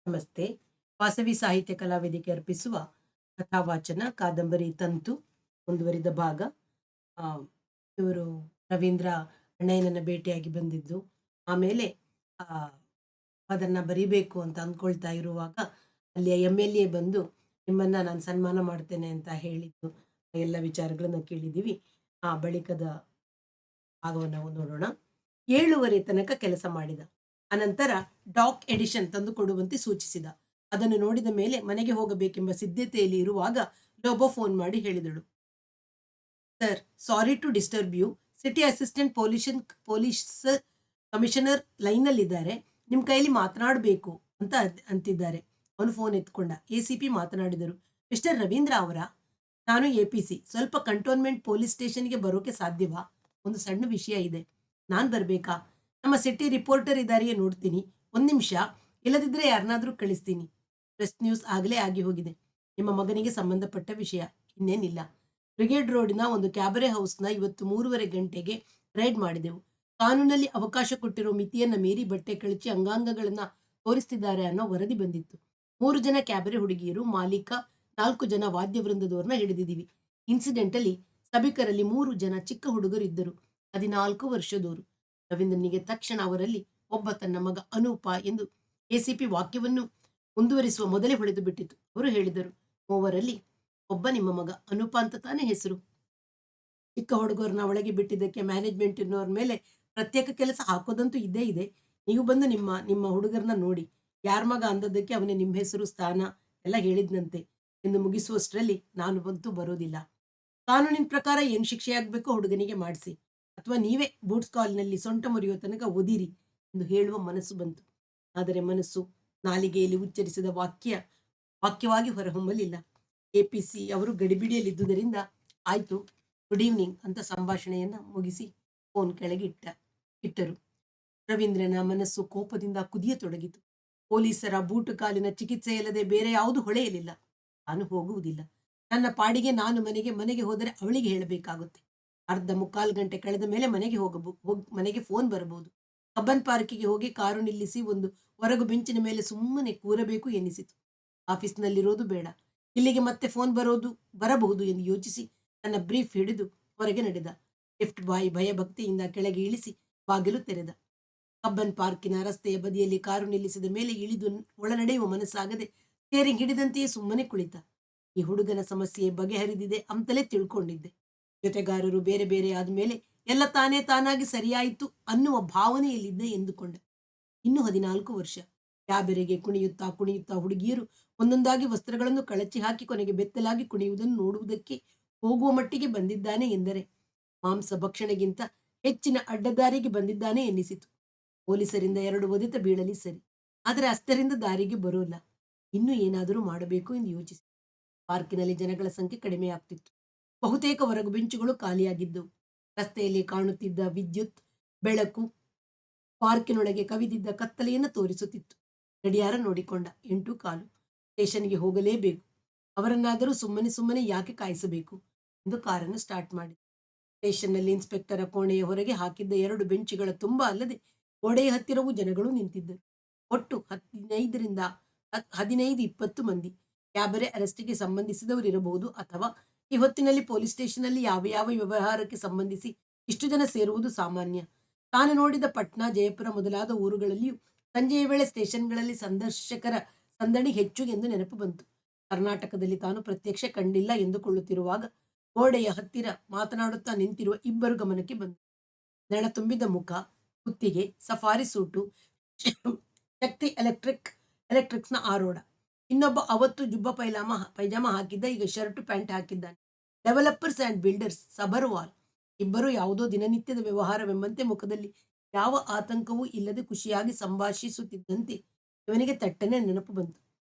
ನಮಸ್ತೆ. ವಾಸವಿ ಸಾಹಿತ್ಯ ಕಲಾವೇದಿಕೆ ಅರ್ಪಿಸುವ ಕಥಾವಾಚನ ಕಾದಂಬರಿ ತಂತು ಮುಂದುವರಿದ ಭಾಗ. ಆ, ಇವರು ರವೀಂದ್ರ ಅಣ್ಣಯ್ಯನನ್ನ ಭೇಟಿಯಾಗಿ ಬಂದಿದ್ದು. ಆಮೇಲೆ ಆ, ಅದನ್ನ ಬರಿಬೇಕು ಅಂತ ಅಂದ್ಕೊಳ್ತಾ ಇರುವಾಗ ಅಲ್ಲಿಯ MLA ಬಂದು ನಿಮ್ಮನ್ನ ನಾನು ಸನ್ಮಾನ ಮಾಡ್ತೇನೆ ಅಂತ ಹೇಳಿದ್ದು. ಎಲ್ಲ ವಿಚಾರಗಳನ್ನ ಕೇಳಿದ್ದೀವಿ. ಆ ಬಳಿಕದ ಭಾಗವನ್ನು ನಾವು ನೋಡೋಣ. 7:15 ತನಕ ಕೆಲಸ ಮಾಡಿದ. ಅನಂತರ ಡಾಕ್ ಎಡಿಷನ್ ತಂದು ಕೊಡುವಂತೆ ಸೂಚಿಸಿದ. ಅದನ್ನು ನೋಡಿದ ಮೇಲೆ ಮನೆಗೆ ಹೋಗಬೇಕೆಂಬ ಸಿದ್ಧತೆಯಲ್ಲಿ ಇರುವಾಗ ಲೋಬೋ ಫೋನ್ ಮಾಡಿ ಹೇಳಿದಳು. Sir, sorry to disturb you. City assistant police commissioner ಲೈನ್ನಲ್ಲಿದ್ದಾರೆ. ನಿಮ್ಮ ಕೈಲಿ ಮಾತನಾಡಬೇಕು ಅಂತ ಅಂತಿದ್ದಾರೆ. ಅವನು ಫೋನ್ ಎತ್ಕೊಂಡ. ACP ಮಾತನಾಡಿದರು. ಮಿಸ್ಟರ್ ರವೀಂದ್ರ ಅವರ, ನಾನು APC. ಸ್ವಲ್ಪ ಕಂಟೋನ್ಮೆಂಟ್ ಪೊಲೀಸ್ ಸ್ಟೇಷನ್ಗೆ ಬರೋಕೆ ಸಾಧ್ಯವಾ? ಒಂದು ಸಣ್ಣ ವಿಷಯ ಇದೆ. ನಾನು ಬರಬೇಕಾ? ನಮ್ಮ ಸಿಟಿ ರಿಪೋರ್ಟರ್ ಇದಾರಿಯೇ, ನೋಡ್ತೀನಿ. ಒಂದು ನಿಮಿಷ. ಇಲ್ಲದಿದ್ದರೆ ಯಾರನ್ನಾದರೂ ಕಳಿಸ್ತೀನಿ. ಪ್ರೆಸ್ ನ್ಯೂಸ್ ಆಗಲೇ ಆಗಿ ಹೋಗಿದೆ. ನಿಮ್ಮ ಮಗನಿಗೆ ಸಂಬಂಧಪಟ್ಟ ವಿಷಯ, ಇನ್ನೇನಿಲ್ಲ. ಬ್ರಿಗೇಡ್ ರೋಡಿನ ಒಂದು ಕ್ಯಾಬರೆ ಹೌಸ್ನ ಇವತ್ತು 3:30 ಗಂಟೆಗೆ ರೈಡ್ ಮಾಡಿದೆವು. ಕಾನೂನಲ್ಲಿ ಅವಕಾಶ ಕೊಟ್ಟಿರೋ ಮಿತಿಯನ್ನ ಮೀರಿ ಬಟ್ಟೆ ಕಳಚಿ ಅಂಗಾಂಗಗಳನ್ನ ತೋರಿಸ್ತಿದ್ದಾರೆ ಅನ್ನೋ ವರದಿ ಬಂದಿತ್ತು. 3 ಜನ ಕ್ಯಾಬರೆ ಹುಡುಗಿಯರು, ಮಾಲೀಕ, 4 ಜನ ವಾದ್ಯ ವೃಂದದವ್ರನ್ನ ಹಿಡಿದಿದ್ದೀವಿ. ಇನ್ಸಿಡೆಂಟಲ್ಲಿ ಸಭಿಕರಲ್ಲಿ 3 ಜನ ಚಿಕ್ಕ ಹುಡುಗರು ಇದ್ದರು, 14 ವರ್ಷದವರು. ರವೀಂದ್ರನಿಗೆ ತಕ್ಷಣ ಅವರಲ್ಲಿ ಒಬ್ಬ ತನ್ನ ಮಗ ಅನೂಪ ಎಂದು ACP ವಾಕ್ಯವನ್ನು ಮುಂದುವರಿಸುವ ಮೊದಲೇ ಹೊಳೆದು ಬಿಟ್ಟಿತು. ಅವರು ಹೇಳಿದರು, ಮೂವರಲ್ಲಿ ಒಬ್ಬ ನಿಮ್ಮ ಮಗ ಅನೂಪ ಅಂತ ತಾನೇ ಹೆಸರು? ಚಿಕ್ಕ ಹುಡುಗರನ್ನ ಒಳಗೆ ಬಿಟ್ಟಿದ್ದಕ್ಕೆ ಮ್ಯಾನೇಜ್ಮೆಂಟ್ ಇನ್ನೋರ್ ಮೇಲೆ ಪ್ರತ್ಯೇಕ ಕೆಲಸ ಹಾಕೋದಂತೂ ಇದ್ದೇ ಇದೆ. ನೀವು ಬಂದು ನಿಮ್ಮ ನಿಮ್ಮ ಹುಡುಗರನ್ನ ನೋಡಿ. ಯಾರ ಮಗ ಅಂದದ್ದಕ್ಕೆ ಅವನೇ ನಿಮ್ಮ ಹೆಸರು, ಸ್ಥಾನ ಎಲ್ಲ ಹೇಳಿದ್ನಂತೆ ಎಂದು ಮುಗಿಸುವಷ್ಟರಲ್ಲಿ ನಾನು ಬಂತೂ ಬರೋದಿಲ್ಲ. ಕಾನೂನಿನ ಪ್ರಕಾರ ಏನು ಶಿಕ್ಷೆಯಾಗಬೇಕೋ ಹುಡುಗನಿಗೆ ಮಾಡಿಸಿ, ಅಥವಾ ನೀವೇ ಬೂಟ್ಸ್ ಕಾಲ್ನಲ್ಲಿ ಸೊಂಟ ಮುರಿಯೋ ತನಕ ಒದಿರಿ ಎಂದು ಹೇಳುವ ಮನಸ್ಸು ಬಂತು. ಆದರೆ ಮನಸ್ಸು ನಾಲಿಗೆಯಲ್ಲಿ ಉಚ್ಚರಿಸಿದ ವಾಕ್ಯವಾಗಿ ಹೊರಹೊಮ್ಮಲಿಲ್ಲ. APC ಅವರು ಗಡಿಬಿಡಿಯಲ್ಲಿದ್ದುದರಿಂದ ಆಯ್ತು, ಗುಡ್ ಈವ್ನಿಂಗ್ ಅಂತ ಸಂಭಾಷಣೆಯನ್ನ ಮುಗಿಸಿ ಫೋನ್ ಕೆಳಗೆ ಇಟ್ಟರು. ರವೀಂದ್ರನ ಮನಸ್ಸು ಕೋಪದಿಂದ ಕುದಿಯತೊಡಗಿತು. ಪೊಲೀಸರ ಬೂಟು ಕಾಲಿನ ಚಿಕಿತ್ಸೆ ಇಲ್ಲದೆ ಬೇರೆ ಯಾವುದು ಹೊಳೆಯಲಿಲ್ಲ. ನಾನು ಹೋಗುವುದಿಲ್ಲ. ನನ್ನ ಪಾಡಿಗೆ ನಾನು ಮನೆಗೆ ಹೋದರೆ ಅವಳಿಗೆ ಹೇಳಬೇಕಾಗುತ್ತೆ. ಅರ್ಧ ಮುಕ್ಕಾಲು ಗಂಟೆ ಕಳೆದ ಮೇಲೆ ಮನೆಗೆ ಫೋನ್ ಬರಬಹುದು. ಕಬ್ಬನ್ ಪಾರ್ಕಿಗೆ ಹೋಗಿ ಕಾರು ನಿಲ್ಲಿಸಿ ಒಂದು ಹೊರಗು ಬೆಂಚಿನ ಮೇಲೆ ಸುಮ್ಮನೆ ಕೂರಬೇಕು ಎನ್ನಿಸಿತು. ಆಫೀಸ್ನಲ್ಲಿರೋದು ಬೇಡ, ಇಲ್ಲಿಗೆ ಮತ್ತೆ ಫೋನ್ ಬರಬಹುದು ಎಂದು ಯೋಚಿಸಿ ತನ್ನ ಬ್ರೀಫ್ ಹಿಡಿದು ಹೊರಗೆ ನಡೆದ. ಲಿಫ್ಟ್ ಬಾಯ್ ಭಯಭಕ್ತಿಯಿಂದ ಕೆಳಗೆ ಇಳಿಸಿ ಬಾಗಿಲು ತೆರೆದ. ಕಬ್ಬನ್ ಪಾರ್ಕಿನ ರಸ್ತೆಯ ಬದಿಯಲ್ಲಿ ಕಾರು ನಿಲ್ಲಿಸಿದ ಮೇಲೆ ಇಳಿದು ಒಳನಡೆಯುವ ಮನಸ್ಸಾಗದೆ ಸ್ಟೇರಿಂಗ್ ಹಿಡಿದಂತೆಯೇ ಸುಮ್ಮನೆ ಕುಳಿತ. ಈ ಹುಡುಗನ ಸಮಸ್ಯೆ ಬಗೆಹರಿದಿದೆ ಅಂತಲೇ ತಿಳ್ಕೊಂಡಿದ್ದೆ. ಜೊತೆಗಾರರು ಬೇರೆ ಬೇರೆ ಆದ್ಮೇಲೆ ಎಲ್ಲ ತಾನಾಗಿ ಸರಿಯಾಯಿತು ಅನ್ನುವ ಭಾವನೆಯಲ್ಲಿದ್ದೆ ಎಂದುಕೊಂಡ. ಇನ್ನು 14 ವರ್ಷ. ಕ್ಯಾಬೆರೆಗೆ ಕುಣಿಯುತ್ತಾ ಹುಡುಗಿಯರು ಒಂದೊಂದಾಗಿ ವಸ್ತ್ರಗಳನ್ನು ಕಳಚಿ ಹಾಕಿ ಕೊನೆಗೆ ಬೆತ್ತಲಾಗಿ ಕುಣಿಯುವುದನ್ನು ನೋಡುವುದಕ್ಕೆ ಹೋಗುವ ಮಟ್ಟಿಗೆ ಬಂದಿದ್ದಾನೆ ಎಂದರೆ ಮಾಂಸ ಭಕ್ಷಣೆಗಿಂತ ಹೆಚ್ಚಿನ ಅಡ್ಡದಾರಿಗೆ ಬಂದಿದ್ದಾನೆ ಎನ್ನಿಸಿತು. ಪೊಲೀಸರಿಂದ 2 ಒದಿತ ಬೀಳಲಿ ಸರಿ, ಆದರೆ ಅಷ್ಟರಿಂದ ದಾರಿಗೆ ಬರೋಲ್ಲ. ಇನ್ನೂ ಏನಾದರೂ ಮಾಡಬೇಕು ಎಂದು ಯೋಚಿಸಿ. ಪಾರ್ಕಿನಲ್ಲಿ ಜನಗಳ ಸಂಖ್ಯೆ ಕಡಿಮೆ ಆಗ್ತಿತ್ತು. ಬಹುತೇಕ ಹೊರಗು ಬೆಂಚುಗಳು ಖಾಲಿಯಾಗಿದ್ದವು. ರಸ್ತೆಯಲ್ಲಿ ಕಾಣುತ್ತಿದ್ದ ವಿದ್ಯುತ್ ಬೆಳಕು ಪಾರ್ಕಿನೊಳಗೆ ಕವಿದಿದ್ದ ಕತ್ತಲೆಯನ್ನು ತೋರಿಸುತ್ತಿತ್ತು. ಗಡಿಯಾರ ನೋಡಿಕೊಂಡ. 8:15. ಸ್ಟೇಷನ್ಗೆ ಹೋಗಲೇಬೇಕು. ಅವರನ್ನಾದರೂ ಸುಮ್ಮನೆ ಯಾಕೆ ಕಾಯಿಸಬೇಕು ಎಂದು ಕಾರನ್ನು ಸ್ಟಾರ್ಟ್ ಮಾಡಿದ. ಸ್ಟೇಷನ್ನಲ್ಲಿ ಇನ್ಸ್ಪೆಕ್ಟರ ಕೋಣೆಯ ಹೊರಗೆ ಹಾಕಿದ್ದ 2 ಬೆಂಚುಗಳ ತುಂಬ ಅಲ್ಲದೆ ಗೋಡೆಯ ಹತ್ತಿರವೂ ಜನಗಳು ನಿಂತಿದ್ದರು. ಒಟ್ಟು 15-20 ಮಂದಿ. ಕ್ಯಾಬರೆ ಅರೆಸ್ಟಿಗೆ ಸಂಬಂಧಿಸಿದವರಿರಬಹುದು, ಅಥವಾ ಈ ಹೊತ್ತಿನಲ್ಲಿ ಪೊಲೀಸ್ ಸ್ಟೇಷನ್ನಲ್ಲಿ ಯಾವ ವ್ಯವಹಾರಕ್ಕೆ ಸಂಬಂಧಿಸಿ ಇಷ್ಟು ಜನ ಸೇರುವುದು ಸಾಮಾನ್ಯ. ತಾನು ನೋಡಿದ ಪಟ್ನಾ, ಜಯಪುರ ಮೊದಲಾದ ಊರುಗಳಲ್ಲಿಯೂ ಸಂಜೆಯ ವೇಳೆ ಸ್ಟೇಷನ್ಗಳಲ್ಲಿ ಸಂದರ್ಶಕರ ಸಂದಣಿ ಹೆಚ್ಚು ಎಂದು ನೆನಪು ಬಂತು. ಕರ್ನಾಟಕದಲ್ಲಿ ತಾನು ಪ್ರತ್ಯಕ್ಷ ಕಂಡಿಲ್ಲ ಎಂದುಕೊಳ್ಳುತ್ತಿರುವಾಗ ಗೋಡೆಯ ಹತ್ತಿರ ಮಾತನಾಡುತ್ತಾ ನಿಂತಿರುವ ಇಬ್ಬರು ಗಮನಕ್ಕೆ ಬಂತು. ನೆಳ ತುಂಬಿದ ಮುಖ, ಕುತ್ತಿಗೆ, ಸಫಾರಿ ಸೂಟು, ಶಕ್ತಿ ಎಲೆಕ್ಟ್ರಿಕ್ಸ್ನ ಆರೋಢ. ಇನ್ನೊಬ್ಬ ಅವತ್ತು ಜುಬ್ಬ ಪೈಜಾಮ ಹಾಕಿದ್ದ, ಈಗ ಶರ್ಟು ಪ್ಯಾಂಟ್ ಹಾಕಿದ್ದಾನೆ. Developers and builders, Sabharwal. ಇಬ್ಬರು ಯಾವುದೋ ದಿನನಿತ್ಯದ ವ್ಯವಹಾರವೆಂಬಂತೆ ಮುಖದಲ್ಲಿ ಯಾವ ಆತಂಕವೂ ಇಲ್ಲದೆ ಖುಷಿಯಾಗಿ ಸಂಭಾಷಿಸುತ್ತಿದ್ದಂತೆ ಇವನಿಗೆ ತಟ್ಟನೆ ನೆನಪು ಬಂತು.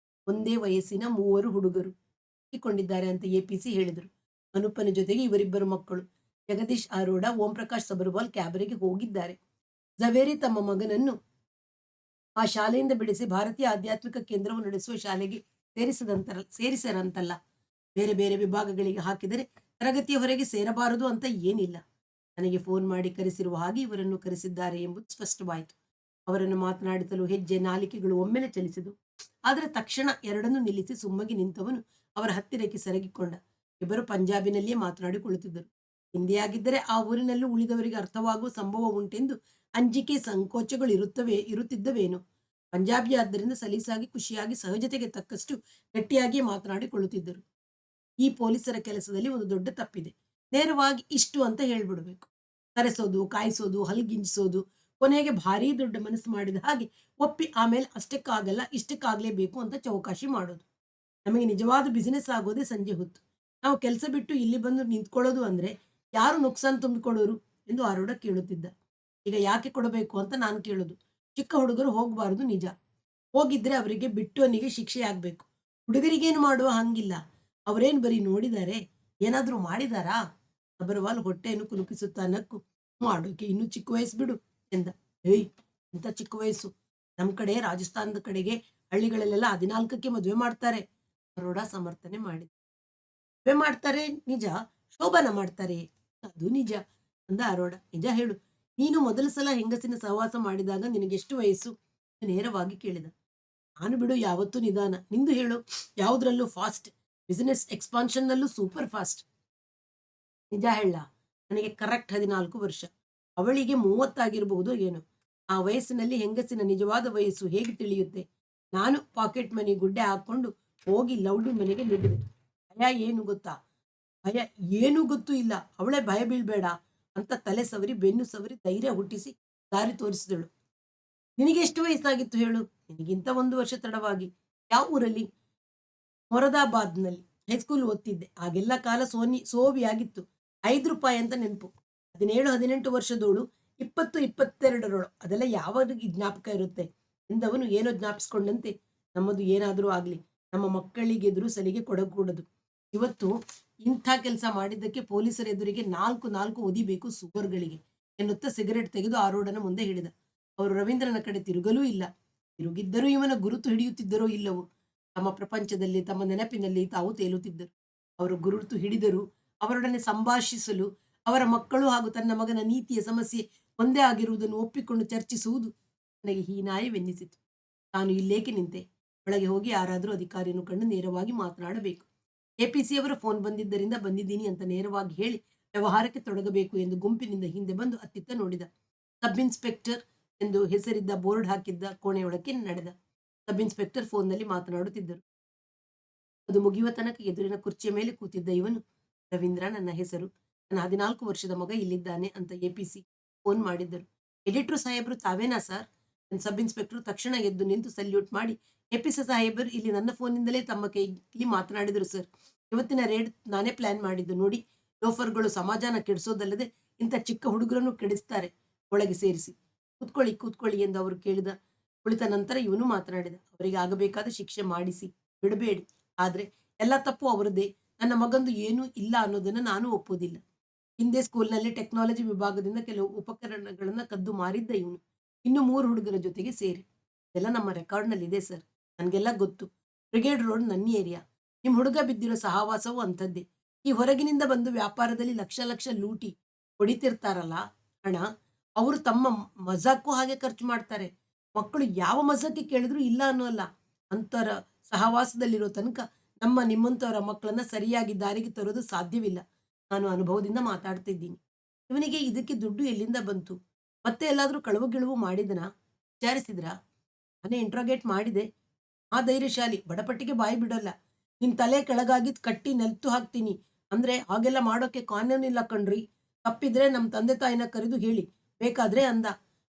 ಒಂದೇ ವಯಸ್ಸಿನ 3 ಹುಡುಗರು ಸಿಕ್ಕಿಕೊಂಡಿದ್ದಾರೆ ಅಂತ APC ಹೇಳಿದರು. ಅನುಪನ ಜೊತೆಗೆ ಇವರಿಬ್ಬರು ಮಕ್ಕಳು, ಜಗದೀಶ್ ಆರೋಢ, ಓಂ ಪ್ರಕಾಶ್ ಸಬರ್ವಾಲ್ ಕ್ಯಾಬರೆಗೆ ಹೋಗಿದ್ದಾರೆ. ಝವೇರಿ ತಮ್ಮ ಮಗನನ್ನು ಆ ಶಾಲೆಯಿಂದ ಬಿಡಿಸಿ ಭಾರತೀಯ ಆಧ್ಯಾತ್ಮಿಕ ಕೇಂದ್ರವು ನಡೆಸುವ ಶಾಲೆಗೆ ಸೇರಿಸರಂತಲ್ಲ. ಬೇರೆ ಬೇರೆ ವಿಭಾಗಗಳಿಗೆ ಹಾಕಿದರೆ ತರಗತಿಯ ಹೊರಗೆ ಸೇರಬಾರದು ಅಂತ ಏನಿಲ್ಲ. ನನಗೆ ಫೋನ್ ಮಾಡಿ ಕರೆಸಿರುವ ಹಾಗೆ ಇವರನ್ನು ಕರೆಸಿದ್ದಾರೆ ಎಂಬುದು ಸ್ಪಷ್ಟವಾಯಿತು. ಅವರನ್ನು ಮಾತನಾಡಿಸಲು ಹೆಜ್ಜೆ ನಾಲಿಗೆಗಳು ಒಮ್ಮೆಲೆ ಚಲಿಸಿದವು. ಆದರೆ ತಕ್ಷಣ ಎರಡನ್ನೂ ನಿಲ್ಲಿಸಿ ಸುಮ್ಮಗಿ ನಿಂತವನು ಅವರ ಹತ್ತಿರಕ್ಕೆ ಸರಗಿಕೊಂಡ. ಇಬ್ಬರು ಪಂಜಾಬಿನಲ್ಲಿಯೇ ಮಾತನಾಡಿಕೊಳ್ಳುತ್ತಿದ್ದರು. ಹಿಂದಿಯಾಗಿದ್ದರೆ ಆ ಊರಿನಲ್ಲೂ ಉಳಿದವರಿಗೆ ಅರ್ಥವಾಗುವ ಸಂಭವ ಉಂಟೆಂದು ಅಂಜಿಕೆ ಸಂಕೋಚಗಳು ಇರುತ್ತಿದ್ದವೇನೋ. ಪಂಜಾಬಿಯಾದ್ದರಿಂದ ಸಲೀಸಾಗಿ ಖುಷಿಯಾಗಿ ಸಹಜತೆಗೆ ತಕ್ಕಷ್ಟು ಗಟ್ಟಿಯಾಗಿ ಮಾತನಾಡಿಕೊಳ್ಳುತ್ತಿದ್ದರು. ಈ ಪೊಲೀಸರ ಕೆಲಸದಲ್ಲಿ ಒಂದು ದೊಡ್ಡ ತಪ್ಪಿದೆ. ನೇರವಾಗಿ ಇಷ್ಟು ಅಂತ ಹೇಳ್ಬಿಡ್ಬೇಕು. ಕರೆಸೋದು, ಕಾಯಿಸೋದು, ಹಲ್ಗಿಂಜಿಸೋದು, ಕೊನೆಗೆ ಭಾರೀ ದೊಡ್ಡ ಮನಸ್ಸು ಮಾಡಿದ ಹಾಗೆ ಒಪ್ಪಿ ಆಮೇಲೆ ಅಷ್ಟಕ್ಕಾಗಲ್ಲ ಇಷ್ಟಕ್ಕಾಗಲೇಬೇಕು ಅಂತ ಚೌಕಾಶಿ ಮಾಡೋದು. ನಮಗೆ ನಿಜವಾದ ಬಿಸಿನೆಸ್ ಆಗೋದೇ ಸಂಜೆ ಹೊತ್ತು. ನಾವು ಕೆಲಸ ಬಿಟ್ಟು ಇಲ್ಲಿ ಬಂದು ನಿಂತ್ಕೊಳ್ಳೋದು ಅಂದ್ರೆ ಯಾರು ನುಕ್ಸಾನ್ ತುಂಬಿಕೊಳ್ಳೋರು ಎಂದು ಆರೋಡ ಕೇಳುತ್ತಿದ್ದ. ಈಗ ಯಾಕೆ ಕೊಡಬೇಕು ಅಂತ ನಾನು ಕೇಳೋದು. ಚಿಕ್ಕ ಹುಡುಗರು ಹೋಗಬಾರದು ನಿಜ. ಹೋಗಿದ್ರೆ ಅವರಿಗೆ ಬಿಟ್ಟವನಿಗೆ ಶಿಕ್ಷೆ ಆಗ್ಬೇಕು. ಹುಡುಗರಿಗೇನು ಮಾಡುವ ಹಂಗಿಲ್ಲ. ಅವರೇನು ಬರೀ ನೋಡಿದ್ದಾರೆ, ಏನಾದ್ರೂ ಮಾಡಿದಾರಾ? ಅಬರ್ವಾಲ್ ಹೊಟ್ಟೆಯನ್ನು ಕುಲುಕಿಸುತ್ತಾ ನಕ್ಕು, ಮಾಡೋಕೆ ಇನ್ನೂ ಚಿಕ್ಕ ವಯಸ್ಸು ಬಿಡು ಎಂದ. ಏಯ್, ಇಂಥ ಚಿಕ್ಕ ವಯಸ್ಸು? ನಮ್ಮ ಕಡೆ ರಾಜಸ್ಥಾನದ ಕಡೆಗೆ ಹಳ್ಳಿಗಳಲ್ಲೆಲ್ಲ 14ಕ್ಕೆ ಮದುವೆ ಮಾಡ್ತಾರೆ. ಅರೋಡ ಸಮರ್ಥನೆ ಮಾಡಿದ. ಮದುವೆ ಮಾಡ್ತಾರೆ ನಿಜ, ಶೋಭನ ಮಾಡ್ತಾರೆ ಅದು ನಿಜ ಅಂದ ಅರೋಡ. ನಿಜ ಹೇಳು, ನೀನು ಮೊದಲ ಸಲ ಹೆಂಗಸಿನ ಸಹವಾಸ ಮಾಡಿದಾಗ ನಿನಗೆಷ್ಟು ವಯಸ್ಸು? ನೇರವಾಗಿ ಕೇಳಿದ. ನಾನು ಬಿಡು ಯಾವತ್ತೂ ನಿಧಾನ, ನಿಂದು ಹೇಳು. ಯಾವುದ್ರಲ್ಲೂ ಫಾಸ್ಟ್, ಬಿಸಿನೆಸ್ ಎಕ್ಸ್ಪಾನ್ಷನ್ನಲ್ಲೂ ಸೂಪರ್ ಫಾಸ್ಟ್. ನಿಜ ಹೇಳ, ನನಗೆ ಕರೆಕ್ಟ್ 14 ವರ್ಷ. ಅವಳಿಗೆ 30 ಏನೋ. ಆ ವಯಸ್ಸಿನಲ್ಲಿ ಹೆಂಗಸಿನ ನಿಜವಾದ ವಯಸ್ಸು ಹೇಗೆ ತಿಳಿಯುತ್ತೆ? ನಾನು ಪಾಕೆಟ್ ಮನಿ ಗುಡ್ಡೆ ಹಾಕೊಂಡು ಹೋಗಿ ಲೌಡಿ ಮನೆಗೆ ನುಗ್ಗಿದೆ. ಭಯ ಏನು ಗೊತ್ತಾ? ಭಯ ಏನೂ ಗೊತ್ತೂ ಇಲ್ಲ. ಅವಳೇ ಭಯ ಬೀಳ್ಬೇಡ ಅಂತ ತಲೆ ಸವರಿ ಬೆನ್ನು ಸವರಿ ಧೈರ್ಯ ಹುಟ್ಟಿಸಿ ದಾರಿ ತೋರಿಸಿದಳು. ನಿನಗೆ ಎಷ್ಟು ವಯಸ್ಸಾಗಿತ್ತು ಹೇಳು? ನಿನಗಿಂತ 1 ವರ್ಷ ತಡವಾಗಿ. ಯಾವ ಊರಲ್ಲಿ? ಮೊರದಾಬಾದ್ನಲ್ಲಿ ಹೈಸ್ಕೂಲ್ ಓದ್ತಿದ್ದೆ. ಆಗೆಲ್ಲ ಕಾಲ ಸೋವಿಯಾಗಿತ್ತು. ₹5 ಅಂತ ನೆನಪು. 17-18 ವರ್ಷದೋಳು, 20-22 ಅದೆಲ್ಲ ಯಾವಾಗ ಜ್ಞಾಪಕ ಇರುತ್ತೆ ಎಂದವನು ಏನೋ ಜ್ಞಾಪಿಸ್ಕೊಂಡಂತೆ. ನಮ್ಮದು ಏನಾದರೂ ಆಗ್ಲಿ, ನಮ್ಮ ಮಕ್ಕಳಿಗೆದುರು ಸಲಿಗೆ ಕೊಡಕೂಡದು. ಇವತ್ತು ಇಂಥ ಕೆಲಸ ಮಾಡಿದ್ದಕ್ಕೆ ಪೊಲೀಸರ ಎದುರಿಗೆ 4 ಒದಿಬೇಕು ಸುವರ್ಗಳಿಗೆ ಎನ್ನುತ್ತಾ ಸಿಗರೆಟ್ ತೆಗೆದು ಆರೋಡನ ಮುಂದೆ ಹಿಡಿದ. ಅವರು ರವೀಂದ್ರನ ಕಡೆ ತಿರುಗಲೂ ಇಲ್ಲ. ತಿರುಗಿದ್ದರೂ ಇವನ ಗುರುತು ಹಿಡಿಯುತ್ತಿದ್ದರೋ ಇಲ್ಲವೋ, ತಮ್ಮ ಪ್ರಪಂಚದಲ್ಲಿ ತಮ್ಮ ನೆನಪಿನಲ್ಲಿ ತಾವು ತೇಲುತ್ತಿದ್ದರು. ಅವರು ಗುರುತು ಹಿಡಿದರು. ಅವರೊಡನೆ ಸಂಭಾಷಿಸಲು ಅವರ ಮಕ್ಕಳು ಹಾಗೂ ತನ್ನ ಮಗನ ನೀತಿಯ ಸಮಸ್ಯೆ ಒಂದೇ ಆಗಿರುವುದನ್ನು ಒಪ್ಪಿಕೊಂಡು ಚರ್ಚಿಸುವುದು ನನಗೆ ಹೀನಾಯವೆನ್ನಿಸಿತು. ತಾನು ಇಲ್ಲೇಕೆ ನಿಂತೆ? ಒಳಗೆ ಹೋಗಿ ಯಾರಾದರೂ ಅಧಿಕಾರಿಯನ್ನು ಕಂಡು ನೇರವಾಗಿ ಮಾತನಾಡಬೇಕು. ಎಪಿಸಿಯವರ ಫೋನ್ ಬಂದಿದ್ದರಿಂದ ಬಂದಿದ್ದೀನಿ ಅಂತ ನೇರವಾಗಿ ಹೇಳಿ ವ್ಯವಹಾರಕ್ಕೆ ತೊಡಗಬೇಕು ಎಂದು ಗುಂಪಿನಿಂದ ಹಿಂದೆ ಬಂದು ಅತ್ತಿತ್ತ ನೋಡಿದ. ಸಬ್ ಇನ್ಸ್ಪೆಕ್ಟರ್ ಎಂದು ಹೆಸರಿದ್ದ ಬೋರ್ಡ್ ಹಾಕಿದ್ದ ಕೋಣೆಯೊಳಕ್ಕೆ ನಡೆದ. ಸಬ್ ಇನ್ಸ್ಪೆಕ್ಟರ್ ಫೋನ್ನಲ್ಲಿ ಮಾತನಾಡುತ್ತಿದ್ದರು. ಅದು ಮುಗಿಯುವ ತನಕ ಎದುರಿನ ಕುರ್ಚಿಯ ಮೇಲೆ ಕೂತಿದ್ದ ಇವನು, ರವೀಂದ್ರ ನನ್ನ ಹೆಸರು, ನನ್ನ 14 ವರ್ಷದ ಮಗ ಇಲ್ಲಿದ್ದಾನೆ ಅಂತ ಎಪಿಸಿ ಫೋನ್ ಮಾಡಿದ್ದರು. ಎಡಿಟ್ರು ಸಾಹೇಬರು ತಾವೇನಾ ಸರ್? ಸಬ್ ಇನ್ಸ್ಪೆಕ್ಟರ್ ತಕ್ಷಣ ಎದ್ದು ನಿಂತು ಸಲ್ಯೂಟ್ ಮಾಡಿ, ಎಪಿಸಿ ಸಾಹೇಬರು ಇಲ್ಲಿ ನನ್ನ ಫೋನಿಂದಲೇ ತಮ್ಮ ಕೈಲಿ ಮಾತನಾಡಿದರು ಸರ್. ಇವತ್ತಿನ ರೇಡ್ ನಾನೇ ಪ್ಲಾನ್ ಮಾಡಿದ್ದು. ನೋಡಿ, ಲೋಫರ್ಗಳು ಸಮಾಜನ ಕೆಡಿಸೋದಲ್ಲದೆ ಇಂಥ ಚಿಕ್ಕ ಹುಡುಗರನ್ನು ಕೆಡಿಸ್ತಾರೆ ಒಳಗೆ ಸೇರಿಸಿ. ಕೂತ್ಕೊಳ್ಳಿ ಎಂದು ಅವರು ಕೇಳಿದ. ಕುಳಿತ ನಂತರ ಇವನು ಮಾತನಾಡಿದ. ಅವರಿಗೆ ಆಗಬೇಕಾದ ಶಿಕ್ಷೆ ಮಾಡಿಸಿ ಬಿಡಬೇಡಿ. ಆದ್ರೆ ಎಲ್ಲ ತಪ್ಪು ಅವರದೇ. ನನ್ನ ಮಗಂದು ಏನೂ ಇಲ್ಲ ಅನ್ನೋದನ್ನ ನಾನು ಒಪ್ಪೋದಿಲ್ಲ. ಹಿಂದೆ ಸ್ಕೂಲ್ನಲ್ಲಿ ಟೆಕ್ನಾಲಜಿ ವಿಭಾಗದಿಂದ ಕೆಲವು ಉಪಕರಣಗಳನ್ನ ಕದ್ದು ಮಾರಿದ್ದ ಇವನು, ಇನ್ನು 3 ಹುಡುಗರ ಜೊತೆಗೆ ಸೇರಿ. ಇದೆಲ್ಲ ನಮ್ಮ ರೆಕಾರ್ಡ್ನಲ್ಲಿ ಇದೆ ಸರ್, ನನಗೆಲ್ಲ ಗೊತ್ತು. ಬ್ರಿಗೇಡ್ ರೋಡ್ ನನ್ನ ಏರಿಯಾ. ನಿಮ್ಮ ಹುಡುಗ ಬಿದ್ದಿರೋ ಸಹವಾಸವೂ ಅಂಥದ್ದೇ. ಈ ಹೊರಗಿನಿಂದ ಬಂದು ವ್ಯಾಪಾರದಲ್ಲಿ ಲಕ್ಷ ಲೂಟಿ ಹೊಡಿತಿರ್ತಾರಲ್ಲ ಹಣ, ಅವರು ತಮ್ಮ ಮಜಾಕ್ಕೂ ಹಾಗೆ ಖರ್ಚು ಮಾಡ್ತಾರೆ. ಮಕ್ಕಳು ಯಾವ ಮಜಾಕ್ಕೆ ಕೇಳಿದ್ರು ಇಲ್ಲ ಅನ್ನೋಲ್ಲ. ಅಂತರ ಸಹವಾಸದಲ್ಲಿರೋ ತನಕ ನಿಮ್ಮಂಥವರ ಮಕ್ಕಳನ್ನ ಸರಿಯಾಗಿ ದಾರಿಗೆ ತರೋದು ಸಾಧ್ಯವಿಲ್ಲ. ನಾನು ಅನುಭವದಿಂದ ಮಾತಾಡ್ತಿದ್ದೀನಿ. ಇವನಿಗೆ ಇದಕ್ಕೆ ದುಡ್ಡು ಎಲ್ಲಿಂದ ಬಂತು? ಮತ್ತೆ ಎಲ್ಲಾದ್ರೂ ಕಳವು ಗಿಳುವು ಮಾಡಿದನಾ? ವಿಚಾರಿಸಿದ್ರಾ? ನಾನೇ ಇಂಟ್ರೋಗೇಟ್ ಮಾಡಿದೆ. ಆ ಧೈರ್ಯಶಾಲಿ ಬಡಪಟ್ಟಿಗೆ ಬಾಯಿ ಬಿಡೋಲ್ಲ. ನಿನ್ ತಲೆ ಕೆಳಗಾಗಿದ್ ಕಟ್ಟಿ ನೆಲ್ತು ಹಾಕ್ತೀನಿ ಅಂದ್ರೆ ಹಾಗೆಲ್ಲ ಮಾಡೋಕೆ ಕಾನೂನಿಲ್ಲ ಕಣ್ರಿ. ತಪ್ಪಿದ್ರೆ ನಮ್ಮ ತಂದೆ ತಾಯಿನ ಕರೆದು ಹೇಳಿ ಬೇಕಾದ್ರೆ ಅಂದ.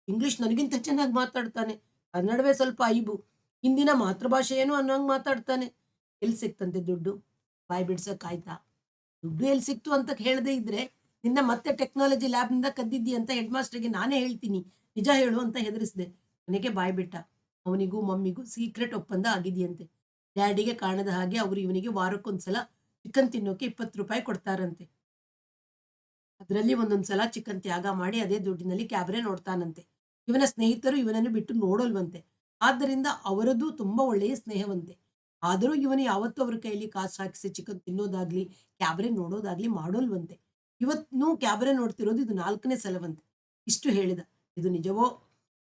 ಇಂಗ್ಲಿಷ್ ನನಗಿಂತ ಚೆನ್ನಾಗಿ ಮಾತಾಡ್ತಾನೆ. ಕನ್ನಡವೇ ಸ್ವಲ್ಪ ಐಬು. ಹಿಂದಿನ ಮಾತೃಭಾಷೆ ಏನು ಅನ್ನೋಂಗ್ ಮಾತಾಡ್ತಾನೆ. ಎಲ್ಲಿ ಸಿಕ್ತಂತೆ ದುಡ್ಡು? ಬಾಯಿ ಬಿಡ್ಸಕ್ಕಾಯ್ತಾ? ದುಡ್ಡು ಎಲ್ಲಿ ಸಿಕ್ತು ಅಂತ ಹೇಳದೇ ಇದ್ರೆ ನಿನ್ನ ಮತ್ತೆ ಟೆಕ್ನಾಲಜಿ ಲ್ಯಾಬ್ನಿಂದ ಕದ್ದಿದ್ದಿ ಅಂತ ಹೆಡ್ ಮಾಸ್ಟರ್ಗೆ ನಾನೇ ಹೇಳ್ತೀನಿ, ನಿಜ ಹೇಳು ಅಂತ ಹೆದರಿಸಿದೆ. ನನಗೆ ಬಾಯ್ ಬಿಟ್ಟ. ಅವನಿಗೂ ಮಮ್ಮಿಗೂ ಸೀಕ್ರೆಟ್ ಒಪ್ಪಂದ ಆಗಿದೆಯಂತೆ. ಡ್ಯಾಡಿಗೆ ಕಾಣದ ಹಾಗೆ ಅವರು ಇವನಿಗೆ ವಾರಕ್ಕೊಂದ್ಸಲ ಚಿಕನ್ ತಿನ್ನೋಕೆ ₹20 ಕೊಡ್ತಾರಂತೆ. ಅದರಲ್ಲಿ ಒಂದೊಂದ್ಸಲ ಚಿಕನ್ ತ್ಯಾಗ ಮಾಡಿ ಅದೇ ದುಡ್ಡಿನಲ್ಲಿ ಕ್ಯಾಬ್ರೆ ನೋಡ್ತಾನಂತೆ. ಇವನ ಸ್ನೇಹಿತರು ಇವನನ್ನು ಬಿಟ್ಟು ನೋಡೋಲ್ವಂತೆ. ಆದ್ದರಿಂದ ಅವರದ್ದು ತುಂಬಾ ಒಳ್ಳೆಯ ಸ್ನೇಹವಂತೆ. ಆದರೂ ಇವನು ಯಾವತ್ತೂ ಅವ್ರ ಕೈಯಲ್ಲಿ ಕಾಸು ಹಾಕಿಸಿ ಚಿಕನ್ ತಿನ್ನೋದಾಗ್ಲಿ ಕ್ಯಾಬ್ರೆ ನೋಡೋದಾಗ್ಲಿ ಮಾಡೋಲ್ವಂತೆ. ಇವತ್ತು ಕ್ಯಾಬ್ರೆ ನೋಡ್ತಿರೋದು ಇದು 4ನೇ ಸಲವಂತೆ. ಇಷ್ಟು ಹೇಳಿದ. ಇದು ನಿಜವೋ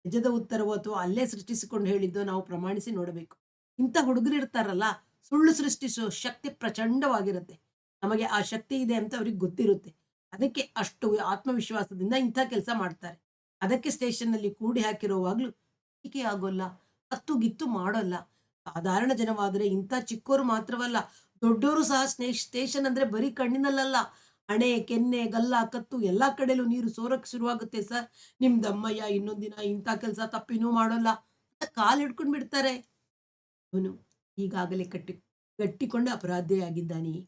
ನಿಜದ ಉತ್ತರವೋ ಅಥವಾ ಅಲ್ಲೇ ಸೃಷ್ಟಿಸಿಕೊಂಡು ಹೇಳಿದ್ದೋ ನಾವು ಪ್ರಮಾಣಿಸಿ ನೋಡಬೇಕು. ಇಂಥ ಹುಡುಗರು ಇರ್ತಾರಲ್ಲ, ಸುಳ್ಳು ಸೃಷ್ಟಿಸೋ ಶಕ್ತಿ ಪ್ರಚಂಡವಾಗಿರುತ್ತೆ. ನಮಗೆ ಆ ಶಕ್ತಿ ಇದೆ ಅಂತ ಅವ್ರಿಗೆ ಗೊತ್ತಿರುತ್ತೆ. ಅದಕ್ಕೆ ಅಷ್ಟು ಆತ್ಮವಿಶ್ವಾಸದಿಂದ ಇಂಥ ಕೆಲಸ ಮಾಡ್ತಾರೆ. ಅದಕ್ಕೆ ಸ್ಟೇಷನ್‌ನಲ್ಲಿ ಕೂಡಿ ಹಾಕಿರುವಾಗ್ಲೂ ಟೀಕೆ ಆಗೋಲ್ಲ, ಕತ್ತು ಗಿತ್ತು ಮಾಡೋಲ್ಲ. ಸಾಧಾರಣ ಜನವಾದರೆ ಇಂಥ ಚಿಕ್ಕೋರು ಮಾತ್ರವಲ್ಲ, ದೊಡ್ಡೋರು ಸಹ ಸ್ಟೇಷನ್ ಅಂದ್ರೆ ಬರೀ ಕಣ್ಣಿನಲ್ಲಲ್ಲ, ಹಣೆ, ಕೆನ್ನೆ, ಗಲ್ಲ, ಕತ್ತು ಎಲ್ಲಾ ಕಡೆಲೂ ನೀರು ಸೋರಕ್ಕೆ ಶುರುವಾಗುತ್ತೆ ಸರ್. ನಿಮ್ದಮ್ಮಯ್ಯ ಇನ್ನೊಂದ್ ದಿನ ಇಂಥ ಕೆಲಸ ತಪ್ಪಿನೂ ಮಾಡೋಲ್ಲ ಅಂತ ಕಾಲ್ ಹಿಡ್ಕೊಂಡ್ ಬಿಡ್ತಾರೆ. ಅವನು ಈಗಾಗಲೇ ಗಟ್ಟಿಕೊಂಡ ಅಪರಾಧಿಯಾಗಿದ್ದಾನೆಯೇ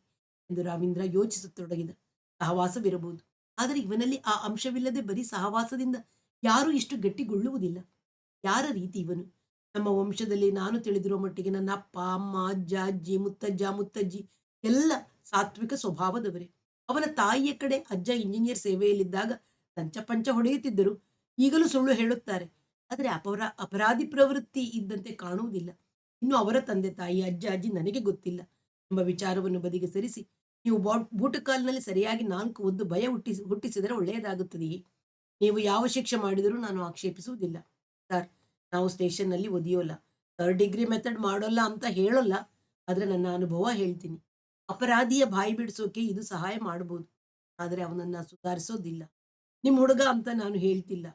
ಎಂದು ರವೀಂದ್ರ ಯೋಚಿಸತೊಡಗಿದ. ಸಹವಾಸವಿರಬಹುದು, ಆದರೆ ಇವನಲ್ಲಿ ಆ ಅಂಶವಿಲ್ಲದೆ ಬರೀ ಸಹವಾಸದಿಂದ ಯಾರೂ ಇಷ್ಟು ಗಟ್ಟಿಗೊಳ್ಳುವುದಿಲ್ಲ. ಯಾರ ರೀತಿ ಇವನು? ನಮ್ಮ ವಂಶದಲ್ಲಿ ನಾನು ತಿಳಿದಿರೋ ಮಟ್ಟಿಗೆ ನನ್ನ ಅಪ್ಪ, ಅಮ್ಮ, ಅಜ್ಜ, ಅಜ್ಜಿ, ಮುತ್ತಜ್ಜ, ಮುತ್ತಜ್ಜಿ ಎಲ್ಲ ಸಾತ್ವಿಕ ಸ್ವಭಾವದವರೇ. ಅವನ ತಾಯಿಯ ಕಡೆ ಅಜ್ಜ ಇಂಜಿನಿಯರ್ ಸೇವೆಯಲ್ಲಿದ್ದಾಗ ಲಂಚ ಪಂಚ ಹೊಡೆಯುತ್ತಿದ್ದರು. ಈಗಲೂ ಸುಳ್ಳು ಹೇಳುತ್ತಾರೆ. ಆದರೆ ಅಪರಾಧಿ ಪ್ರವೃತ್ತಿ ಇದ್ದಂತೆ ಕಾಣುವುದಿಲ್ಲ. ಇನ್ನು ಅವರ ತಂದೆ ತಾಯಿ, ಅಜ್ಜ ಅಜ್ಜಿ ನನಗೆ ಗೊತ್ತಿಲ್ಲ ಎಂಬ ವಿಚಾರವನ್ನು ಬದಿಗೆ ಸರಿಸಿ, ನೀವು ಬೂಟುಕಾಲಿನಲ್ಲಿ ಸರಿಯಾಗಿ 4 ಒದ್ದು ಭಯ ಹುಟ್ಟಿಸಿದರೆ ಒಳ್ಳೆಯದಾಗುತ್ತದೆಯೇ? ನೀವು ಯಾವ ಶಿಕ್ಷೆ ಮಾಡಿದರೂ ನಾನು ಆಕ್ಷೇಪಿಸುವುದಿಲ್ಲ ಸರ್. ನಾವು ಸ್ಟೇಷನ್ನಲ್ಲಿ ಒದಿಯೋಲ್ಲ, ಥರ್ಡ್ ಡಿಗ್ರಿ ಮೆಥಡ್ ಮಾಡೋಲ್ಲ ಅಂತ ಹೇಳೋಲ್ಲ. ಆದ್ರೆ ನನ್ನ ಅನುಭವ ಹೇಳ್ತೀನಿ. ಅಪರಾಧಿಯ ಬಾಯಿ ಬಿಡಿಸೋಕೆ ಇದು ಸಹಾಯ ಮಾಡಬಹುದು, ಆದರೆ ಅವನನ್ನ ಸುಧಾರಿಸೋದಿಲ್ಲ. ನಿಮ್ ಹುಡುಗ ಅಂತ ನಾನು ಹೇಳ್ತಿಲ್ಲ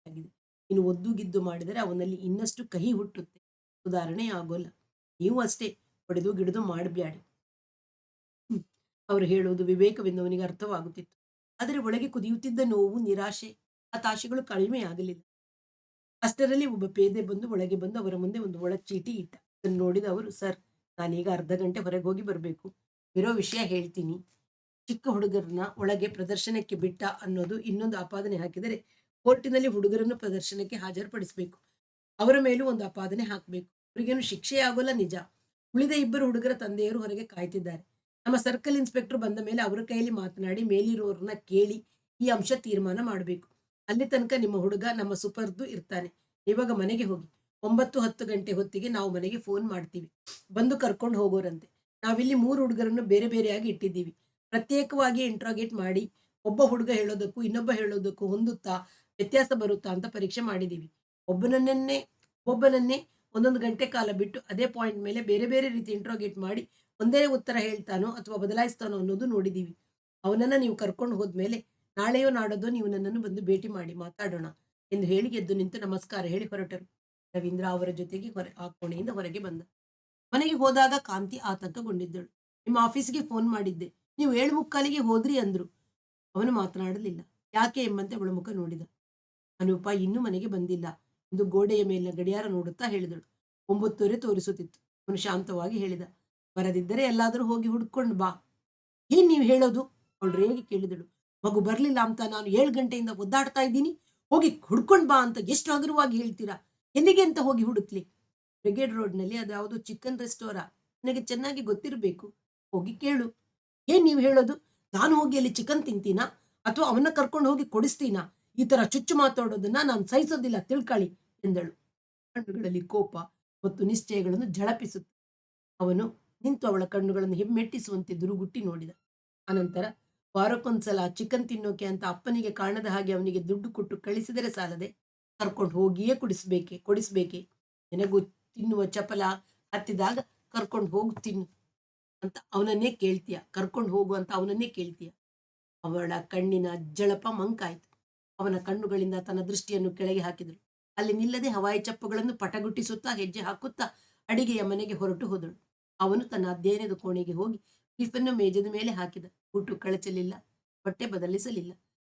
ಆಗಿದೆ. ಇನ್ನು ಒದ್ದು ಗಿದ್ದು ಮಾಡಿದರೆ ಅವನಲ್ಲಿ ಇನ್ನಷ್ಟು ಕಹಿ ಹುಟ್ಟುತ್ತೆ, ಸುಧಾರಣೆ ಆಗೋಲ್ಲ. ನೀವು ಅಷ್ಟೇ ಹೊಡೆದು ಗಿಡದು ಮಾಡಬ್ಯಾಡಿ. ಅವರು ಹೇಳುವುದು ವಿವೇಕವೆಂದು ಅವನಿಗೆ ಅರ್ಥವಾಗುತ್ತಿತ್ತು. ಆದರೆ ಒಳಗೆ ಕುದಿಯುತ್ತಿದ್ದ ನೋವು, ನಿರಾಶೆ, ಹತಾಶೆಗಳು ಕಡಿಮೆಯಾಗಲಿಲ್ಲ. ಅಷ್ಟರಲ್ಲಿ ಒಬ್ಬ ಪೇದೆ ಬಂದು ಒಳಗೆ ಬಂದು ಅವರ ಮುಂದೆ ಒಂದು ಒಳ ಚೀಟಿ ಇಟ್ಟ. ಅದನ್ನು ನೋಡಿದ ಅವರು, ಸರ್, ನಾನೀಗ ಅರ್ಧ ಗಂಟೆ ಹೊರಗೆ ಹೋಗಿ ಬರಬೇಕು. ಇರೋ ವಿಷಯ ಹೇಳ್ತೀನಿ. ಚಿಕ್ಕ ಹುಡುಗರನ್ನ ಒಳಗೆ ಪ್ರದರ್ಶನಕ್ಕೆ ಬಿಟ್ಟ ಅನ್ನೋದು ಇನ್ನೊಂದು ಆಪಾದನೆ ಹಾಕಿದರೆ, ಕೋರ್ಟಿನಲ್ಲಿ ಹುಡುಗರನ್ನು ಪ್ರದರ್ಶನಕ್ಕೆ ಹಾಜರುಪಡಿಸಬೇಕು. ಅವರ ಮೇಲೂ ಒಂದು ಆಪಾದನೆ ಹಾಕಬೇಕು. ಅವರಿಗೇನು ಶಿಕ್ಷೆ ಆಗೋಲ್ಲ ನಿಜ. ಉಳಿದ ಇಬ್ಬರು ಹುಡುಗರ ತಂದೆಯರು ಹೊರಗೆ ಕಾಯ್ತಿದ್ದಾರೆ. ನಮ್ಮ ಸರ್ಕಲ್ ಇನ್ಸ್ಪೆಕ್ಟರ್ ಬಂದ ಮೇಲೆ ಅವರ ಕೈಯಲ್ಲಿ ಮಾತನಾಡಿ ಮೇಲಿರುವವರನ್ನ ಕೇಳಿ ಈ ಅಂಶ ತೀರ್ಮಾನ ಮಾಡಬೇಕು. ಅಲ್ಲಿ ತನಕ ನಿಮ್ಮ ಹುಡುಗ ನಮ್ಮ ಸುಪರ್ದು ಇರ್ತಾನೆ. ಇವಾಗ ಮನೆಗೆ ಹೋಗಿ. 9-10 ಗಂಟೆ ಹೊತ್ತಿಗೆ ನಾವು ಮನೆಗೆ ಫೋನ್ ಮಾಡ್ತೀವಿ, ಬಂದು ಕರ್ಕೊಂಡು ಹೋಗೋರಂತೆ. ನಾವಿಲ್ಲಿ 3 ಹುಡುಗರನ್ನು ಬೇರೆ ಬೇರೆಯಾಗಿ ಇಟ್ಟಿದ್ದೀವಿ. ಪ್ರತ್ಯೇಕವಾಗಿ ಇಂಟ್ರಾಗೇಟ್ ಮಾಡಿ ಒಬ್ಬ ಹುಡುಗ ಹೇಳೋದಕ್ಕೂ ಇನ್ನೊಬ್ಬ ಹೇಳೋದಕ್ಕೂ ಹೊಂದುತ್ತಾ, ವ್ಯತ್ಯಾಸ ಬರುತ್ತಾ ಅಂತ ಪರೀಕ್ಷೆ ಮಾಡಿದ್ದೀವಿ. ಒಬ್ಬನನ್ನೇ ಒಬ್ಬನನ್ನೇ ಒಂದೊಂದು ಗಂಟೆ ಕಾಲ ಬಿಟ್ಟು ಅದೇ ಪಾಯಿಂಟ್ ಮೇಲೆ ಬೇರೆ ಬೇರೆ ರೀತಿ ಇಂಟ್ರಾಗೇಟ್ ಮಾಡಿ ಒಂದೇ ಉತ್ತರ ಹೇಳ್ತಾನೋ ಅಥವಾ ಬದಲಾಯಿಸ್ತಾನೋ ಅನ್ನೋದು ನೋಡಿದ್ದೀವಿ. ಅವನನ್ನ ನೀವು ಕರ್ಕೊಂಡು ಹೋದ್ಮೇಲೆ ನಾಳೆಯೋ ನಾಡೋದೋ ನೀವು ನನ್ನನ್ನು ಬಂದು ಭೇಟಿ ಮಾಡಿ ಮಾತಾಡೋಣ ಎಂದು ಹೇಳಿ ಎದ್ದು ನಿಂತು ನಮಸ್ಕಾರ ಹೇಳಿ ಹೊರಟರು. ರವೀಂದ್ರ ಅವರ ಜೊತೆಗೆ ಆ ಕೋಣೆಯಿಂದ ಹೊರಗೆ ಬಂದ. ಮನೆಗೆ ಹೋದಾಗ ಕಾಂತಿ ಆತಂಕಗೊಂಡಿದ್ದಳು. ನಿಮ್ಮ ಆಫೀಸ್ಗೆ ಫೋನ್ ಮಾಡಿದ್ದೆ, ನೀವು 7:45ಗೆ ಹೋದ್ರಿ ಅಂದ್ರು. ಅವನು ಮಾತನಾಡಲಿಲ್ಲ. ಯಾಕೆ ಎಂಬಂತೆ ಅವಳ ಮುಖ ನೋಡಿದ. ಅನೂಪ ಇನ್ನೂ ಮನೆಗೆ ಬಂದಿಲ್ಲ ಎಂದು ಗೋಡೆಯ ಮೇಲಿನ ಗಡಿಯಾರ ನೋಡುತ್ತಾ ಹೇಳಿದಳು. 9:30 ತೋರಿಸುತ್ತಿತ್ತು. ಅವನು ಶಾಂತವಾಗಿ ಹೇಳಿದ, ಬರದಿದ್ದರೆ ಎಲ್ಲಾದರೂ ಹೋಗಿ ಹುಡ್ಕೊಂಡು ಬಾ. ಏನ್ ನೀವು ಹೇಳೋದು? ಅವಳು ರೇಗಿ ಕೇಳಿದಳು. ಮಗು ಬರ್ಲಿಲ್ಲ ಅಂತ ನಾನು 7 ಗಂಟೆಯಿಂದ ಒದ್ದಾಡ್ತಾ ಇದ್ದೀನಿ, ಹೋಗಿ ಹುಡ್ಕೊಂಡ್ ಬಾ ಅಂತ ಎಷ್ಟು ಹಗುರವಾಗಿ ಹೇಳ್ತೀರಾ? ಎಲ್ಲಿಗೆ ಅಂತ ಹೋಗಿ ಹುಡುಕ್ಲಿ? ಬ್ರಿಗೇಡ್ ರೋಡ್ನಲ್ಲಿ ಅದ್ಯಾವುದೋ ಚಿಕನ್ ರೆಸ್ಟೋರಾ, ನನಗೆ ಚೆನ್ನಾಗಿ ಗೊತ್ತಿರಬೇಕು, ಹೋಗಿ ಕೇಳು. ಏನ್ ನೀವು ಹೇಳೋದು? ನಾನು ಹೋಗಿ ಅಲ್ಲಿ ಚಿಕನ್ ತಿಂತೀನಾ ಅಥವಾ ಅವನ್ನ ಕರ್ಕೊಂಡು ಹೋಗಿ ಕೊಡಿಸ್ತೀನಾ? ಈ ತರ ಚುಚ್ಚು ಮಾತಾಡೋದನ್ನ ನಾನು ಸಹಿಸೋದಿಲ್ಲ, ತಿಳ್ಕೊಳ್ಳಿ ಎಂದಳು. ಕಣ್ಣುಗಳಲ್ಲಿ ಕೋಪ ಮತ್ತು ನಿಶ್ಚಯಗಳನ್ನು ಝಳಪಿಸುತ್ತ ಅವನು ನಿಂತು ಅವಳ ಕಣ್ಣುಗಳನ್ನು ಹಿಮ್ಮೆಟ್ಟಿಸುವಂತೆ ದುರುಗುಟ್ಟಿ ನೋಡಿದ. ಅನಂತರ ವಾರಕ್ಕೊಂದ್ಸಲ ಚಿಕನ್ ತಿನ್ನೋಕೆ ಅಂತ ಅಪ್ಪನಿಗೆ ಕಾಣದ ಹಾಗೆ ಅವನಿಗೆ ದುಡ್ಡು ಕೊಟ್ಟು ಕಳಿಸಿದರೆ ಸಾಲದೆ, ಕರ್ಕೊಂಡು ಹೋಗಿಯೇ ಕೊಡಿಸ್ಬೇಕೆ? ನಿನಗೂ ತಿನ್ನುವ ಚಪಲ ಹತ್ತಿದಾಗ ಕರ್ಕೊಂಡು ಹೋಗು ತಿನ್ನು ಅಂತ ಅವನನ್ನೇ ಕೇಳ್ತೀಯ, ಕರ್ಕೊಂಡು ಹೋಗು ಅಂತ ಅವನನ್ನೇ ಕೇಳ್ತೀಯ. ಅವಳ ಕಣ್ಣಿನ ಜಳಪ ಮಂಕಾಯಿತು. ಅವನ ಕಣ್ಣುಗಳಿಂದ ತನ್ನ ದೃಷ್ಟಿಯನ್ನು ಕೆಳಗೆ ಹಾಕಿದಳು. ಅಲ್ಲಿ ನಿಲ್ಲದೆ ಹವಾಯಿ ಚಪ್ಪುಗಳನ್ನು ಪಟಗುಟ್ಟಿಸುತ್ತಾ ಹೆಜ್ಜೆ ಹಾಕುತ್ತಾ ಅಡಿಗೆಯ ಮನೆಗೆ ಹೊರಟು ಹೋದಳು. ಅವನು ತನ್ನ ಅಧ್ಯಯನದ ಕೋಣೆಗೆ ಹೋಗಿ ಟಿಫನ್ನು ಮೇಜದ ಮೇಲೆ ಹಾಕಿದ. ಊಟ ಕಳಚಲಿಲ್ಲ, ಬಟ್ಟೆ ಬದಲಿಸಲಿಲ್ಲ.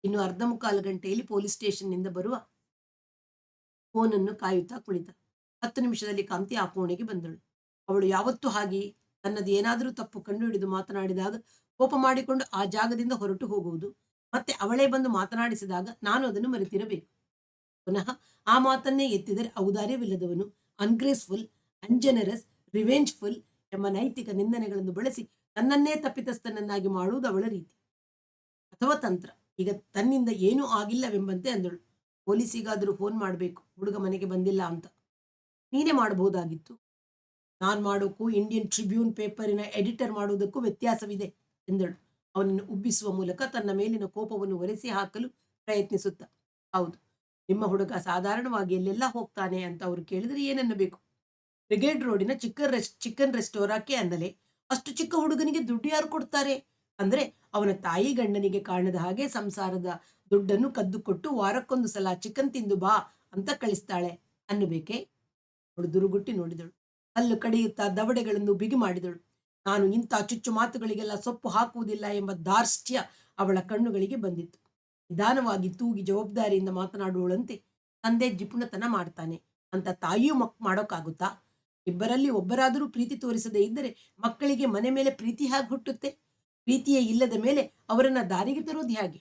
ಇನ್ನು ಅರ್ಧ ಮುಕ್ಕಾಲು ಗಂಟೆಯಲ್ಲಿ ಪೊಲೀಸ್ ಸ್ಟೇಷನ್ನಿಂದ ಬರುವ ಫೋನನ್ನು ಕಾಯುತ್ತಾ ಕುಳಿತ. 10 ನಿಮಿಷದಲ್ಲಿ ಕಾಂತಿ ಆ ಕೋಣೆಗೆ ಬಂದಳು. ಅವಳು ಯಾವತ್ತೂ ಹಾಗೆ ತನ್ನದು ಏನಾದರೂ ತಪ್ಪು ಕಂಡುಹಿಡಿದು ಮಾತನಾಡಿದಾಗ ಕೋಪ ಮಾಡಿಕೊಂಡು ಆ ಜಾಗದಿಂದ ಹೊರಟು ಹೋಗುವುದು, ಮತ್ತೆ ಅವಳೇ ಬಂದು ಮಾತನಾಡಿಸಿದಾಗ ನಾನು ಅದನ್ನು ಮರೆತಿರಬೇಕು. ಪುನಃ ಆ ಮಾತನ್ನೇ ಎತ್ತಿದರೆ ಔದಾರ್ಯವಿಲ್ಲದವನು, ಅನ್ಗ್ರೇಸ್ಫುಲ್, ಅನ್ಜೆನರಸ್, ರಿವೆಂಜ್ಫುಲ್ ಎಂಬ ನೈತಿಕ ನಿಂದನೆಗಳನ್ನು ಬಳಸಿ ತನ್ನನ್ನೇ ತಪ್ಪಿತಸ್ಥನನ್ನಾಗಿ ಮಾಡುವುದು ಅವಳ ರೀತಿ ಅಥವಾ ತಂತ್ರ. ಈಗ ತನ್ನಿಂದ ಏನೂ ಆಗಿಲ್ಲವೆಂಬಂತೆ ಅಂದಳು. ಪೊಲೀಸಿಗಾದರೂ ಫೋನ್ ಮಾಡಬೇಕು, ಹುಡುಗ ಮನೆಗೆ ಬಂದಿಲ್ಲ ಅಂತ. ನೀನೇ ಮಾಡಬಹುದಾಗಿತ್ತು. ನಾನ್ ಮಾಡೋಕ್ಕೂ ಇಂಡಿಯನ್ ಟ್ರಿಬ್ಯೂನ್ ಪೇಪರಿನ ಎಡಿಟರ್ ಮಾಡುವುದಕ್ಕೂ ವ್ಯತ್ಯಾಸವಿದೆ ಎಂದಳು, ಅವನನ್ನು ಉಬ್ಬಿಸುವ ಮೂಲಕ ತನ್ನ ಮೇಲಿನ ಕೋಪವನ್ನು ಒರೆಸಿ ಹಾಕಲು ಪ್ರಯತ್ನಿಸುತ್ತ. ಹೌದು, ನಿಮ್ಮ ಹುಡುಗ ಸಾಧಾರಣವಾಗಿ ಎಲ್ಲೆಲ್ಲ ಹೋಗ್ತಾನೆ ಅಂತ ಅವರು ಕೇಳಿದ್ರೆ ಏನನ್ನಬೇಕು? ಬ್ರಿಗೇಡ್ ರೋಡಿನ ಚಿಕನ್ ರೆಸ್ಟೋರಾಕ್ಕೆ ಅನ್ನಲೆ. ಅಷ್ಟು ಚಿಕ್ಕ ಹುಡುಗನಿಗೆ ದುಡ್ಡು ಯಾರು ಕೊಡ್ತಾರೆ? ಅಂದ್ರೆ ಅವನ ತಾಯಿ ಗಂಡನಿಗೆ ಕಾಣದ ಹಾಗೆ ಸಂಸಾರದ ದುಡ್ಡನ್ನು ಕದ್ದು ಕೊಟ್ಟು ವಾರಕ್ಕೊಂದು ಸಲ ಚಿಕನ್ ತಿಂದು ಬಾ ಅಂತ ಕಳಿಸ್ತಾಳೆ ಅನ್ನಬೇಕೆ? ಅವಳು ದುರುಗುಟ್ಟಿ ನೋಡಿದಳು. ಹಲ್ಲು ಕಡಿಯುತ್ತಾ ದವಡೆಗಳನ್ನು ಬಿಗಿ ಮಾಡಿದಳು. ನಾನು ಇಂಥ ಚುಚ್ಚು ಮಾತುಗಳಿಗೆಲ್ಲ ಸೊಪ್ಪು ಹಾಕುವುದಿಲ್ಲ ಎಂಬ ಧಾರ್ಷ್ಟ್ಯ ಅವಳ ಕಣ್ಣುಗಳಿಗೆ ಬಂದಿತ್ತು. ನಿಧಾನವಾಗಿ ತೂಗಿ ಜವಾಬ್ದಾರಿಯಿಂದ ಮಾತನಾಡುವಳಂತೆ, ತಂದೆ ಜಿಪುಣತನ ಮಾಡ್ತಾನೆ ಅಂತ ತಾಯಿಯೂ ಮಾಡೋಕ್ಕಾಗುತ್ತಾ? ಇಬ್ಬರಲ್ಲಿ ಒಬ್ಬರಾದರೂ ಪ್ರೀತಿ ತೋರಿಸದೇ ಇದ್ದರೆ ಮಕ್ಕಳಿಗೆ ಮನೆ ಮೇಲೆ ಪ್ರೀತಿ ಹೇಗೆ ಹುಟ್ಟುತ್ತೆ? ಪ್ರೀತಿಯೇ ಇಲ್ಲದ ಮೇಲೆ ಅವರನ್ನ ದಾರಿಗೆ ತರೋದು ಹೇಗೆ?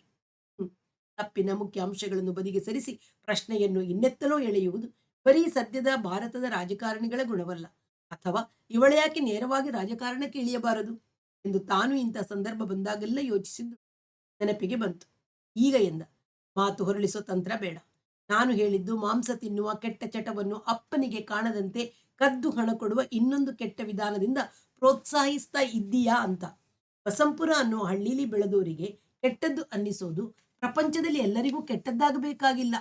ಹ್ಮ್. ತಪ್ಪಿನ ಮುಖ್ಯ ಅಂಶಗಳನ್ನು ಬದಿಗೆ ಸರಿಸಿ ಪ್ರಶ್ನೆಯನ್ನು ಇನ್ನೆತ್ತಲೋ ಎಳೆಯುವುದು ಬರೀ ಸದ್ಯದ ಭಾರತದ ರಾಜಕಾರಣಿಗಳ ಗುಣವಲ್ಲ. ಅಥವಾ ಇವಳು ಯಾಕೆ ನೇರವಾಗಿ ರಾಜಕಾರಣಕ್ಕೆ ಇಳಿಯಬಾರದು ಎಂದು ತಾನು ಇಂಥ ಸಂದರ್ಭ ಬಂದಾಗೆಲ್ಲ ಯೋಚಿಸಿದ್ದು ನೆನಪಿಗೆ ಬಂತು. ಈಗ ಎಂದ, ಮಾತು ಹೊರಳಿಸೋ ತಂತ್ರ ಬೇಡ. ನಾನು ಹೇಳಿದ್ದು ಮಾಂಸ ತಿನ್ನುವ ಕೆಟ್ಟ ಚಟವನ್ನು ಅಪ್ಪನಿಗೆ ಕಾಣದಂತೆ ಕದ್ದು ಹಣ ಕೊಡುವ ಇನ್ನೊಂದು ಕೆಟ್ಟ ವಿಧಾನದಿಂದ ಪ್ರೋತ್ಸಾಹಿಸ್ತಾ ಇದ್ದೀಯಾ ಅಂತ. ಬಸಂಪುರ ಅನ್ನೋ ಹಳ್ಳೀಲಿ ಬೆಳೆದೋರಿಗೆ ಕೆಟ್ಟದ್ದು ಅನ್ನಿಸೋದು ಪ್ರಪಂಚದಲ್ಲಿ ಎಲ್ಲರಿಗೂ ಕೆಟ್ಟದ್ದಾಗಬೇಕಾಗಿಲ್ಲ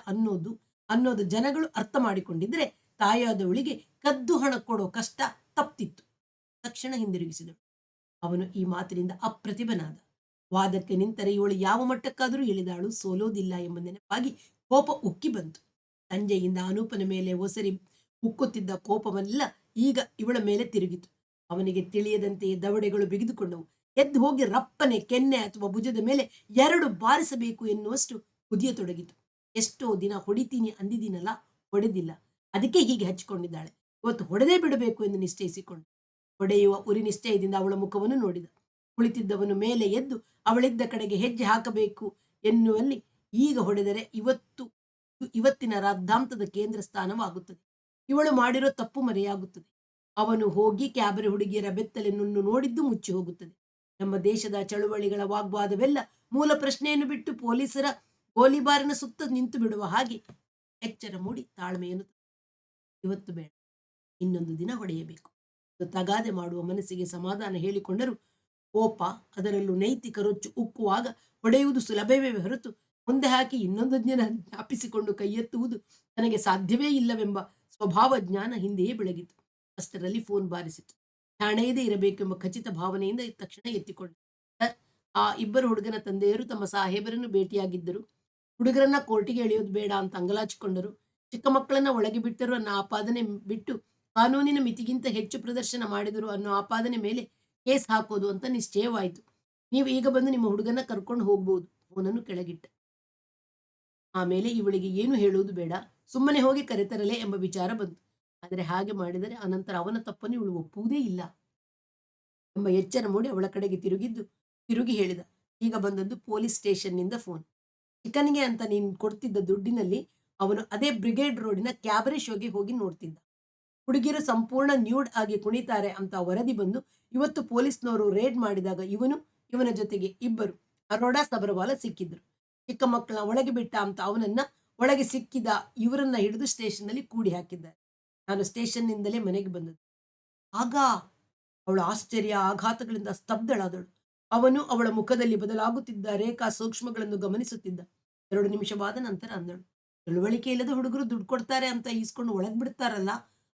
ಅನ್ನೋದು ಜನಗಳು ಅರ್ಥ ಮಾಡಿಕೊಂಡಿದ್ರೆ ತಾಯಾದವಳಿಗೆ ಕದ್ದು ಹಣ ಕೊಡೋ ಕಷ್ಟ ತಪ್ತಿತ್ತು. ತಕ್ಷಣ ಹಿಂದಿರುಗಿಸಿದಳು. ಅವನು ಈ ಮಾತಿನಿಂದ ಅಪ್ರತಿಭನಾದ. ವಾದಕ್ಕೆ ನಿಂತರೆ ಇವಳು ಯಾವ ಮಟ್ಟಕ್ಕಾದರೂ ಇಳಿದಾಳು, ಸೋಲೋದಿಲ್ಲ ಎಂಬ ನೆನಪಾಗಿ ಕೋಪ ಉಕ್ಕಿ ಬಂತು. ಸಂಜೆಯಿಂದ ಅನೂಪನ ಮೇಲೆ ಒಸರಿ ಉಕ್ಕುತ್ತಿದ್ದ ಕೋಪವನ್ನೆಲ್ಲ ಈಗ ಇವಳ ಮೇಲೆ ತಿರುಗಿತು. ಅವನಿಗೆ ತಿಳಿಯದಂತೆಯೇ ದವಡೆಗಳು ಬಿಗಿದುಕೊಂಡವು. ಎದ್ದು ಹೋಗಿ ರಪ್ಪನೆ ಕೆನ್ನೆ ಅಥವಾ ಭುಜದ ಮೇಲೆ 2 ಬಾರಿಸಬೇಕು ಎನ್ನುವಷ್ಟು ಕುದಿಯತೊಡಗಿತು. ಎಷ್ಟೋ ದಿನ ಹೊಡಿತೀನಿ ಅಂದಿದ್ದೀನಲ್ಲ, ಹೊಡೆದಿಲ್ಲ, ಅದಕ್ಕೆ ಹೀಗೆ ಹಚ್ಚಿಕೊಂಡಿದ್ದಾಳೆ. ಇವತ್ತು ಹೊಡೆದೇ ಬಿಡಬೇಕು ಎಂದು ನಿಶ್ಚಯಿಸಿಕೊಂಡು ಹೊಡೆಯುವ ಉರಿ ನಿಶ್ಚಯದಿಂದ ಅವಳ ಮುಖವನ್ನು ನೋಡಿದ. ಕುಳಿತಿದ್ದವನು ಮೇಲೆ ಎದ್ದು ಅವಳಿದ್ದ ಕಡೆಗೆ ಹೆಜ್ಜೆ ಹಾಕಬೇಕು ಎನ್ನುವಲ್ಲಿ ಈಗ ಹೊಡೆದರೆ ಇವತ್ತಿನ ರಾದ್ದಾಂತದ ಕೇಂದ್ರ ಸ್ಥಾನವಾಗುತ್ತದೆ. ಇವಳು ಮಾಡಿರೋ ತಪ್ಪು ಮರೆಯಾಗುತ್ತದೆ. ಅವನು ಹೋಗಿ ಕ್ಯಾಬರೆ ಹುಡುಗಿಯರ ಬೆತ್ತಲೆಯನ್ನು ನೋಡಿದ್ದು ಮುಚ್ಚಿ ಹೋಗುತ್ತದೆ. ನಮ್ಮ ದೇಶದ ಚಳುವಳಿಗಳ ವಾಗ್ವಾದವೆಲ್ಲ ಮೂಲ ಪ್ರಶ್ನೆಯನ್ನು ಬಿಟ್ಟು ಪೊಲೀಸರ ಗೋಲಿಬಾರಿನ ಸುತ್ತ ನಿಂತು ಬಿಡುವ ಹಾಗೆ ಎಚ್ಚರ ಮೂಡಿ ತಾಳ್ಮೆಯನ್ನು ಇವತ್ತು ಬೇಡ, ಇನ್ನೊಂದು ದಿನ ಹೊಡೆಯಬೇಕು. ತಗಾದೆ ಮಾಡುವ ಮನಸ್ಸಿಗೆ ಸಮಾಧಾನ ಹೇಳಿಕೊಂಡರು ಕೋಪ, ಅದರಲ್ಲೂ ನೈತಿಕ ರೊಚ್ಚು ಉಕ್ಕುವಾಗ ಹೊಡೆಯುವುದು ಸುಲಭವೇ ಹೊರತು ಮುಂದೆ ಹಾಕಿ ಇನ್ನೊಂದು ದಿನ ಜ್ಞಾಪಿಸಿಕೊಂಡು ಕೈಯೆತ್ತುವುದು ತನಗೆ ಸಾಧ್ಯವೇ ಇಲ್ಲವೆಂಬ ಸ್ವಭಾವ ಜ್ಞಾನ ಹಿಂದೆಯೇ ಬೆಳಗಿತು. ಅಷ್ಟರಲ್ಲಿ ಫೋನ್ ಬಾರಿಸಿತು. ಠಾಣೆಯದೇ ಇರಬೇಕೆಂಬ ಖಚಿತ ಭಾವನೆಯಿಂದ ತಕ್ಷಣ ಎತ್ತಿಕೊಂಡ. ಸರ್, ಆ ಇಬ್ಬರು ಹುಡುಗನ ತಂದೆಯರು ತಮ್ಮ ಸಾಹೇಬರನ್ನು ಭೇಟಿಯಾಗಿದ್ದರು. ಹುಡುಗರನ್ನ ಕೋರ್ಟಿಗೆ ಎಳೆಯೋದು ಬೇಡ ಅಂತ ಅಂಗಲಾಚಿಕೊಂಡರು. ಚಿಕ್ಕ ಮಕ್ಕಳನ್ನ ಒಳಗೆ ಬಿಟ್ಟರು ಅನ್ನೋ ಆಪಾದನೆ ಬಿಟ್ಟು ಕಾನೂನಿನ ಮಿತಿಗಿಂತ ಹೆಚ್ಚು ಪ್ರದರ್ಶನ ಮಾಡಿದರು ಅನ್ನೋ ಆಪಾದನೆ ಮೇಲೆ ಕೇಸ್ ಹಾಕೋದು ಅಂತ ನಿಶ್ಚಯವಾಯಿತು. ನೀವು ಈಗ ಬಂದು ನಿಮ್ಮ ಹುಡುಗನ ಕರ್ಕೊಂಡು ಹೋಗ್ಬೋದು. ಫೋನನ್ನು ಕೆಳಗಿಟ್ಟ. ಆಮೇಲೆ ಇವಳಿಗೆ ಏನು ಹೇಳುವುದು ಬೇಡ, ಸುಮ್ಮನೆ ಹೋಗಿ ಕರೆತರಲೆ ಎಂಬ ವಿಚಾರ ಬಂತು. ಆದರೆ ಹಾಗೆ ಮಾಡಿದರೆ ಅನಂತರ ಅವನ ತಪ್ಪನ್ನು ಇವಳು ಒಪ್ಪುವುದೇ ಇಲ್ಲ ಎಂಬ ಎಚ್ಚರ ಮೂಡಿ ಅವಳ ಕಡೆಗೆ ತಿರುಗಿ ಹೇಳಿದ, ಈಗ ಬಂದದ್ದು ಪೊಲೀಸ್ ಸ್ಟೇಷನ್ನಿಂದ ಫೋನ್. ಚಿಕನ್ಗೆ ಅಂತ ನೀನು ಕೊಡ್ತಿದ್ದ ದುಡ್ಡಿನಲ್ಲಿ ಅವನು ಅದೇ ಬ್ರಿಗೇಡ್ ರೋಡಿನ ಕ್ಯಾಬರೆ ಶೋಗೆ ಹೋಗಿ ನೋಡ್ತಿದ್ದ. ಹುಡುಗಿಯರು ಸಂಪೂರ್ಣ ನ್ಯೂಡ್ ಆಗಿ ಕುಣಿತಾರೆ ಅಂತ ವರದಿ ಬಂದು ಇವತ್ತು ಪೊಲೀಸ್ನವರು ರೇಡ್ ಮಾಡಿದಾಗ ಇವನ ಜೊತೆಗೆ ಇಬ್ಬರು ಅರೋಡಾ ಸಬರವಾಲ ಸಿಕ್ಕಿದ್ರು. ಚಿಕ್ಕ ಮಕ್ಕಳ ಒಳಗೆ ಬಿಟ್ಟ ಅಂತ ಅವನನ್ನ ಒಳಗೆ ಸಿಕ್ಕಿದ ಇವರನ್ನ ಹಿಡಿದು ಸ್ಟೇಷನ್ನಲ್ಲಿ ಕೂಡಿ ಹಾಕಿದ್ದಾರೆ. ನಾನು ಸ್ಟೇಷನ್ನಿಂದಲೇ ಮನೆಗೆ ಬಂದದ್ದು. ಆಗ ಅವಳ ಆಶ್ಚರ್ಯ ಆಘಾತಗಳಿಂದ ಸ್ತಬ್ಧಳಾದಳು. ಅವನು ಅವಳ ಮುಖದಲ್ಲಿ ಬದಲಾಗುತ್ತಿದ್ದ ರೇಖಾ ಸೂಕ್ಷ್ಮಗಳನ್ನು ಗಮನಿಸುತ್ತಿದ್ದ. 2 ನಿಮಿಷವಾದ ನಂತರ ಅಂದಳು, ತಿಳುವಳಿಕೆ ಇಲ್ಲದ ಹುಡುಗರು ದುಡ್ಡು ಕೊಡ್ತಾರೆ ಅಂತ ಈಸ್ಕೊಂಡು ಒಳಗ್ ಬಿಡ್ತಾರಲ್ಲ,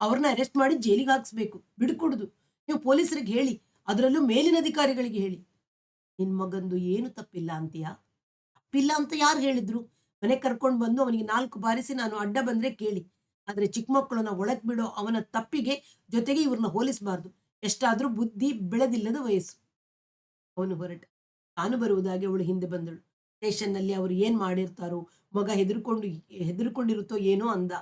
ಅವ್ರನ್ನ ಅರೆಸ್ಟ್ ಮಾಡಿ ಜೈಲಿಗೆ ಹಾಕ್ಸ್ಬೇಕು, ಬಿಡ್ಕೊಡುದು. ನೀವು ಪೊಲೀಸರಿಗೆ ಹೇಳಿ, ಅದರಲ್ಲೂ ಮೇಲಿನ ಅಧಿಕಾರಿಗಳಿಗೆ ಹೇಳಿ. ನಿನ್ ಮಗಂದು ಏನು ತಪ್ಪಿಲ್ಲ ಅಂತೀಯಾ? ತಪ್ಪಿಲ್ಲ ಅಂತ ಯಾರು ಹೇಳಿದ್ರು? ಮನೆ ಕರ್ಕೊಂಡು ಬಂದು ಅವನಿಗೆ 4 ಬಾರಿಸಿ ನಾನು ಅಡ್ಡ ಬಂದ್ರೆ ಕೇಳಿ. ಆದ್ರೆ ಚಿಕ್ಕ ಮಕ್ಕಳನ್ನ ಒಳಗ್ ಬಿಡೋ ಅವನ ತಪ್ಪಿಗೆ ಜೊತೆಗೆ ಇವ್ರನ್ನ ಹೋಲಿಸಬಾರ್ದು. ಎಷ್ಟಾದ್ರೂ ಬುದ್ಧಿ ಬೆಳೆದಿಲ್ಲದ ವಯಸ್ಸು. ಅವನು ಹೊರಟ. ತಾನು ಬರುವುದಾಗಿ ಅವಳು ಹಿಂದೆ ಬಂದಳು. ಸ್ಟೇಷನ್ನಲ್ಲಿ ಅವರು ಏನ್ ಮಾಡಿರ್ತಾರೋ, ಮಗ ಹೆದರ್ಕೊಂಡಿರುತ್ತೋ ಏನೋ ಅಂದ.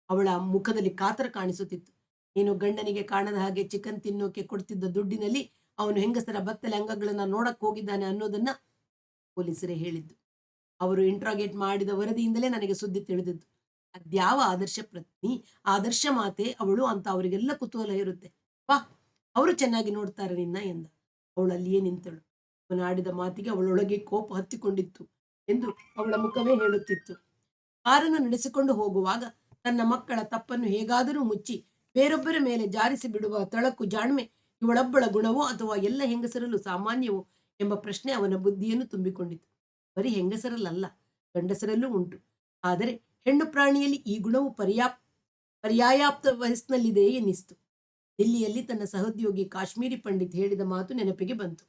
ಅವಳ ಮುಖದಲ್ಲಿ ಕಾತರ ಕಾಣಿಸುತ್ತಿತ್ತು. ಏನು ಗಂಡನಿಗೆ ಕಾಣದ ಹಾಗೆ ಚಿಕನ್ ತಿನ್ನೋಕೆ ಕೊಡ್ತಿದ್ದ ದುಡ್ಡಿನಲ್ಲಿ ಅವನು ಹೆಂಗಸರ ಬತ್ತಲೆ ಅಂಗಗಳನ್ನ ನೋಡಕ್ ಹೋಗಿದ್ದಾನೆ ಅನ್ನೋದನ್ನ ಪೊಲೀಸರೇ ಹೇಳಿದ್ದು. ಅವರು ಇಂಟ್ರಾಗೇಟ್ ಮಾಡಿದ ವರದಿಯಿಂದಲೇ ನನಗೆ ಸುದ್ದಿ ತಿಳಿದಿದ್ದು. ಅದ್ಯಾವ ಆದರ್ಶ ಪತ್ನಿ, ಆದರ್ಶ ಮಾತೆ ಅವಳು ಅಂತ ಅವರಿಗೆಲ್ಲ ಕುತೂಹಲ ಇರುತ್ತೆ. ವಾ, ಅವರು ಚೆನ್ನಾಗಿ ನೋಡ್ತಾರೆ ನಿನ್ನ ಎಂದ. ಅವಳು ಅಲ್ಲಿಯೇ ನಿಂತಳು. ಅವನು ಆಡಿದ ಮಾತಿಗೆ ಅವಳೊಳಗೆ ಕೋಪ ಹತ್ತಿಕೊಂಡಿತ್ತು ಎಂದು ಅವಳ ಮುಖವೇ ಹೇಳುತ್ತಿತ್ತು. ಕಾರನ್ನು ನಡೆಸಿಕೊಂಡು ಹೋಗುವಾಗ ತನ್ನ ಮಕ್ಕಳ ತಪ್ಪನ್ನು ಹೇಗಾದರೂ ಮುಚ್ಚಿ ಬೇರೊಬ್ಬರ ಮೇಲೆ ಜಾರಿಸಿ ಬಿಡುವ ತಳಕು ಜಾಣ್ಮೆ ಇವಳೊಬ್ಬಳ ಗುಣವೋ ಅಥವಾ ಎಲ್ಲ ಹೆಂಗಸರಲ್ಲೂ ಸಾಮಾನ್ಯವೋ ಎಂಬ ಪ್ರಶ್ನೆ ಅವನ ಬುದ್ಧಿಯನ್ನು ತುಂಬಿಕೊಂಡಿತು. ಬರೀ ಹೆಂಗಸರಲ್ಲ, ಗಂಡಸರಲ್ಲೂ ಉಂಟು. ಆದರೆ ಹೆಣ್ಣು ಪ್ರಾಣಿಯಲ್ಲಿ ಈ ಗುಣವು ಪರ್ಯಾಯಾಪ್ತ ವಯಸ್ಸಿನಲ್ಲಿದೆ ಎನ್ನಿಸ್ತು. ದಿಲ್ಲಿಯಲ್ಲಿ ತನ್ನ ಸಹೋದ್ಯೋಗಿ ಕಾಶ್ಮೀರಿ ಪಂಡಿತ್ ಹೇಳಿದ ಮಾತು ನೆನಪಿಗೆ ಬಂತು.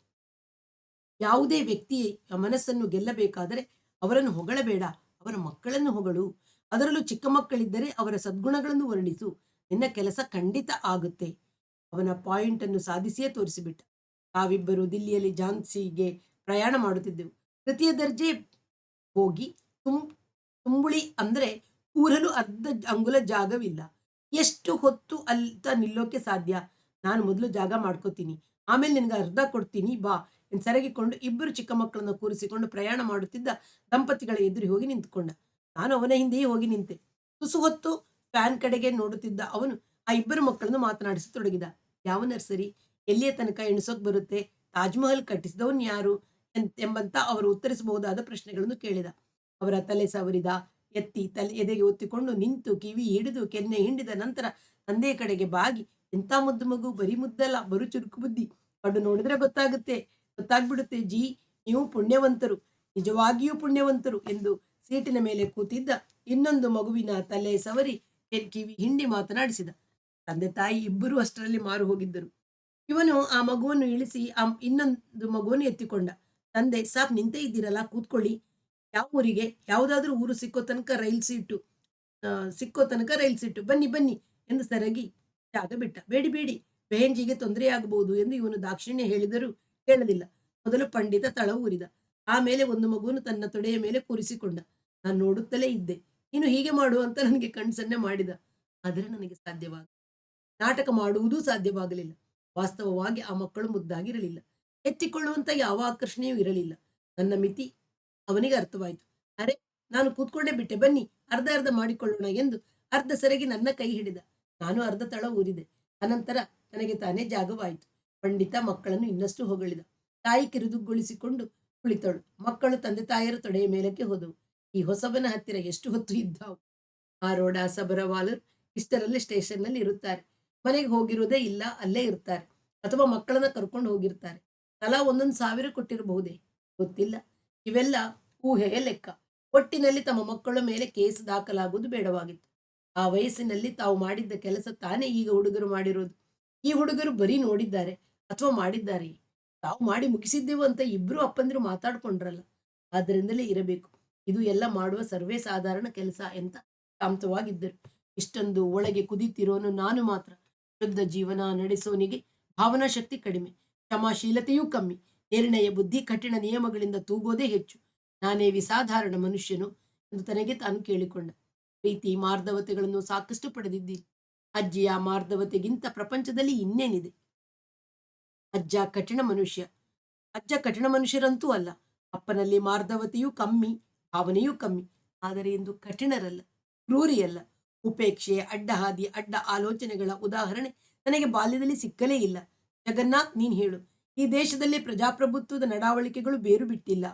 ಯಾವುದೇ ವ್ಯಕ್ತಿಯ ಮನಸ್ಸನ್ನು ಗೆಲ್ಲಬೇಕಾದರೆ ಅವರನ್ನು ಹೊಗಳಬೇಡ, ಅವರ ಮಕ್ಕಳನ್ನು ಹೊಗಳು. ಅದರಲ್ಲೂ ಚಿಕ್ಕ ಮಕ್ಕಳಿದ್ದರೆ ಅವರ ಸದ್ಗುಣಗಳನ್ನು ವರ್ಣಿಸು. ನಿನ್ನ ಕೆಲಸ ಖಂಡಿತ ಆಗುತ್ತೆ. ಅವನ ಪಾಯಿಂಟ್ ಅನ್ನು ಸಾಧಿಸಿಯೇ ತೋರಿಸಿಬಿಟ್ಟ. ತಾವಿಬ್ಬರು ದಿಲ್ಲಿಯಲ್ಲಿ ಝಾನ್ಸಿಗೆ ಪ್ರಯಾಣ ಮಾಡುತ್ತಿದ್ದೆವು. ತೃತೀಯ ದರ್ಜೆ ಹೋಗಿ ತುಂಬುಳಿ ಅಂದ್ರೆ ಕೂರಲು ಅರ್ಧ ಅಂಗುಲ ಜಾಗವಿಲ್ಲ. ಎಷ್ಟು ಹೊತ್ತು ಅಂತ ನಿಲ್ಲೋಕೆ ಸಾಧ್ಯ? ನಾನು ಮೊದಲು ಜಾಗ ಮಾಡ್ಕೋತೀನಿ, ಆಮೇಲೆ ನಿನ್ಗೆ ಅರ್ಧ ಕೊಡ್ತೀನಿ ಬಾ ಎಂದು ಸರಗಿಕೊಂಡು ಇಬ್ಬರು ಚಿಕ್ಕ ಮಕ್ಕಳನ್ನು ಕೂರಿಸಿಕೊಂಡು ಪ್ರಯಾಣ ಮಾಡುತ್ತಿದ್ದ ದಂಪತಿಗಳ ಎದುರು ಹೋಗಿ ನಿಂತುಕೊಂಡ. ನಾನು ಅವನ ಹಿಂದೆಯೇ ಹೋಗಿ ನಿಂತೆ. ತುಸು ಹೊತ್ತು ಫ್ಯಾನ್ ಕಡೆಗೆ ನೋಡುತ್ತಿದ್ದ ಅವನು ಆ ಇಬ್ಬರು ಮಕ್ಕಳನ್ನು ಮಾತನಾಡಿಸತೊಡಗಿದ. ಯಾವ ನರ್ಸರಿ? ಎಲ್ಲಿಯ ತನಕ ಎಣಿಸೋಕ್ ಬರುತ್ತೆ? ತಾಜ್ ಮಹಲ್ ಕಟ್ಟಿಸಿದವನ್ ಯಾರು ಎಂಬಂತ ಅವರು ಉತ್ತರಿಸಬಹುದಾದ ಪ್ರಶ್ನೆಗಳನ್ನು ಕೇಳಿದ. ಅವರ ತಲೆ ಸವರಿದ, ಎತ್ತಿ ತಲೆ ಎದೆಗೆ ಒತ್ತಿಕೊಂಡು ನಿಂತು ಕಿವಿ ಹಿಡಿದು ಕೆನ್ನೆ ಹಿಂಡಿದ ನಂತರ ತಂದೆಯ ಕಡೆಗೆ ಬಾಗಿ, ಎಂತ ಮುದ್ದು ಮಗು, ಬರೀ ಮುದ್ದಲ್ಲ, ಬರು ಚುರುಕು ಬುದ್ಧಿ, ಕಡು ನೋಡಿದ್ರೆ ಗೊತ್ತಾಗ್ಬಿಡುತ್ತೆ ಜಿ, ನೀವು ಪುಣ್ಯವಂತರು, ನಿಜವಾಗಿಯೂ ಪುಣ್ಯವಂತರು ಎಂದು ಸೀಟಿನ ಮೇಲೆ ಕೂತಿದ್ದ ಇನ್ನೊಂದು ಮಗುವಿನ ತಲೆ ಸವರಿ ಕಿವಿ ಹಿಂಡಿ ಮಾತನಾಡಿಸಿದ. ತಂದೆ ತಾಯಿ ಇಬ್ಬರೂ ಅಷ್ಟರಲ್ಲಿ ಮಾರು ಹೋಗಿದ್ದರು. ಇವನು ಆ ಮಗುವನ್ನು ಇಳಿಸಿ ಇನ್ನೊಂದು ಮಗುವನ್ನು ಎತ್ತಿಕೊಂಡ. ತಂದೆ, ಸಾಕ್ ನಿಂತೇ ಇದ್ದೀರಲ್ಲ, ಕೂತ್ಕೊಳ್ಳಿ. ಯಾವ ಊರಿಗೆ? ಯಾವುದಾದ್ರೂ ಊರು ಸಿಕ್ಕೋ ತನಕ ರೈಲ್ ಸೀಟು, ಬನ್ನಿ ಬನ್ನಿ ಎಂದು ಸರಗಿ ಜಾಗ ಬಿಟ್ಟ. ಬೇಡಿ, ಬೆಹೆಂಜಿಗೆ ತೊಂದರೆಯಾಗಬಹುದು ಎಂದು ಇವನು ದಾಕ್ಷಿಣ್ಯ ಹೇಳಿದರೂ ಕೇಳಲಿಲ್ಲ. ಮೊದಲು ಪಂಡಿತ ತಳ ಊರಿದ, ಆಮೇಲೆ ಒಂದು ಮಗುವನ್ನು ತನ್ನ ತೊಡೆಯ ಮೇಲೆ ಕೂರಿಸಿಕೊಂಡ. ನಾನು ನೋಡುತ್ತಲೇ ಇದ್ದೆ. ನೀನು ಹೀಗೆ ಮಾಡು ಅಂತ ನನಗೆ ಕಣ್ಸನ್ನೆ ಮಾಡಿದ. ಆದರೆ ನನಗೆ ನಾಟಕ ಮಾಡುವುದೂ ಸಾಧ್ಯವಾಗಲಿಲ್ಲ. ವಾಸ್ತವವಾಗಿ ಆ ಮಕ್ಕಳು ಮುದ್ದಾಗಿರಲಿಲ್ಲ. ಎತ್ತಿಕೊಳ್ಳುವಂತ ಯಾವ ಆಕರ್ಷಣೆಯೂ ಇರಲಿಲ್ಲ. ನನ್ನ ಮಿತಿ ಅವನಿಗೆ ಅರ್ಥವಾಯಿತು. ಅರೆ, ನಾನು ಕೂತ್ಕೊಂಡೇ ಬಿಟ್ಟೆ, ಬನ್ನಿ ಅರ್ಧ ಅರ್ಧ ಮಾಡಿಕೊಳ್ಳೋಣ ಎಂದು ಅರ್ಧ ಸೆರಗಿ ನನ್ನ ಕೈ ಹಿಡಿದ. ನಾನು ಅರ್ಧ ತಳ ಊರಿದೆ. ಅನಂತರ ನನಗೆ ತಾನೇ ಜಾಗವಾಯಿತು. ಪಂಡಿತ ಮಕ್ಕಳನ್ನು ಇನ್ನಷ್ಟು ಹೊಗಳಿದ. ತಾಯಿ ಕಿರುದುಗೊಳಿಸಿಕೊಂಡು ಕುಳಿತಳು. ಮಕ್ಕಳು ತಂದೆ ತಾಯಿಯರ ತೊಡೆಯ ಮೇಲಕ್ಕೆ ಹೋದವು. ಈ ಹೊಸಬನ ಹತ್ತಿರ ಎಷ್ಟು ಹೊತ್ತು ಇದ್ದಾವು. ಆರೋಡ ಸಬರವಾಲರ್ ಇಷ್ಟರಲ್ಲಿ ಸ್ಟೇಷನ್ನಲ್ಲಿ ಇರುತ್ತಾರೆ. ಮನೆಗೆ ಹೋಗಿರುವುದೇ ಇಲ್ಲ, ಅಲ್ಲೇ ಇರ್ತಾರೆ, ಅಥವಾ ಮಕ್ಕಳನ್ನ ಕರ್ಕೊಂಡು ಹೋಗಿರ್ತಾರೆ. ತಲಾ 1,000 ಕೊಟ್ಟಿರಬಹುದೇ? ಗೊತ್ತಿಲ್ಲ. ಇವೆಲ್ಲ ಊಹೆಯ ಲೆಕ್ಕ. ಒಟ್ಟಿನಲ್ಲಿ ತಮ್ಮ ಮಕ್ಕಳ ಮೇಲೆ ಕೇಸ್ ದಾಖಲಾಗುವುದು ಬೇಡವಾಗಿತ್ತು. ಆ ವಯಸ್ಸಿನಲ್ಲಿ ತಾವು ಮಾಡಿದ್ದ ಕೆಲಸ ತಾನೇ ಈಗ ಹುಡುಗರು ಮಾಡಿರೋದು. ಈ ಹುಡುಗರು ಬರೀ ನೋಡಿದ್ದಾರೆ ಅಥವಾ ಮಾಡಿದ್ದಾರೆ. ತಾವು ಮಾಡಿ ಮುಗಿಸಿದ್ದೆವು ಅಂತ ಇಬ್ರು ಅಪ್ಪಂದಿರು ಮಾತಾಡ್ಕೊಂಡ್ರಲ್ಲ, ಆದ್ದರಿಂದಲೇ ಇರಬೇಕು. ಇದು ಎಲ್ಲ ಮಾಡುವ ಸರ್ವೇ ಸಾಧಾರಣ ಕೆಲಸ ಅಂತ ಶಾಂತವಾಗಿದ್ದರು. ಇಷ್ಟೊಂದು ಒಳಗೆ ಕುದಿತಿರೋನು ನಾನು ಮಾತ್ರ. ಶುದ್ಧ ಜೀವನ ನಡೆಸೋನಿಗೆ ಭಾವನಾ ಶಕ್ತಿ ಕಡಿಮೆ, ಕ್ಷಮಾಶೀಲತೆಯೂ ಕಮ್ಮಿ, ನಿರ್ಣಯ ಬುದ್ಧಿ ಕಠಿಣ ನಿಯಮಗಳಿಂದ ತೂಗೋದೇ ಹೆಚ್ಚು. ನಾನೇ ವಿಸಾಧಾರಣ ಮನುಷ್ಯನು ಎಂದು ತನಗೆ ತಾನು ಕೇಳಿಕೊಂಡ. ಪ್ರೀತಿ ಮಾರ್ಧವತೆಗಳನ್ನು ಸಾಕಷ್ಟು ಪಡೆದಿದ್ದೀನಿ. ಅಜ್ಜಿಯ ಮಾರ್ಧವತೆಗಿಂತ ಪ್ರಪಂಚದಲ್ಲಿ ಇನ್ನೇನಿದೆ? ಅಜ್ಜ ಕಠಿಣ ಮನುಷ್ಯರಂತೂ ಅಲ್ಲ. ಅಪ್ಪನಲ್ಲಿ ಮಾರ್ಧವತೆಯೂ ಕಮ್ಮಿ, ಭಾವನೆಯೂ ಕಮ್ಮಿ. ಆದರೆ ಎಂದು ಕಠಿಣರಲ್ಲ, ಕ್ರೂರಿಯಲ್ಲ. ಉಪೇಕ್ಷೆ, ಅಡ್ಡ ಹಾದಿ, ಅಡ್ಡ ಆಲೋಚನೆಗಳ ಉದಾಹರಣೆ ನನಗೆ ಬಾಲ್ಯದಲ್ಲಿ ಸಿಕ್ಕಲೇ ಇಲ್ಲ. ಜಗನ್ನಾಥ್, ನೀನ್ ಹೇಳು, ಈ ದೇಶದಲ್ಲಿ ಪ್ರಜಾಪ್ರಭುತ್ವದ ನಡಾವಳಿಕೆಗಳು ಬೇರು ಬಿಟ್ಟಿಲ್ಲ.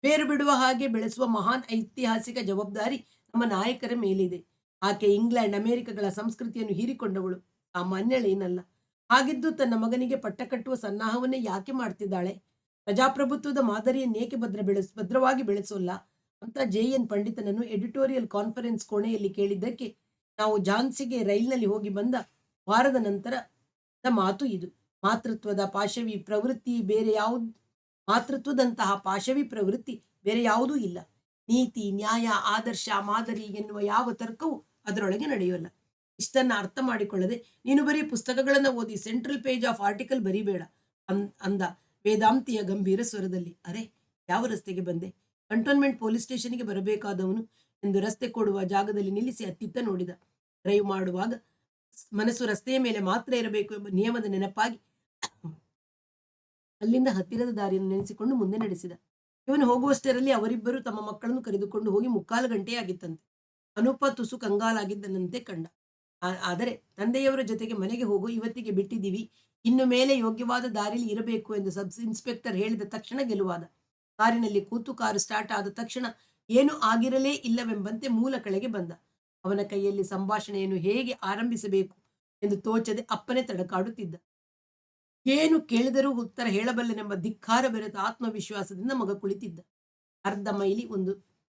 ಬೇರು ಬಿಡುವ ಹಾಗೆ ಬೆಳೆಸುವ ಮಹಾನ್ ಐತಿಹಾಸಿಕ ಜವಾಬ್ದಾರಿ ನಮ್ಮ ನಾಯಕರ ಮೇಲಿದೆ. ಆಕೆ ಇಂಗ್ಲೆಂಡ್ ಅಮೆರಿಕಗಳ ಸಂಸ್ಕೃತಿಯನ್ನು ಹೀರಿಕೊಂಡವಳು, ಸಾಮಾನ್ಯಳೇನಲ್ಲ. ಹಾಗಿದ್ದು ತನ್ನ ಮಗನಿಗೆ ಪಟ್ಟ ಕಟ್ಟುವ ಸನ್ನಾಹವನ್ನೇ ಯಾಕೆ ಮಾಡ್ತಿದ್ದಾಳೆ? ಪ್ರಜಾಪ್ರಭುತ್ವದ ಮಾದರಿಯನ್ನೇಕೆ ಭದ್ರವಾಗಿ ಬೆಳೆಸೋಲ್ಲ ಅಂತ JN ಪಂಡಿತನನ್ನು ಎಡಿಟೋರಿಯಲ್ ಕಾನ್ಫರೆನ್ಸ್ ಕೋಣೆಯಲ್ಲಿ ಕೇಳಿದ್ದಕ್ಕೆ ನಾವು ಝಾನ್ಸಿಗೆ ರೈಲ್ನಲ್ಲಿ ಹೋಗಿ ಬಂದ ವಾರದ ನಂತರದ ಮಾತು ಇದು. ಮಾತೃತ್ವದಂತಹ ಪಾಶವಿ ಪ್ರವೃತ್ತಿ ಬೇರೆ ಯಾವುದೂ ಇಲ್ಲ. ನೀತಿ, ನ್ಯಾಯ, ಆದರ್ಶ, ಮಾದರಿ ಎನ್ನುವ ಯಾವ ತರ್ಕವೂ ಅದರೊಳಗೆ ನಡೆಯೋಲ್ಲ. ಇಷ್ಟನ್ನ ಅರ್ಥ ಮಾಡಿಕೊಳ್ಳದೆ ನೀನು ಬರೀ ಪುಸ್ತಕಗಳನ್ನು ಓದಿ ಸೆಂಟ್ರಲ್ ಪೇಜ್ ಆಫ್ ಆರ್ಟಿಕಲ್ ಬರೀಬೇಡ ಅಂದ ವೇದಾಂತಿಯ ಗಂಭೀರ ಸ್ವರದಲ್ಲಿ. ಅರೆ, ಯಾವ ರಸ್ತೆಗೆ ಬಂದೆ? ಕಂಟೋನ್ಮೆಂಟ್ ಪೊಲೀಸ್ ಸ್ಟೇಷನ್ಗೆ ಬರಬೇಕಾದವನು ಎಂದು ರಸ್ತೆ ಕೊಡುವ ಜಾಗದಲ್ಲಿ ನಿಲ್ಲಿಸಿ ಅತ್ತಿತ್ತ ನೋಡಿದ. ಡ್ರೈವ್ ಮಾಡುವಾಗ ಮನಸ್ಸು ರಸ್ತೆಯ ಮೇಲೆ ಮಾತ್ರ ಇರಬೇಕು ಎಂಬ ನಿಯಮದ ನೆನಪಾಗಿ ಅಲ್ಲಿಂದ ಹತ್ತಿರದ ದಾರಿಯನ್ನು ನೆನೆಸಿಕೊಂಡು ಮುಂದೆ ನಡೆಸಿದ. ಇವನು ಹೋಗುವಷ್ಟರಲ್ಲಿ ಅವರಿಬ್ಬರು ತಮ್ಮ ಮಕ್ಕಳನ್ನು ಕರೆದುಕೊಂಡು ಹೋಗಿ 3/4 ಗಂಟೆಯಾಗಿತ್ತಂತೆ. ಅನೂಪ ತುಸು ಕಂಗಾಲಾಗಿದ್ದನಂತೆ ಕಂಡ. ಆದರೆ ತಂದೆಯವರ ಜೊತೆಗೆ ಮನೆಗೆ ಹೋಗು, ಇವತ್ತಿಗೆ ಬಿಟ್ಟಿದ್ದೀವಿ, ಇನ್ನು ಮೇಲೆ ಯೋಗ್ಯವಾದ ದಾರಿಲಿ ಇರಬೇಕು ಎಂದು ಸಬ್ ಇನ್ಸ್ಪೆಕ್ಟರ್ ಹೇಳಿದ ತಕ್ಷಣ ಗೆಲುವಾದ. ಕಾರಿನಲ್ಲಿ ಕೂತು ಕಾರು ಸ್ಟಾರ್ಟ್ ಆದ ತಕ್ಷಣ ಏನು ಆಗಿರಲೇ ಇಲ್ಲವೆಂಬಂತೆ ಮೂಲ ಕಳೆಗೆ ಬಂದ. ಅವನ ಕೈಯಲ್ಲಿ ಸಂಭಾಷಣೆಯನ್ನು ಹೇಗೆ ಆರಂಭಿಸಬೇಕು ಎಂದು ತೋಚದೆ ಅಪ್ಪನೇ ತಡಕಾಡುತ್ತಿದ್ದ. ಏನು ಕೇಳಿದರೂ ಉತ್ತರ ಹೇಳಬಲ್ಲನೆಂಬ ಧಿಕ್ಕಾರ ಬೆರೆತ ಆತ್ಮವಿಶ್ವಾಸದಿಂದ ಮಗ ಕುಳಿತಿದ್ದ. ಅರ್ಧ ಮೈಲಿ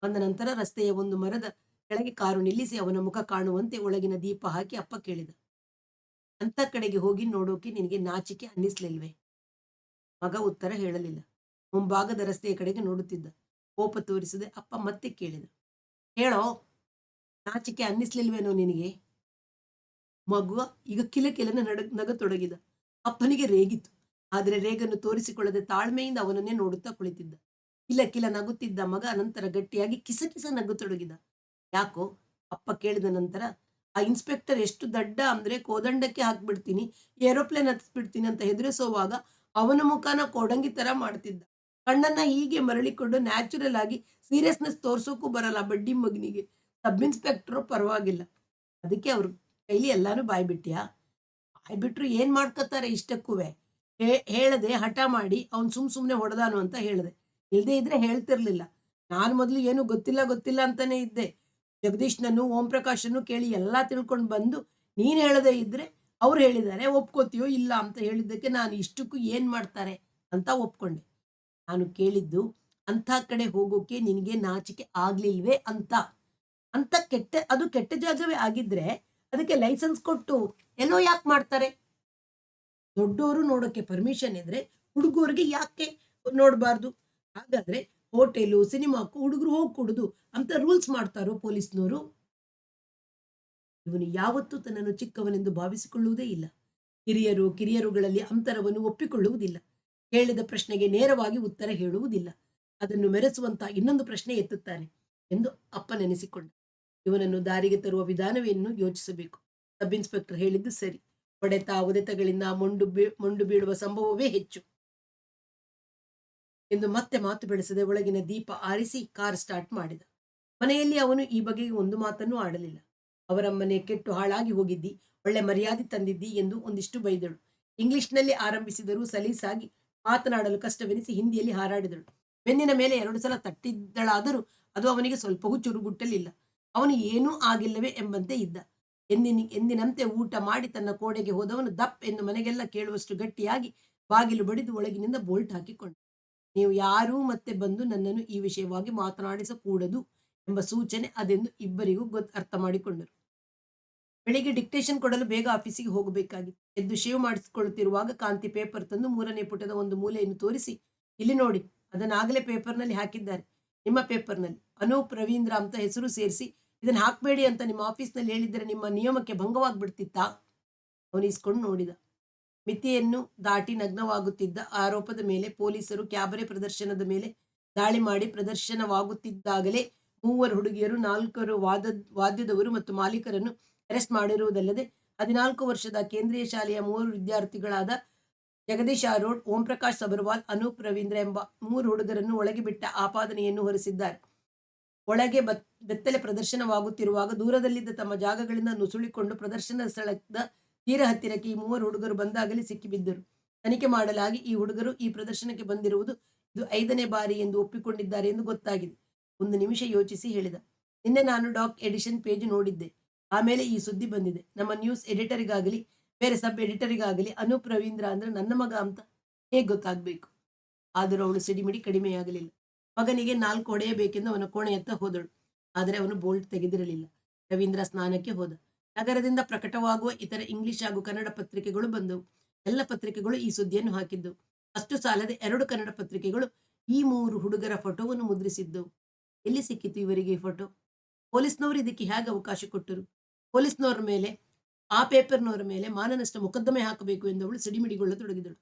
ಬಂದ ನಂತರ ರಸ್ತೆಯ ಒಂದು ಮರದ ಕೆಳಗೆ ಕಾರು ನಿಲ್ಲಿಸಿ ಅವನ ಮುಖ ಕಾಣುವಂತೆ ಒಳಗಿನ ದೀಪ ಹಾಕಿ ಅಪ್ಪ ಕೇಳಿದ, ಅಂತ ಕಡೆಗೆ ಹೋಗಿ ನೋಡೋಕೆ ನಿನಗೆ ನಾಚಿಕೆ ಅನ್ನಿಸ್ಲಿಲ್ವೇ? ಮಗ ಉತ್ತರ ಹೇಳಲಿಲ್ಲ. ಮುಂಭಾಗದ ರಸ್ತೆಯ ಕಡೆಗೆ ನೋಡುತ್ತಿದ್ದ. ಕೋಪ ತೋರಿಸದೆ ಅಪ್ಪ ಮತ್ತೆ ಕೇಳಿದ, ಹೇಳೋ, ನಾಚಿಕೆ ಅನ್ನಿಸ್ಲಿಲ್ವೇನೋ ನಿನಗೆ? ಮಗುವ ಈಗ ಕಿಲಕಿಲನ ನಗತೊಡಗಿದ. ಅಪ್ಪನಿಗೆ ರೇಗಿತು. ಆದರೆ ರೇಗನ್ನು ತೋರಿಸಿಕೊಳ್ಳದೆ ತಾಳ್ಮೆಯಿಂದ ಅವನನ್ನೇ ನೋಡುತ್ತಾ ಕುಳಿತಿದ್ದ. ಕಿಲ ಕಿಲ ನಗುತ್ತಿದ್ದ ಮಗ ಅನಂತರ ಗಟ್ಟಿಯಾಗಿ ಕಿಸಕಿಸ ನಗುತ್ತೊಡಗಿದ. ಯಾಕೋ? ಅಪ್ಪ ಕೇಳಿದ ನಂತರ, ಆ ಇನ್ಸ್ಪೆಕ್ಟರ್ ಎಷ್ಟು ದಡ್ಡ ಅಂದ್ರೆ ಕೋದಂಡಕ್ಕೆ ಹಾಕ್ಬಿಡ್ತೀನಿ, ಏರೋಪ್ಲೇನ್ ಹತ್ತಿಸ್ಬಿಡ್ತೀನಿ ಅಂತ ಹೆದರಿಸೋವಾಗ ಅವನ ಮುಖಾನ ಕೋಡಂಗಿ ತರ ಮಾಡ್ತಿದ್ದ. ಕಣ್ಣನ್ನ ಹೀಗೆ ಮರಳಿಕೊಂಡು ನ್ಯಾಚುರಲ್ ಆಗಿ ಸೀರಿಯಸ್ನೆಸ್ ತೋರ್ಸೋಕ್ಕೂ ಬರಲ್ಲ ಬಡ್ಡಿ ಮಗನಿಗೆ. ಸಬ್ ಇನ್ಸ್ಪೆಕ್ಟರ್ ಪರವಾಗಿಲ್ಲ, ಅದಕ್ಕೆ ಅವ್ರ ಕೈಲಿ ಎಲ್ಲಾನು ಬಾಯ್ಬಿಟ್ಯಾ? ಬಾಯ್ಬಿಟ್ರು ಏನ್ ಮಾಡ್ಕೊತಾರೆ ಇಷ್ಟಕ್ಕೂವೆ? ಹೇಳದೆ ಹಠ ಮಾಡಿ ಅವ್ನು ಸುಮ್ನೆ ಹೊಡೆದಾನು ಅಂತ ಹೇಳ್ದೆ. ಇಲ್ದೇ ಇದ್ರೆ ಹೇಳ್ತಿರ್ಲಿಲ್ಲ. ನಾನು ಮೊದಲು ಏನು ಗೊತ್ತಿಲ್ಲ ಗೊತ್ತಿಲ್ಲ ಅಂತಾನೆ ಇದ್ದೆ. ಜಗದೀಶ್ನನ್ನು ಓಂ ಪ್ರಕಾಶನ್ನು ಕೇಳಿ ಎಲ್ಲಾ ತಿಳ್ಕೊಂಡು ಬಂದು ನೀನ್ ಹೇಳದೇ ಇದ್ರೆ ಅವ್ರು ಹೇಳಿದ್ದಾರೆ ಒಪ್ಕೋತೀಯೋ ಇಲ್ಲ ಅಂತ ಹೇಳಿದ್ದಕ್ಕೆ ನಾನು ಇಷ್ಟಕ್ಕೂ ಏನ್ ಮಾಡ್ತಾರೆ ಅಂತ ಒಪ್ಕೊಂಡೆ. ನಾನು ಕೇಳಿದ್ದು ಅಂಥ ಕಡೆ ಹೋಗೋಕೆ ನಿನಗೆ ನಾಚಿಕೆ ಆಗ್ಲಿಲ್ವೇ ಅಂತ. ಅಂತ ಅದು ಕೆಟ್ಟ ಜಾಗವೇ ಆಗಿದ್ರೆ ಅದಕ್ಕೆ ಲೈಸೆನ್ಸ್ ಕೊಟ್ಟು ಎಲ್ಲೋ ಯಾಕೆ ಮಾಡ್ತಾರೆ? ದೊಡ್ಡವರು ನೋಡೋಕೆ ಪರ್ಮಿಷನ್ ಇದ್ರೆ ಹುಡುಗರಿಗೆ ಯಾಕೆ ನೋಡಬಾರ್ದು? ಹಾಗಾದ್ರೆ ಹೋಟೆಲು ಸಿನಿಮಾಕ್ಕೂ ಹುಡುಗರು ಹೋಗಿ ಕುಡುದು ಅಂತ ರೂಲ್ಸ್ ಮಾಡ್ತಾರೋ ಪೊಲೀಸ್ನವರು? ಇವನು ಯಾವತ್ತೂ ತನ್ನನ್ನು ಚಿಕ್ಕವನೆಂದು ಭಾವಿಸಿಕೊಳ್ಳುವುದೇ ಇಲ್ಲ. ಹಿರಿಯರು ಕಿರಿಯರುಗಳಲ್ಲಿ ಅಂತರವನ್ನು ಒಪ್ಪಿಕೊಳ್ಳುವುದಿಲ್ಲ. ಕೇಳಿದ ಪ್ರಶ್ನೆಗೆ ನೇರವಾಗಿ ಉತ್ತರ ಹೇಳುವುದಿಲ್ಲ. ಅದನ್ನು ಮೆರೆಸುವಂತ ಇನ್ನೊಂದು ಪ್ರಶ್ನೆ ಎತ್ತುತ್ತಾನೆ ಎಂದು ಅಪ್ಪ ನೆನೆಸಿಕೊಂಡ. ಇವನನ್ನು ದಾರಿಗೆ ತರುವ ವಿಧಾನವೇನು ಯೋಚಿಸಬೇಕು. ಸಬ್ ಇನ್ಸ್ಪೆಕ್ಟರ್ ಹೇಳಿದ್ದು ಸರಿ. ಹೊಡೆತ ಒಡೆತಗಳಿಂದ ಮೊಂಡು ಬೀಳುವ ಸಂಭವವೇ ಹೆಚ್ಚು ಎಂದು ಮತ್ತೆ ಮಾತು ಬೆಳೆಸದೆ ಒಳಗಿನ ದೀಪ ಆರಿಸಿ ಕಾರ್ ಸ್ಟಾರ್ಟ್ ಮಾಡಿದ. ಮನೆಯಲ್ಲಿ ಅವನು ಈ ಬಗೆಗೆ ಒಂದು ಮಾತನ್ನು ಆಡಲಿಲ್ಲ. ಅವರಮ್ಮನೆ ಕೆಟ್ಟು ಹಾಳಾಗಿ ಹೋಗಿದ್ದಿ, ಒಳ್ಳೆ ಮರ್ಯಾದೆ ತಂದಿದ್ದಿ ಎಂದು ಒಂದಿಷ್ಟು ಬೈದಳು. ಇಂಗ್ಲಿಷ್ನಲ್ಲಿ ಆರಂಭಿಸಿದರೂ ಸಲೀಸಾಗಿ ಮಾತನಾಡಲು ಕಷ್ಟವೆನಿಸಿ ಹಿಂದಿಯಲ್ಲಿ ಹಾರಾಡಿದಳು. ಬೆನ್ನಿನ ಮೇಲೆ 2 ಸಲ ತಟ್ಟಿದ್ದಳಾದರೂ ಅದು ಅವನಿಗೆ ಸ್ವಲ್ಪವೂ ಚುರುಗುಟ್ಟಲಿಲ್ಲ. ಅವನು ಏನೂ ಆಗಿಲ್ಲವೇ ಎಂಬಂತೆ ಇದ್ದ. ಎಂದಿನಂತೆ ಊಟ ಮಾಡಿ ತನ್ನ ಕೋಣೆಗೆ ಹೋದವನು ದಪ್ ಎಂದು ಮನೆಗೆಲ್ಲ ಕೇಳುವಷ್ಟು ಗಟ್ಟಿಯಾಗಿ ಬಾಗಿಲು ಬಡಿದು ಒಳಗಿನಿಂದ ಬೋಲ್ಟ್ ಹಾಕಿಕೊಂಡ. ನೀವು ಯಾರೂ ಮತ್ತೆ ಬಂದು ನನ್ನನ್ನು ಈ ವಿಷಯವಾಗಿ ಮಾತನಾಡಿಸಕೂಡದು ಎಂಬ ಸೂಚನೆ ಅದೆಂದು ಇಬ್ಬರಿಗೂ ಅರ್ಥ ಮಾಡಿಕೊಂಡರು. ಬೆಳಿಗ್ಗೆ ಡಿಕ್ಟೇಷನ್ ಕೊಡಲು ಬೇಗ ಆಫೀಸಿಗೆ ಹೋಗಬೇಕಾಗಿತ್ತು. ಎದ್ದು ಶೇವ್ ಮಾಡಿಸಿಕೊಳ್ಳುತ್ತಿರುವಾಗ ಕಾಂತಿ ಪೇಪರ್ ತಂದು 3ನೇ ಪುಟದ ಒಂದು ಮೂಲೆಯನ್ನು ತೋರಿಸಿ, ಇಲ್ಲಿ ನೋಡಿ, ಅದನ್ನಾಗಲೇ ಪೇಪರ್ನಲ್ಲಿ ಹಾಕಿದ್ದಾರೆ. ನಿಮ್ಮ ಪೇಪರ್ನಲ್ಲಿ ಅನೂಪ್ ರವೀಂದ್ರ ಅಂತ ಹೆಸರು ಸೇರಿಸಿ ಇದನ್ನು ಹಾಕಬೇಡಿ ಅಂತ ನಿಮ್ಮ ಆಫೀಸ್ನಲ್ಲಿ ಹೇಳಿದರೆ ನಿಮ್ಮ ನಿಯಮಕ್ಕೆ ಭಂಗವಾಗ್ಬಿಡ್ತಿತ್ತಾ? ಅವನು ಇಸ್ಕೊಂಡು ನೋಡಿದ. ಮಿತಿಯನ್ನು ದಾಟಿ ನಗ್ನವಾಗುತ್ತಿದ್ದ ಆರೋಪದ ಮೇಲೆ ಪೊಲೀಸರು ಕ್ಯಾಬರೆ ಪ್ರದರ್ಶನದ ಮೇಲೆ ದಾಳಿ ಮಾಡಿ ಪ್ರದರ್ಶನವಾಗುತ್ತಿದ್ದಾಗಲೇ 3 ಹುಡುಗಿಯರು, 4 ವಾದ್ಯದವರು ಮತ್ತು ಮಾಲೀಕರನ್ನು ಅರೆಸ್ಟ್ ಮಾಡಿರುವುದಲ್ಲದೆ 14 ವರ್ಷದ ಕೇಂದ್ರೀಯ ಶಾಲೆಯ 3 ವಿದ್ಯಾರ್ಥಿಗಳಾದ ಜಗದೀಶ್ ಆರೋಡ್, ಓಂ ಪ್ರಕಾಶ್ ಸಬರ್ವಾಲ್, ಅನೂಪ್ ರವೀಂದ್ರ ಎಂಬ 3 ಹುಡುಗರನ್ನು ಒಳಗೆ ಬಿಟ್ಟ ಆಪಾದನೆಯನ್ನು ಹೊರಿಸಿದ್ದಾರೆ. ಒಳಗೆ ಬೆತ್ತಲೆ ಪ್ರದರ್ಶನವಾಗುತ್ತಿರುವಾಗ ದೂರದಲ್ಲಿದ್ದ ತಮ್ಮ ಜಾಗಗಳಿಂದ ನುಸುಳಿಕೊಂಡು ಪ್ರದರ್ಶನದ ಸ್ಥಳದ ತೀರ ಹತ್ತಿರಕ್ಕೆ ಈ 3 ಹುಡುಗರು ಬಂದಾಗಲೇ ಸಿಕ್ಕಿಬಿದ್ದರು. ತನಿಖೆ ಮಾಡಲಾಗಿ ಈ ಹುಡುಗರು ಈ ಪ್ರದರ್ಶನಕ್ಕೆ ಬಂದಿರುವುದು ಇದು 5ನೇ ಬಾರಿ ಎಂದು ಒಪ್ಪಿಕೊಂಡಿದ್ದಾರೆ ಎಂದು ಗೊತ್ತಾಗಿದೆ. ಒಂದು ನಿಮಿಷ ಯೋಚಿಸಿ ಹೇಳಿದ, ನಿನ್ನೆ ನಾನು ಡಾಕ್ ಎಡಿಷನ್ ಪೇಜ್ ನೋಡಿದ್ದೆ. ಆಮೇಲೆ ಈ ಸುದ್ದಿ ಬಂದಿದೆ. ನಮ್ಮ ನ್ಯೂಸ್ ಎಡಿಟರಿಗಾಗಲಿ ಬೇರೆ ಸಬ್ ಎಡಿಟರಿಗಾಗಲಿ ಅನೂಪ್ ರವೀಂದ್ರ ಅಂದ್ರೆ ನನ್ನ ಮಗ ಅಂತ ಹೇಗೆ ಗೊತ್ತಾಗಬೇಕು? ಆದರೂ ಅವಳು ಸಿಡಿಮಿಡಿ ಕಡಿಮೆಯಾಗಲಿಲ್ಲ. ಮಗನಿಗೆ 4 ಹೊಡೆಯಬೇಕೆಂದು ಅವನ ಕೋಣೆಯತ್ತ ಹೋದಳು. ಆದರೆ ಅವನು ಬೋಲ್ಟ್ ತೆಗೆದಿರಲಿಲ್ಲ. ರವೀಂದ್ರ ಸ್ನಾನಕ್ಕೆ ಹೋದ. ನಗರದಿಂದ ಪ್ರಕಟವಾಗುವ ಇತರ ಇಂಗ್ಲಿಷ್ ಹಾಗೂ ಕನ್ನಡ ಪತ್ರಿಕೆಗಳು ಬಂದವು. ಎಲ್ಲ ಪತ್ರಿಕೆಗಳು ಈ ಸುದ್ದಿಯನ್ನು ಹಾಕಿದ್ದವು. ಅಷ್ಟು ಸಾಲದೆ 2 ಕನ್ನಡ ಪತ್ರಿಕೆಗಳು ಈ 3 ಹುಡುಗರ ಫೋಟೋವನ್ನು ಮುದ್ರಿಸಿದ್ದವು. ಎಲ್ಲಿ ಸಿಕ್ಕಿತು ಇವರಿಗೆ ಈ ಫೋಟೋ? ಪೊಲೀಸ್ನವರು ಇದಕ್ಕೆ ಹೇಗೆ ಅವಕಾಶ ಕೊಟ್ಟರು? ಪೊಲೀಸ್ನವರ ಮೇಲೆ, ಆ ಪೇಪರ್ನವರ ಮೇಲೆ ಮಾನನಷ್ಟ ಮೊಕದ್ದಮೆ ಹಾಕಬೇಕು ಎಂದು ಅವಳು ಸಿಡಿಮಿಡಿಗೊಳ್ಳತೊಡಗಿದಳು.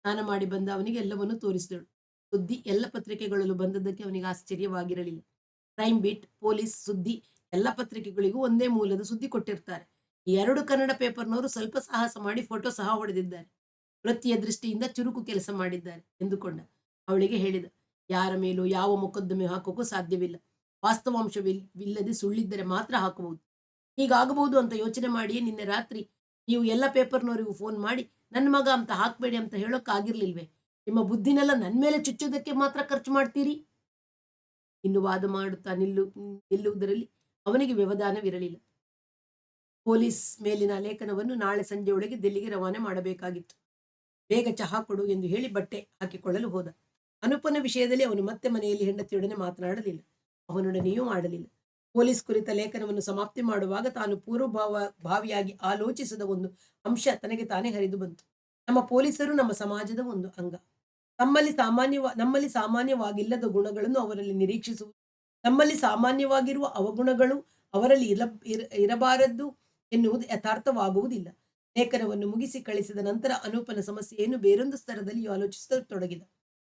ಸ್ನಾನ ಮಾಡಿ ಬಂದ ಅವನಿಗೆ ಎಲ್ಲವನ್ನೂ ತೋರಿಸಿದಳು. ಸುದ್ದಿ ಎಲ್ಲ ಪತ್ರಿಕೆಗಳಲ್ಲೂ ಬಂದದ್ದಕ್ಕೆ ಅವನಿಗೆ ಆಶ್ಚರ್ಯವಾಗಿರಲಿಲ್ಲ. ಕ್ರೈಮ್ ಬೀಟ್, ಪೊಲೀಸ್ ಸುದ್ದಿ ಎಲ್ಲ ಪತ್ರಿಕೆಗಳಿಗೂ ಒಂದೇ ಮೂಲದ ಸುದ್ದಿ ಕೊಟ್ಟಿರ್ತಾರೆ. ಈ 2 ಕನ್ನಡ ಪೇಪರ್ನವರು ಸ್ವಲ್ಪ ಸಾಹಸ ಮಾಡಿ ಫೋಟೋ ಸಹ ಹೊಡೆದಿದ್ದಾರೆ. ವೃತ್ತಿಯ ದೃಷ್ಟಿಯಿಂದ ಚುರುಕು ಕೆಲಸ ಮಾಡಿದ್ದಾರೆ ಎಂದುಕೊಂಡ. ಅವಳಿಗೆ ಹೇಳಿದ, ಯಾರ ಮೇಲೂ ಯಾವ ಮೊಕದ್ದಮೆ ಹಾಕೋಕ್ಕೂ ಸಾಧ್ಯವಿಲ್ಲ. ವಾಸ್ತವಾಂಶವಿಲ್ಲದೆ ಸುಳ್ಳಿದ್ದರೆ ಮಾತ್ರ ಹಾಕಬಹುದು. ಹೀಗಾಗಬಹುದು ಅಂತ ಯೋಚನೆ ಮಾಡಿಯೇ ನಿನ್ನೆ ರಾತ್ರಿ ನೀವು ಎಲ್ಲ ಪೇಪರ್ನವರಿಗೂ ಫೋನ್ ಮಾಡಿ ನನ್ನ ಮಗ ಅಂತ ಹಾಕಬೇಡಿ ಅಂತ ಹೇಳೋಕ್ಕಾಗಿರ್ಲಿಲ್ವೇ? ನಿಮ್ಮ ಬುದ್ಧಿನೆಲ್ಲ ನನ್ನ ಮೇಲೆ ಚುಚ್ಚೋದಕ್ಕೆ ಮಾತ್ರ ಖರ್ಚು ಮಾಡ್ತೀರಿ. ಇನ್ನು ವಾದ ಮಾಡುತ್ತಾ ನಿಲ್ಲುವುದರಲ್ಲಿ ಅವನಿಗೆ ವ್ಯವಧಾನವಿರಲಿಲ್ಲ. ಪೊಲೀಸ್ ಮೇಲಿನ ಲೇಖನವನ್ನು ನಾಳೆ ಸಂಜೆಯೊಳಗೆ ದಿಲ್ಲಿಗೆ ರವಾನೆ ಮಾಡಬೇಕಾಗಿತ್ತು. ಬೇಗ ಚಹಾ ಕೊಡು ಎಂದು ಹೇಳಿ ಬಟ್ಟೆ ಹಾಕಿಕೊಳ್ಳಲು ಹೋದ. ಅನುಪನ ವಿಷಯದಲ್ಲಿ ಅವನು ಮತ್ತೆ ಮನೆಯಲ್ಲಿ ಹೆಂಡತಿಯೊಡನೆ ಮಾತನಾಡಲಿಲ್ಲ. ಅವನೊಡನೆಯೂ ಆಡಲಿಲ್ಲ. ಪೊಲೀಸ್ ಕುರಿತ ಲೇಖನವನ್ನು ಸಮಾಪ್ತಿ ಮಾಡುವಾಗ ತಾನು ಭಾವಿಯಾಗಿ ಆಲೋಚಿಸಿದ ಒಂದು ಅಂಶ ತನಗೆ ತಾನೇ ಹರಿದು ಬಂತು. ನಮ್ಮ ಪೊಲೀಸರು ನಮ್ಮ ಸಮಾಜದ ಒಂದು ಅಂಗ. ನಮ್ಮಲ್ಲಿ ಸಾಮಾನ್ಯವಾಗಿಲ್ಲದ ಗುಣಗಳನ್ನು ಅವರಲ್ಲಿ ನಿರೀಕ್ಷಿಸುವುದು, ನಮ್ಮಲ್ಲಿ ಸಾಮಾನ್ಯವಾಗಿರುವ ಅವಗುಣಗಳು ಅವರಲ್ಲಿ ಇರಬಾರದು ಎನ್ನುವುದು ಯಥಾರ್ಥವಾಗುವುದಿಲ್ಲ. ಲೇಖನವನ್ನು ಮುಗಿಸಿ ಕಳಿಸಿದ ನಂತರ ಅನೂಪನ ಸಮಸ್ಯೆಯನ್ನು ಬೇರೊಂದು ಸ್ತರದಲ್ಲಿ ಆಲೋಚಿಸತೊಡಗಿದ.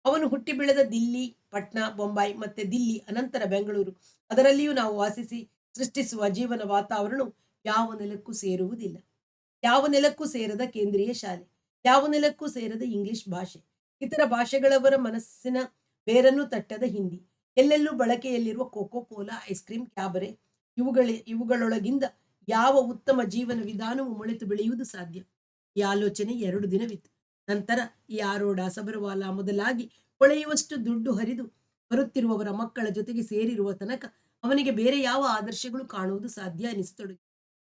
ಅವನು ಹುಟ್ಟಿ ಬೆಳೆದ ದಿಲ್ಲಿ, ಪಟ್ನಾ, ಬೊಂಬಾಯಿ ಮತ್ತೆ ದಿಲ್ಲಿ ಅನಂತರ ಬೆಂಗಳೂರು, ಅದರಲ್ಲಿಯೂ ನಾವು ವಾಸಿಸಿ ಸೃಷ್ಟಿಸುವ ಜೀವನ ವಾತಾವರಣವು ಯಾವ ನೆಲಕ್ಕೂ ಸೇರುವುದಿಲ್ಲ. ಯಾವ ನೆಲಕ್ಕೂ ಸೇರದ ಕೇಂದ್ರೀಯ ಶಾಲೆ, ಯಾವ ನೆಲಕ್ಕೂ ಸೇರದ ಇಂಗ್ಲಿಷ್ ಭಾಷೆ, ಇತರ ಭಾಷೆಗಳವರ ಮನಸ್ಸಿನ ಬೇರನ್ನು ತಟ್ಟದ ಹಿಂದಿ, ಎಲ್ಲೆಲ್ಲೂ ಬಳಕೆಯಲ್ಲಿರುವ Coca Cola, ice cream, cabaret, ಇವುಗಳೊಳಗಿಂದ ಯಾವ ಉತ್ತಮ ಜೀವನ ವಿಧಾನವು ಮೊಳೆತು ಬೆಳೆಯುವುದು ಸಾಧ್ಯ? ಈ ಆಲೋಚನೆ 2 ದಿನವಿತ್ತು. ನಂತರ ಈ ಆರೋಡ, ಸಬರವಾಲ ಮೊದಲಾಗಿ ಹೊಳೆಯುವಷ್ಟು ದುಡ್ಡು ಹರಿದು ಬರುತ್ತಿರುವವರ ಮಕ್ಕಳ ಜೊತೆಗೆ ಸೇರಿರುವ ತನಕ ಅವನಿಗೆ ಬೇರೆ ಯಾವ ಆದರ್ಶಗಳು ಕಾಣುವುದು ಸಾಧ್ಯ ಅನಿಸತೊಡಗಿ.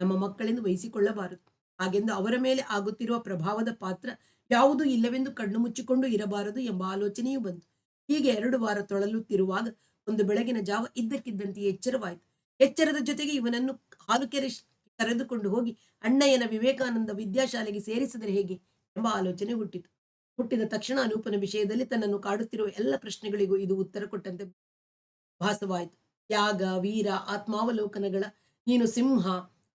ನಮ್ಮ ಮಕ್ಕಳೆಂದು ವಹಿಸಿಕೊಳ್ಳಬಾರದು, ಹಾಗೆಂದು ಅವರ ಮೇಲೆ ಆಗುತ್ತಿರುವ ಪ್ರಭಾವದ ಪಾತ್ರ ಯಾವುದೂ ಇಲ್ಲವೆಂದು ಕಣ್ಣು ಮುಚ್ಚಿಕೊಂಡು ಇರಬಾರದು ಎಂಬ ಆಲೋಚನೆಯೂ ಬಂತು. ಹೀಗೆ 2 ವಾರ ತೊಳಲುತ್ತಿರುವಾಗ ಒಂದು ಬೆಳಗಿನ ಜಾವ ಇದ್ದಕ್ಕಿದ್ದಂತೆ ಎಚ್ಚರವಾಯಿತು. ಎಚ್ಚರದ ಜೊತೆಗೆ ಇವನನ್ನು ಹಾಲುಕೆರೆ ಕರೆದುಕೊಂಡು ಹೋಗಿ ಅಣ್ಣಯ್ಯನ ವಿವೇಕಾನಂದ ವಿದ್ಯಾಶಾಲೆಗೆ ಸೇರಿಸಿದರೆ ಹೇಗೆ ಎಂಬ ಆಲೋಚನೆ ಹುಟ್ಟಿತು. ಹುಟ್ಟಿದ ತಕ್ಷಣ ಅನೂಪನ ವಿಷಯದಲ್ಲಿ ತನ್ನನ್ನು ಕಾಡುತ್ತಿರುವ ಎಲ್ಲ ಪ್ರಶ್ನೆಗಳಿಗೂ ಇದು ಉತ್ತರ ಕೊಟ್ಟಂತೆ ಭಾಸವಾಯಿತು. ತ್ಯಾಗ, ವೀರ, ಆತ್ಮಾವಲೋಕನಗಳ ನೀನು ಸಿಂಹ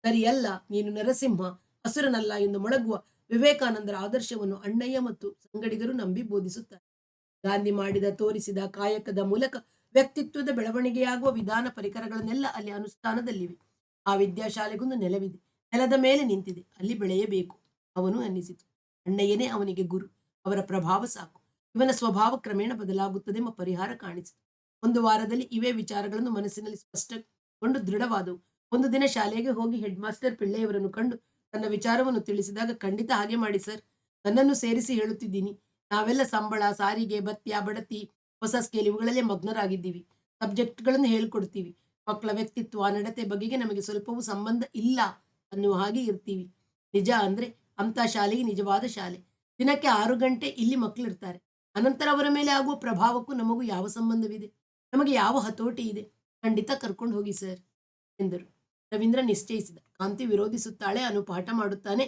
ಸರಿಯಲ್ಲ, ನೀನು ನರಸಿಂಹ ಅಸುರನಲ್ಲ ಎಂದು ಮೊಳಗುವ ವಿವೇಕಾನಂದರ ಆದರ್ಶವನ್ನು ಅಣ್ಣಯ್ಯ ಮತ್ತು ಸಂಗಡಿಗರು ನಂಬಿ ಬೋಧಿಸುತ್ತಾರೆ. ಗಾಂಧಿ ಮಾಡಿದ ತೋರಿಸಿದ ಕಾಯಕದ ಮೂಲಕ ವ್ಯಕ್ತಿತ್ವದ ಬೆಳವಣಿಗೆಯಾಗುವ ವಿಧಾನ ಪರಿಕರಗಳನ್ನೆಲ್ಲ ಅಲ್ಲಿ ಅನುಷ್ಠಾನದಲ್ಲಿವೆ. ಆ ವಿದ್ಯಾಶಾಲೆಗೊಂದು ನೆಲವಿದೆ, ನೆಲದ ಮೇಲೆ ನಿಂತಿದೆ, ಅಲ್ಲಿ ಬೆಳೆಯಬೇಕು ಅವನು ಅನ್ನಿಸಿತು. ಅಣ್ಣಯ್ಯನೇ ಅವನಿಗೆ ಗುರು, ಅವರ ಪ್ರಭಾವ ಸಾಕು. ಇವನ ಸ್ವಭಾವ ಕ್ರಮೇಣ ಬದಲಾಗುತ್ತದೆ ಎಂಬ ಪರಿಹಾರ ಕಾಣಿಸಿತು. 1 ವಾರದಲ್ಲಿ ಇವೇ ವಿಚಾರಗಳನ್ನು ಮನಸ್ಸಿನಲ್ಲಿ ಸ್ಪಷ್ಟಗೊಂಡು ದೃಢವಾದವು. ಒಂದು ದಿನ ಶಾಲೆಗೆ ಹೋಗಿ ಹೆಡ್ ಮಾಸ್ಟರ್ ಪಿಳ್ಳೆಯವರನ್ನು ಕಂಡು ತನ್ನ ವಿಚಾರವನ್ನು ತಿಳಿಸಿದಾಗ, ಖಂಡಿತ ಹಾಗೆ ಮಾಡಿ ಸರ್, ನನ್ನನ್ನು ಸೇರಿಸಿ ಹೇಳುತ್ತಿದ್ದೀನಿ. ನಾವೆಲ್ಲ ಸಂಬಳ, ಸಾರಿಗೆ, ಭತ್ಯ, ಬಡತಿ, ಹೊಸ ಸ್ಕೇಲ್ ಇವುಗಳಲ್ಲೇ ಮಗ್ನರಾಗಿದ್ದೀವಿ. ಸಬ್ಜೆಕ್ಟ್ಗಳನ್ನು ಹೇಳಿಕೊಡ್ತೀವಿ. ಮಕ್ಕಳ ವ್ಯಕ್ತಿತ್ವ, ನಡತೆ ಬಗೆಗೆ ನಮಗೆ ಸ್ವಲ್ಪವೂ ಸಂಬಂಧ ಇಲ್ಲ ಅನ್ನುವ ಹಾಗೆ ಇರ್ತೀವಿ. ನಿಜ ಅಂದ್ರೆ ಅಂತ ಶಾಲೆಗೆ ನಿಜವಾದ ಶಾಲೆ. ದಿನಕ್ಕೆ 6 ಗಂಟೆ ಇಲ್ಲಿ ಮಕ್ಕಳಿರ್ತಾರೆ. ಅನಂತರ ಅವರ ಮೇಲೆ ಆಗುವ ಪ್ರಭಾವಕ್ಕೂ ನಮಗೂ ಯಾವ ಸಂಬಂಧವಿದೆ? ನಮಗೆ ಯಾವ ಹತೋಟಿ ಇದೆ? ಖಂಡಿತ ಕರ್ಕೊಂಡು ಹೋಗಿ ಸರ್ ಎಂದರು. ರವೀಂದ್ರ ನಿಶ್ಚಯಿಸಿದ. ಕಾಂತಿ ವಿರೋಧಿಸುತ್ತಾಳೆ, ಅನು ಪಾಠ ಮಾಡುತ್ತಾನೆ,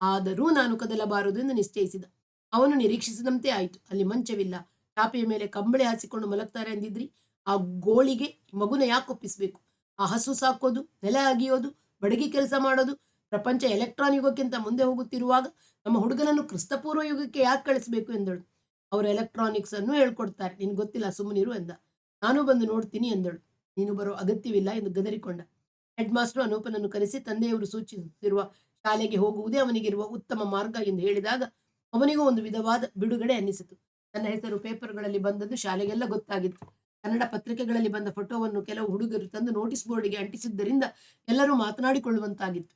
ಆದರೂ ನಾನು ಕದಲಬಾರದು ಎಂದು ನಿಶ್ಚಯಿಸಿದ. ಅವನು ನಿರೀಕ್ಷಿಸಿದಂತೆ ಆಯಿತು. ಅಲ್ಲಿ ಮಂಚವಿಲ್ಲ, ಚಾಪೆಯ ಮೇಲೆ ಕಂಬಳಿ ಹಾಸಿಕೊಂಡು ಮಲಗ್ತಾರೆ ಅಂದಿದ್ರಿ. ಆ ಗೋಳಿಗೆ ಮಗುನ ಯಾಕೆ ಒಪ್ಪಿಸ್ಬೇಕು? ಆ ಹಸು ಸಾಕೋದು, ನೆಲ ಅಗಿಯೋದು, ಬಡಗಿ ಕೆಲಸ ಮಾಡೋದು, ಪ್ರಪಂಚ ಎಲೆಕ್ಟ್ರಾನ್ ಯುಗಕ್ಕಿಂತ ಮುಂದೆ ಹೋಗುತ್ತಿರುವಾಗ ನಮ್ಮ ಹುಡುಗನನ್ನು ಕ್ರಿಸ್ತಪೂರ್ವ ಯುಗಕ್ಕೆ ಯಾಕೆ ಕಳಿಸ್ಬೇಕು ಎಂದಳು. ಅವರು ಎಲೆಕ್ಟ್ರಾನಿಕ್ಸ್ ಅನ್ನು ಹೇಳ್ಕೊಡ್ತಾರೆ, ನಿನ್ ಗೊತ್ತಿಲ್ಲ, ಸುಮ್ಮನಿರು ಎಂದ. ನಾನು ಬಂದು ನೋಡ್ತೀನಿ ಎಂದಳು. ನೀನು ಬರೋ ಅಗತ್ಯವಿಲ್ಲ ಎಂದು ಗದರಿಕೊಂಡ. ಹೆಡ್ ಮಾಸ್ಟರ್ ಅನೂಪನನ್ನು ಕರೆಸಿ ತಂದೆಯವರು ಸೂಚಿಸುತ್ತಿರುವ ಶಾಲೆಗೆ ಹೋಗುವುದೇ ಅವನಿಗಿರುವ ಉತ್ತಮ ಮಾರ್ಗ ಎಂದು ಹೇಳಿದಾಗ ಅವನಿಗೂ ಒಂದು ವಿಧವಾದ ಬಿಡುಗಡೆ ಅನ್ನಿಸಿತು. ತನ್ನ ಹೆಸರು ಪೇಪರ್ಗಳಲ್ಲಿ ಬಂದದ್ದು ಶಾಲೆಗೆಲ್ಲ ಗೊತ್ತಾಗಿತ್ತು. ಕನ್ನಡ ಪತ್ರಿಕೆಗಳಲ್ಲಿ ಬಂದ ಫೋಟೋವನ್ನು ಕೆಲವು ಹುಡುಗರು ತಂದು ನೋಟಿಸ್ ಬೋರ್ಡಿಗೆ ಅಂಟಿಸಿದ್ದರಿಂದ ಎಲ್ಲರೂ ಮಾತನಾಡಿಕೊಳ್ಳುವಂತಾಗಿತ್ತು.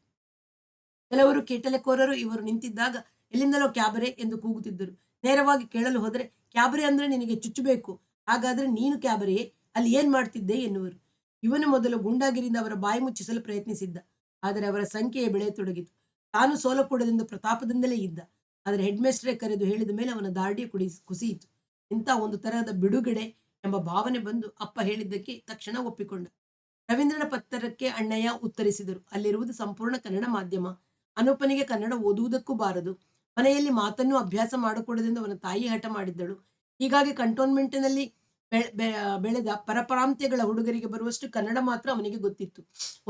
ಕೆಲವರು ಕೀಟಲೆಕೋರರು ಇವರು ನಿಂತಿದ್ದಾಗ ಎಲ್ಲಿಂದಲೋ ಕ್ಯಾಬರೆ ಎಂದು ಕೂಗುತ್ತಿದ್ದರು. ನೇರವಾಗಿ ಕೇಳಲು ಹೋದರೆ, ಕ್ಯಾಬರೆ ಅಂದ್ರೆ ನಿನಗೆ ಚುಚ್ಚಬೇಕು, ಹಾಗಾದ್ರೆ ನೀನು ಕ್ಯಾಬರೆಯೇ, ಅಲ್ಲಿ ಏನ್ ಮಾಡ್ತಿದ್ದೆ ಎನ್ನುವರು. ಇವನು ಮೊದಲು ಗುಂಡಾಗಿರಿಂದ ಅವರ ಬಾಯಿ ಮುಚ್ಚಿಸಲು ಪ್ರಯತ್ನಿಸಿದ್ದ. ಆದರೆ ಅವರ ಸಂಖ್ಯೆಯೇ ಬೆಳೆಯತೊಡಗಿತು. ತಾನು ಸೋಲಕೂಡದೆಂದು ಪ್ರತಾಪದಿಂದಲೇ ಇದ್ದ. ಆದರೆ ಹೆಡ್ ಮೇಸ್ಟ್ರೇ ಕರೆದು ಹೇಳಿದ ಮೇಲೆ ಅವನ ದಾರ್ಢ್ಯ ಕುಸಿಯಿತು. ಇಂಥ ಒಂದು ತರಹದ ಬಿಡುಗಡೆ ಎಂಬ ಭಾವನೆ ಬಂದು ಅಪ್ಪ ಹೇಳಿದ್ದಕ್ಕೆ ತಕ್ಷಣ ಒಪ್ಪಿಕೊಂಡ. ರವೀಂದ್ರನ ಪತ್ರಕ್ಕೆ ಅಣ್ಣಯ್ಯ ಉತ್ತರಿಸಿದರು. ಅಲ್ಲಿರುವುದು ಸಂಪೂರ್ಣ ಕನ್ನಡ ಮಾಧ್ಯಮ. ಅನೂಪನಿಗೆ ಕನ್ನಡ ಓದುವುದಕ್ಕೂ ಬಾರದು. ಮನೆಯಲ್ಲಿ ಮಾತನ್ನು ಅಭ್ಯಾಸ ಮಾಡಕೂಡದೆಂದು ಅವನ ತಾಯಿ ಹಠ ಮಾಡಿದ್ದಳು. ಹೀಗಾಗಿ ಕಂಟೋನ್ಮೆಂಟ್ನಲ್ಲಿ ಬೆಳೆದ ಪರಪ್ರಾಂತ್ಯಗಳ ಹುಡುಗರಿಗೆ ಬರುವಷ್ಟು ಕನ್ನಡ ಮಾತ್ರ ಅವನಿಗೆ ಗೊತ್ತಿತ್ತು.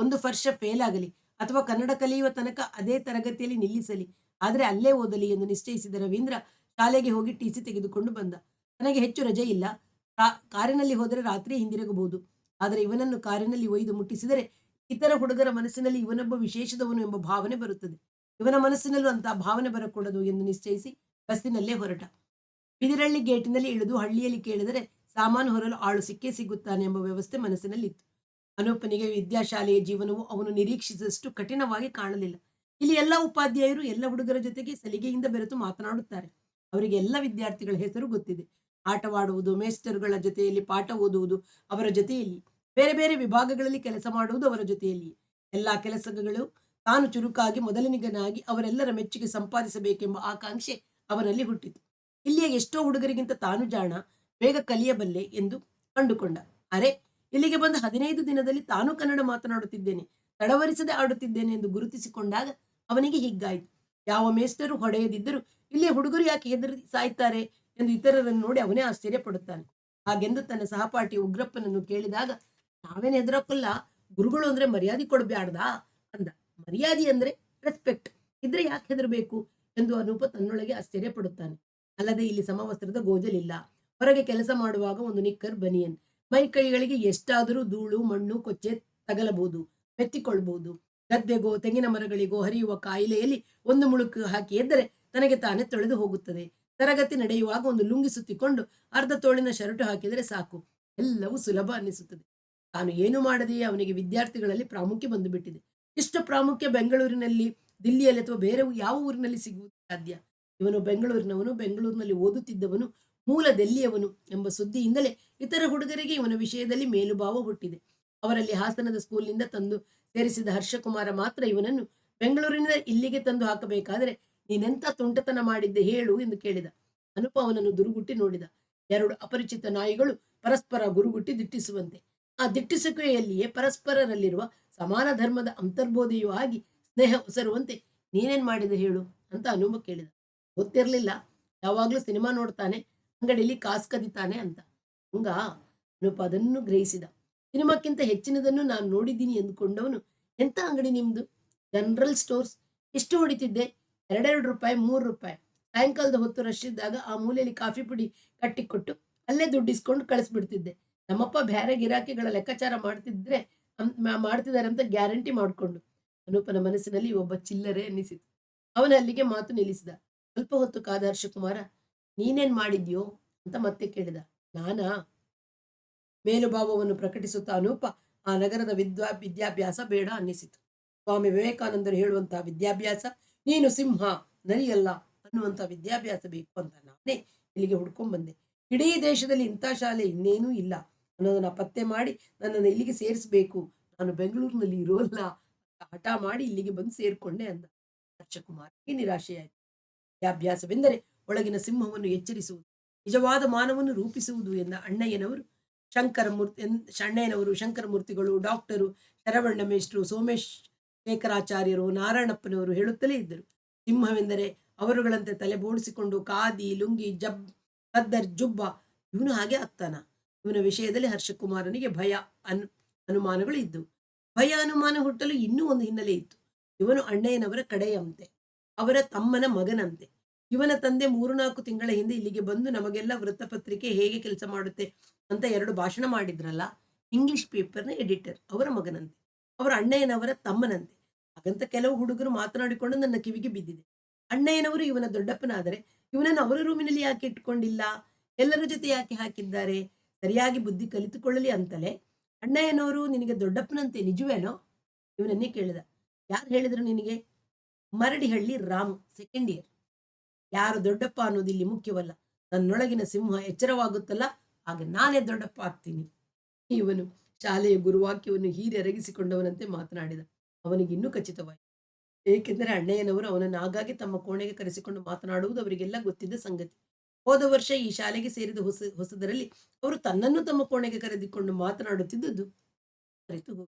ಒಂದು ವರ್ಷ ಫೇಲ್ ಆಗಲಿ ಅಥವಾ ಕನ್ನಡ ಕಲಿಯುವ ತನಕ ಅದೇ ತರಗತಿಯಲ್ಲಿ ನಿಲ್ಲಿಸಲಿ, ಆದರೆ ಅಲ್ಲೇ ಓದಲಿ ಎಂದು ನಿಶ್ಚಯಿಸಿದ ರವೀಂದ್ರ ಶಾಲೆಗೆ ಹೋಗಿ ಟಿಸಿ ತೆಗೆದುಕೊಂಡು ಬಂದ. ತನಗೆ ಹೆಚ್ಚು ರಜೆ ಇಲ್ಲ. ಕಾರಿನಲ್ಲಿ ಹೋದರೆ ರಾತ್ರಿ ಹಿಂದಿರುಗಬಹುದು. ಆದರೆ ಇವನನ್ನು ಕಾರಿನಲ್ಲಿ ಒಯ್ದು ಮುಟ್ಟಿಸಿದರೆ ಇತರ ಹುಡುಗರ ಮನಸ್ಸಿನಲ್ಲಿ ಇವನೊಬ್ಬ ವಿಶೇಷದವನು ಎಂಬ ಭಾವನೆ ಬರುತ್ತದೆ. ಇವನ ಮನಸ್ಸಿನಲ್ಲೂ ಅಂತಹ ಭಾವನೆ ಬರಕೂಡದು ಎಂದು ನಿಶ್ಚಯಿಸಿ ಬಸ್ಸಿನಲ್ಲೇ ಹೊರಟ. ಬಿದಿರಳ್ಳಿ ಗೇಟಿನಲ್ಲಿ ಇಳಿದು ಹಳ್ಳಿಯಲ್ಲಿ ಕೇಳಿದರೆ ಸಾಮಾನು ಹೊರಲು ಆಳು ಸಿಕ್ಕೇ ಸಿಗುತ್ತಾನೆ ಎಂಬ ವ್ಯವಸ್ಥೆ ಮನಸ್ಸಿನಲ್ಲಿತ್ತು. ಅನೂಪನಿಗೆ ವಿದ್ಯಾಶಾಲೆಯ ಜೀವನವು ಅವನು ನಿರೀಕ್ಷಿಸಿದಷ್ಟು ಕಠಿಣವಾಗಿ ಕಾಣಲಿಲ್ಲ. ಇಲ್ಲಿ ಎಲ್ಲ ಉಪಾಧ್ಯಾಯರು ಎಲ್ಲ ಹುಡುಗರ ಜೊತೆಗೆ ಸಲಿಗೆಯಿಂದ ಬೆರೆತು ಮಾತನಾಡುತ್ತಾರೆ. ಅವರಿಗೆ ಎಲ್ಲ ವಿದ್ಯಾರ್ಥಿಗಳ ಹೆಸರು ಗೊತ್ತಿದೆ. ಆಟವಾಡುವುದು, ಮೇಸ್ಟರ್ಗಳ ಜೊತೆಯಲ್ಲಿ ಪಾಠ ಓದುವುದು ಅವರ ಜೊತೆಯಲ್ಲಿ, ಬೇರೆ ಬೇರೆ ವಿಭಾಗಗಳಲ್ಲಿ ಕೆಲಸ ಮಾಡುವುದು ಅವರ ಜೊತೆಯಲ್ಲಿ. ಎಲ್ಲಾ ಕೆಲಸಗಳು ತಾನು ಚುರುಕಾಗಿ ಮೊದಲನಿಗನಾಗಿ ಅವರೆಲ್ಲರ ಮೆಚ್ಚುಗೆ ಸಂಪಾದಿಸಬೇಕೆಂಬ ಆಕಾಂಕ್ಷೆ ಅವನಲ್ಲಿ ಹುಟ್ಟಿತು. ಇಲ್ಲಿಯ ಎಷ್ಟೋ ಹುಡುಗರಿಗಿಂತ ತಾನು ಜಾಣ, ಬೇಗ ಕಲಿಯಬಲ್ಲೆ ಎಂದು ಕಂಡುಕೊಂಡ. ಅರೆ, ಇಲ್ಲಿಗೆ ಬಂದ 15 ದಿನದಲ್ಲಿ ತಾನು ಕನ್ನಡ ಮಾತನಾಡುತ್ತಿದ್ದೇನೆ, ತಡವರಿಸದೆ ಆಡುತ್ತಿದ್ದೇನೆ ಎಂದು ಗುರುತಿಸಿಕೊಂಡಾಗ ಅವನಿಗೆ ಹೀಗಾಯಿತು. ಯಾವ ಮೇಷ್ಟರು ಹೊಡೆಯದಿದ್ದರೂ ಇಲ್ಲಿಯ ಹುಡುಗರು ಯಾಕೆ ಹೆದರಿ ಸಾಯ್ತಾರೆ ಎಂದು ಇತರರನ್ನು ನೋಡಿ ಅವನೇ ಆಶ್ಚರ್ಯಪಡುತ್ತಾನೆ. ಹಾಗೆಂದು ತನ್ನ ಸಹಪಾಠಿ ಉಗ್ರಪ್ಪನನ್ನು ಕೇಳಿದಾಗ, ನಾವೇನು ಹೆದರಕ್ಕಲ್ಲ, ಗುರುಗಳು ಅಂದ್ರೆ ಮರ್ಯಾದೆ ಕೊಡಬ್ಯಾಡ್ದಾ ಅಂದ. ಮರ್ಯಾದೆ ಅಂದ್ರೆ ರೆಸ್ಪೆಕ್ಟ್ ಇದ್ರೆ ಯಾಕೆ ಹೆದರಬೇಕು ಎಂದು ಅನೂಪ ತನ್ನೊಳಗೆ ಆಶ್ಚರ್ಯಪಡುತ್ತಾನೆ. ಅಲ್ಲದೆ ಇಲ್ಲಿ ಸಮವಸ್ತ್ರದ ಗೋಜಲಿಲ್ಲ. ಹೊರಗೆ ಕೆಲಸ ಮಾಡುವಾಗ ಒಂದು ನಿಕ್ಕರ್ ಬನಿಯನ್. ಮೈ ಕೈಗಳಿಗೆ ಎಷ್ಟಾದರೂ ಧೂಳು ಮಣ್ಣು ಕೊಚ್ಚೆ ತಗಲಬಹುದು, ಮೆತ್ತಿಕೊಳ್ಬಹುದು. ಗದ್ದೆಗೋ ತೆಂಗಿನ ಮರಗಳಿಗೋ ಹರಿಯುವ ಕಾಯಿಲೆಯಲ್ಲಿ ಒಂದು ಮುಳುಕು ಹಾಕಿ ಎದ್ದರೆ ತನಗೆ ತಾನೇ ತೊಳೆದು ಹೋಗುತ್ತದೆ. ತರಗತಿ ನಡೆಯುವಾಗ ಒಂದು ಲುಂಗಿ ಸುತ್ತಿಕೊಂಡು ಅರ್ಧ ತೋಳಿನ ಶರ್ಟು ಹಾಕಿದರೆ ಸಾಕು, ಎಲ್ಲವೂ ಸುಲಭ ಅನ್ನಿಸುತ್ತದೆ. ತಾನು ಏನು ಮಾಡದೆಯೇ ಅವನಿಗೆ ವಿದ್ಯಾರ್ಥಿಗಳಲ್ಲಿ ಪ್ರಾಮುಖ್ಯ ಬಂದು ಬಿಟ್ಟಿದೆ. ಇಷ್ಟು ಪ್ರಾಮುಖ್ಯ ಬೆಂಗಳೂರಿನಲ್ಲಿ, ದಿಲ್ಲಿಯಲ್ಲಿ ಅಥವಾ ಬೇರೆ ಯಾವ ಊರಿನಲ್ಲಿ ಸಿಗುವುದು ಸಾಧ್ಯ? ಇವನು ಬೆಂಗಳೂರಿನವನು, ಬೆಂಗಳೂರಿನಲ್ಲಿ ಓದುತ್ತಿದ್ದವನು, ಮೂಲ ದೆಲ್ಲಿಯವನು ಎಂಬ ಸುದ್ದಿಯಿಂದಲೇ ಇತರ ಹುಡುಗರಿಗೆ ಇವನ ವಿಷಯದಲ್ಲಿ ಮೇಲುಭಾವ ಹುಟ್ಟಿದೆ. ಅವರಲ್ಲಿ ಹಾಸನದ ಸ್ಕೂಲ್ನಿಂದ ತಂದು ಸೇರಿಸಿದ ಹರ್ಷಕುಮಾರ ಮಾತ್ರ ಇವನನ್ನು ಬೆಂಗಳೂರಿನಿಂದ ಇಲ್ಲಿಗೆ ತಂದು ಹಾಕಬೇಕಾದರೆ ನೀನೆಂತ ತುಂಟತನ ಮಾಡಿದ್ದೆ ಹೇಳು ಎಂದು ಕೇಳಿದ. ಅನುಪ ಅವನನ್ನು ದುರುಗುಟ್ಟಿ ನೋಡಿದ. ಎರಡು ಅಪರಿಚಿತ ನಾಯಿಗಳು ಪರಸ್ಪರ ಗುರುಗುಟ್ಟಿ ದಿಟ್ಟಿಸುವಂತೆ. ಆ ದಿಟ್ಟಿಸುವಿಕೆಯಲ್ಲಿಯೇ ಪರಸ್ಪರರಲ್ಲಿರುವ ಸಮಾನ ಧರ್ಮದ ಅಂತರ್ಬೋಧೆಯೂ ಆಗಿ ಸ್ನೇಹ ಉಸರುವಂತೆ ನೀನೇನ್ ಮಾಡಿದೆ ಹೇಳು ಅಂತ ಅನುಪ ಕೇಳಿದ. ಗೊತ್ತಿರ್ಲಿಲ್ಲ, ಯಾವಾಗ್ಲೂ ಸಿನಿಮಾ ನೋಡ್ತಾನೆ, ಅಂಗಡಿಯಲ್ಲಿ ಕಾಸು ಕದಿತಾನೆ ಅಂತ. ಹಂಗ ಅನುಪ ಅದನ್ನು ಗ್ರಹಿಸಿದ. ಸಿನಿಮಾಕ್ಕಿಂತ ಹೆಚ್ಚಿನದನ್ನು ನಾನು ನೋಡಿದ್ದೀನಿ ಎಂದುಕೊಂಡವನು, ಎಂತ ಅಂಗಡಿ ನಿಮ್ದು? General stores. ಎಷ್ಟು ಹೊಡಿತಿದ್ದೆ? 2 ರೂಪಾಯಿ, 3 ರೂಪಾಯಿ. ಸಾಯಂಕಾಲದ ಹೊತ್ತು ರಶ್ ಇದ್ದಾಗ ಆ ಮೂಲೆಯಲ್ಲಿ ಕಾಫಿ ಪುಡಿ ಕಟ್ಟಿಕೊಟ್ಟು ಅಲ್ಲೇ ದುಡ್ಡಿಸ್ಕೊಂಡು ಕಳಿಸ್ಬಿಡ್ತಿದ್ದೆ. ನಮ್ಮಪ್ಪ ಬೇರೆ ಗಿರಾಕಿಗಳ ಲೆಕ್ಕಾಚಾರ ಮಾಡ್ತಿದ್ದಾರೆ ಅಂತ ಗ್ಯಾರಂಟಿ ಮಾಡಿಕೊಂಡು. ಅನೂಪನ ಮನಸ್ಸಿನಲ್ಲಿ ಒಬ್ಬ ಚಿಲ್ಲರೆ ಅನ್ನಿಸಿತು. ಅವನ ಅಲ್ಲಿಗೆ ಮಾತು ನಿಲ್ಲಿಸಿದ. ಸ್ವಲ್ಪ ಹೊತ್ತು ಕಾದ ಹರ್ಷಕುಮಾರ, ನೀನೇನ್ ಮಾಡಿದ್ಯೋ ಅಂತ ಮತ್ತೆ ಕೇಳಿದ. ನಾನಾ? ಮೇಲುಭಾವವನ್ನು ಪ್ರಕಟಿಸುತ್ತಾ ಅನೂಪ, ಆ ನಗರದ ವಿದ್ಯಾಭ್ಯಾಸ ಬೇಡ ಅನ್ನಿಸಿತು. ಸ್ವಾಮಿ ವಿವೇಕಾನಂದರು ಹೇಳುವಂತಹ ವಿದ್ಯಾಭ್ಯಾಸ, ನೀನು ಸಿಂಹ ನರಿಯಲ್ಲ ಅನ್ನುವಂಥ ವಿದ್ಯಾಭ್ಯಾಸ ಬೇಕು ಅಂತ ನಾನೇ ಇಲ್ಲಿಗೆ ಹುಡ್ಕೊಂಡ್ ಬಂದೆ. ಇಡೀ ದೇಶದಲ್ಲಿ ಇಂಥ ಶಾಲೆ ಇನ್ನೇನೂ ಇಲ್ಲ ಅನ್ನೋದನ್ನ ಪತ್ತೆ ಮಾಡಿ ನನ್ನನ್ನು ಇಲ್ಲಿಗೆ ಸೇರಿಸಬೇಕು. ನಾನು ಬೆಂಗಳೂರಿನಲ್ಲಿ ಇರೋಲ್ಲ ಅಂತ ಹಠ ಮಾಡಿ ಇಲ್ಲಿಗೆ ಬಂದು ಸೇರ್ಕೊಂಡೆ ಅಂದ. ಹರ್ಷಕುಮಾರ್ಗೆ ನಿರಾಶೆಯಾಯಿತು. ವಿದ್ಯಾಭ್ಯಾಸವೆಂದರೆ ಒಳಗಿನ ಸಿಂಹವನ್ನು ಎಚ್ಚರಿಸುವುದು, ನಿಜವಾದ ಮಾನವನ್ನು ರೂಪಿಸುವುದು ಎಂದ ಅಣ್ಣಯ್ಯನವರು ಶಂಕರಮೂರ್ತಿಗಳು, ಡಾಕ್ಟರು ಶರವಣ್ಣ ಮೇಷ್ಟ್ರು, ಸೋಮೇಶ್ ಶೇಖರಾಚಾರ್ಯರು, ನಾರಾಯಣಪ್ಪನವರು ಹೇಳುತ್ತಲೇ ಇದ್ದರು. ಸಿಂಹವೆಂದರೆ ಅವರುಗಳಂತೆ ತಲೆ ಬೋಡಿಸಿಕೊಂಡು ಖಾದಿ, ಲುಂಗಿ, ಖದ್ದರ್, ಜುಬ್ಬ. ಇವನು ಹಾಗೆ ಆಗ್ತಾನ? ಇವನ ವಿಷಯದಲ್ಲಿ ಹರ್ಷಕುಮಾರನಿಗೆ ಅನುಮಾನಗಳು ಇದ್ದವು. ಭಯ ಅನುಮಾನ ಹುಟ್ಟಲು ಇನ್ನೂ ಒಂದು ಹಿನ್ನೆಲೆ ಇತ್ತು. ಇವನು ಅಣ್ಣಯ್ಯನವರ ಕಡೆಯಂತೆ, ಅವರ ತಮ್ಮನ ಮಗನಂತೆ. ಇವನ ತಂದೆ 3-4 ತಿಂಗಳ ಹಿಂದೆ ಇಲ್ಲಿಗೆ ಬಂದು ನಮಗೆಲ್ಲ ವೃತ್ತಪತ್ರಿಕೆ ಹೇಗೆ ಕೆಲಸ ಮಾಡುತ್ತೆ ಅಂತ 2 ಭಾಷಣ ಮಾಡಿದ್ರಲ್ಲ, ಇಂಗ್ಲಿಷ್ ಪೇಪರ್ನ ಎಡಿಟರ್ ಅವರ ಮಗನಂತೆ, ಅವರ ಅಣ್ಣಯ್ಯನವರ ತಮ್ಮನಂತೆ. ಹಾಗಂತ ಕೆಲವು ಹುಡುಗರು ಮಾತನಾಡಿಕೊಂಡು ನನ್ನ ಕಿವಿಗೆ ಬಿದ್ದಿದೆ. ಅಣ್ಣಯ್ಯನವರು ಇವನ ದೊಡ್ಡಪ್ಪನಾದರೆ ಇವನನ್ನು ಅವರ ರೂಮಿನಲ್ಲಿ ಯಾಕೆ ಇಟ್ಕೊಂಡಿಲ್ಲ? ಎಲ್ಲರ ಜೊತೆ ಯಾಕೆ ಹಾಕಿದ್ದಾರೆ? ಸರಿಯಾಗಿ ಬುದ್ಧಿ ಕಲಿತುಕೊಳ್ಳಲಿ ಅಂತಲೇ. ಅಣ್ಣಯ್ಯನವರು ನಿನಗೆ ದೊಡ್ಡಪ್ಪನಂತೆ, ನಿಜವೇನೋ? ಇವನನ್ನೇ ಕೇಳಿದ. ಯಾರು ಹೇಳಿದ್ರು ನಿನಗೆ? Maradihalli Ramu, 2nd year. ಯಾರು ದೊಡ್ಡಪ್ಪ ಅನ್ನೋದು ಇಲ್ಲಿ ಮುಖ್ಯವಲ್ಲ. ನನ್ನೊಳಗಿನ ಸಿಂಹ ಎಚ್ಚರವಾಗುತ್ತಲ್ಲ, ಆಗ ನಾನೇ ದೊಡ್ಡಪ್ಪ ಆಗ್ತೀನಿ. ಇವನು ಶಾಲೆಯ ಗುರುವಾಕ್ಯವನ್ನು ಹೀರೆರಗಿಸಿಕೊಂಡವನಂತೆ ಮಾತನಾಡಿದ. ಅವನಿಗಿನ್ನೂ ಖಚಿತವಾಯಿತು. ಏಕೆಂದರೆ ಅಣ್ಣಯ್ಯನವರು ಅವನನ್ನು ಆಗಾಗ್ಗೆ ತಮ್ಮ ಕೋಣೆಗೆ ಕರೆಸಿಕೊಂಡು ಮಾತನಾಡುವುದು ಅವರಿಗೆಲ್ಲ ಗೊತ್ತಿದ್ದ ಸಂಗತಿ. ಹೋದ ವರ್ಷ ಈ ಶಾಲೆಗೆ ಸೇರಿದ ಹೊಸದರಲ್ಲಿ ಅವರು ತನ್ನನ್ನು ತಮ್ಮ ಕೋಣೆಗೆ ಕರೆದುಕೊಂಡು ಮಾತನಾಡುತ್ತಿದ್ದುದು ಅರಿತು ಹೋಗಿ.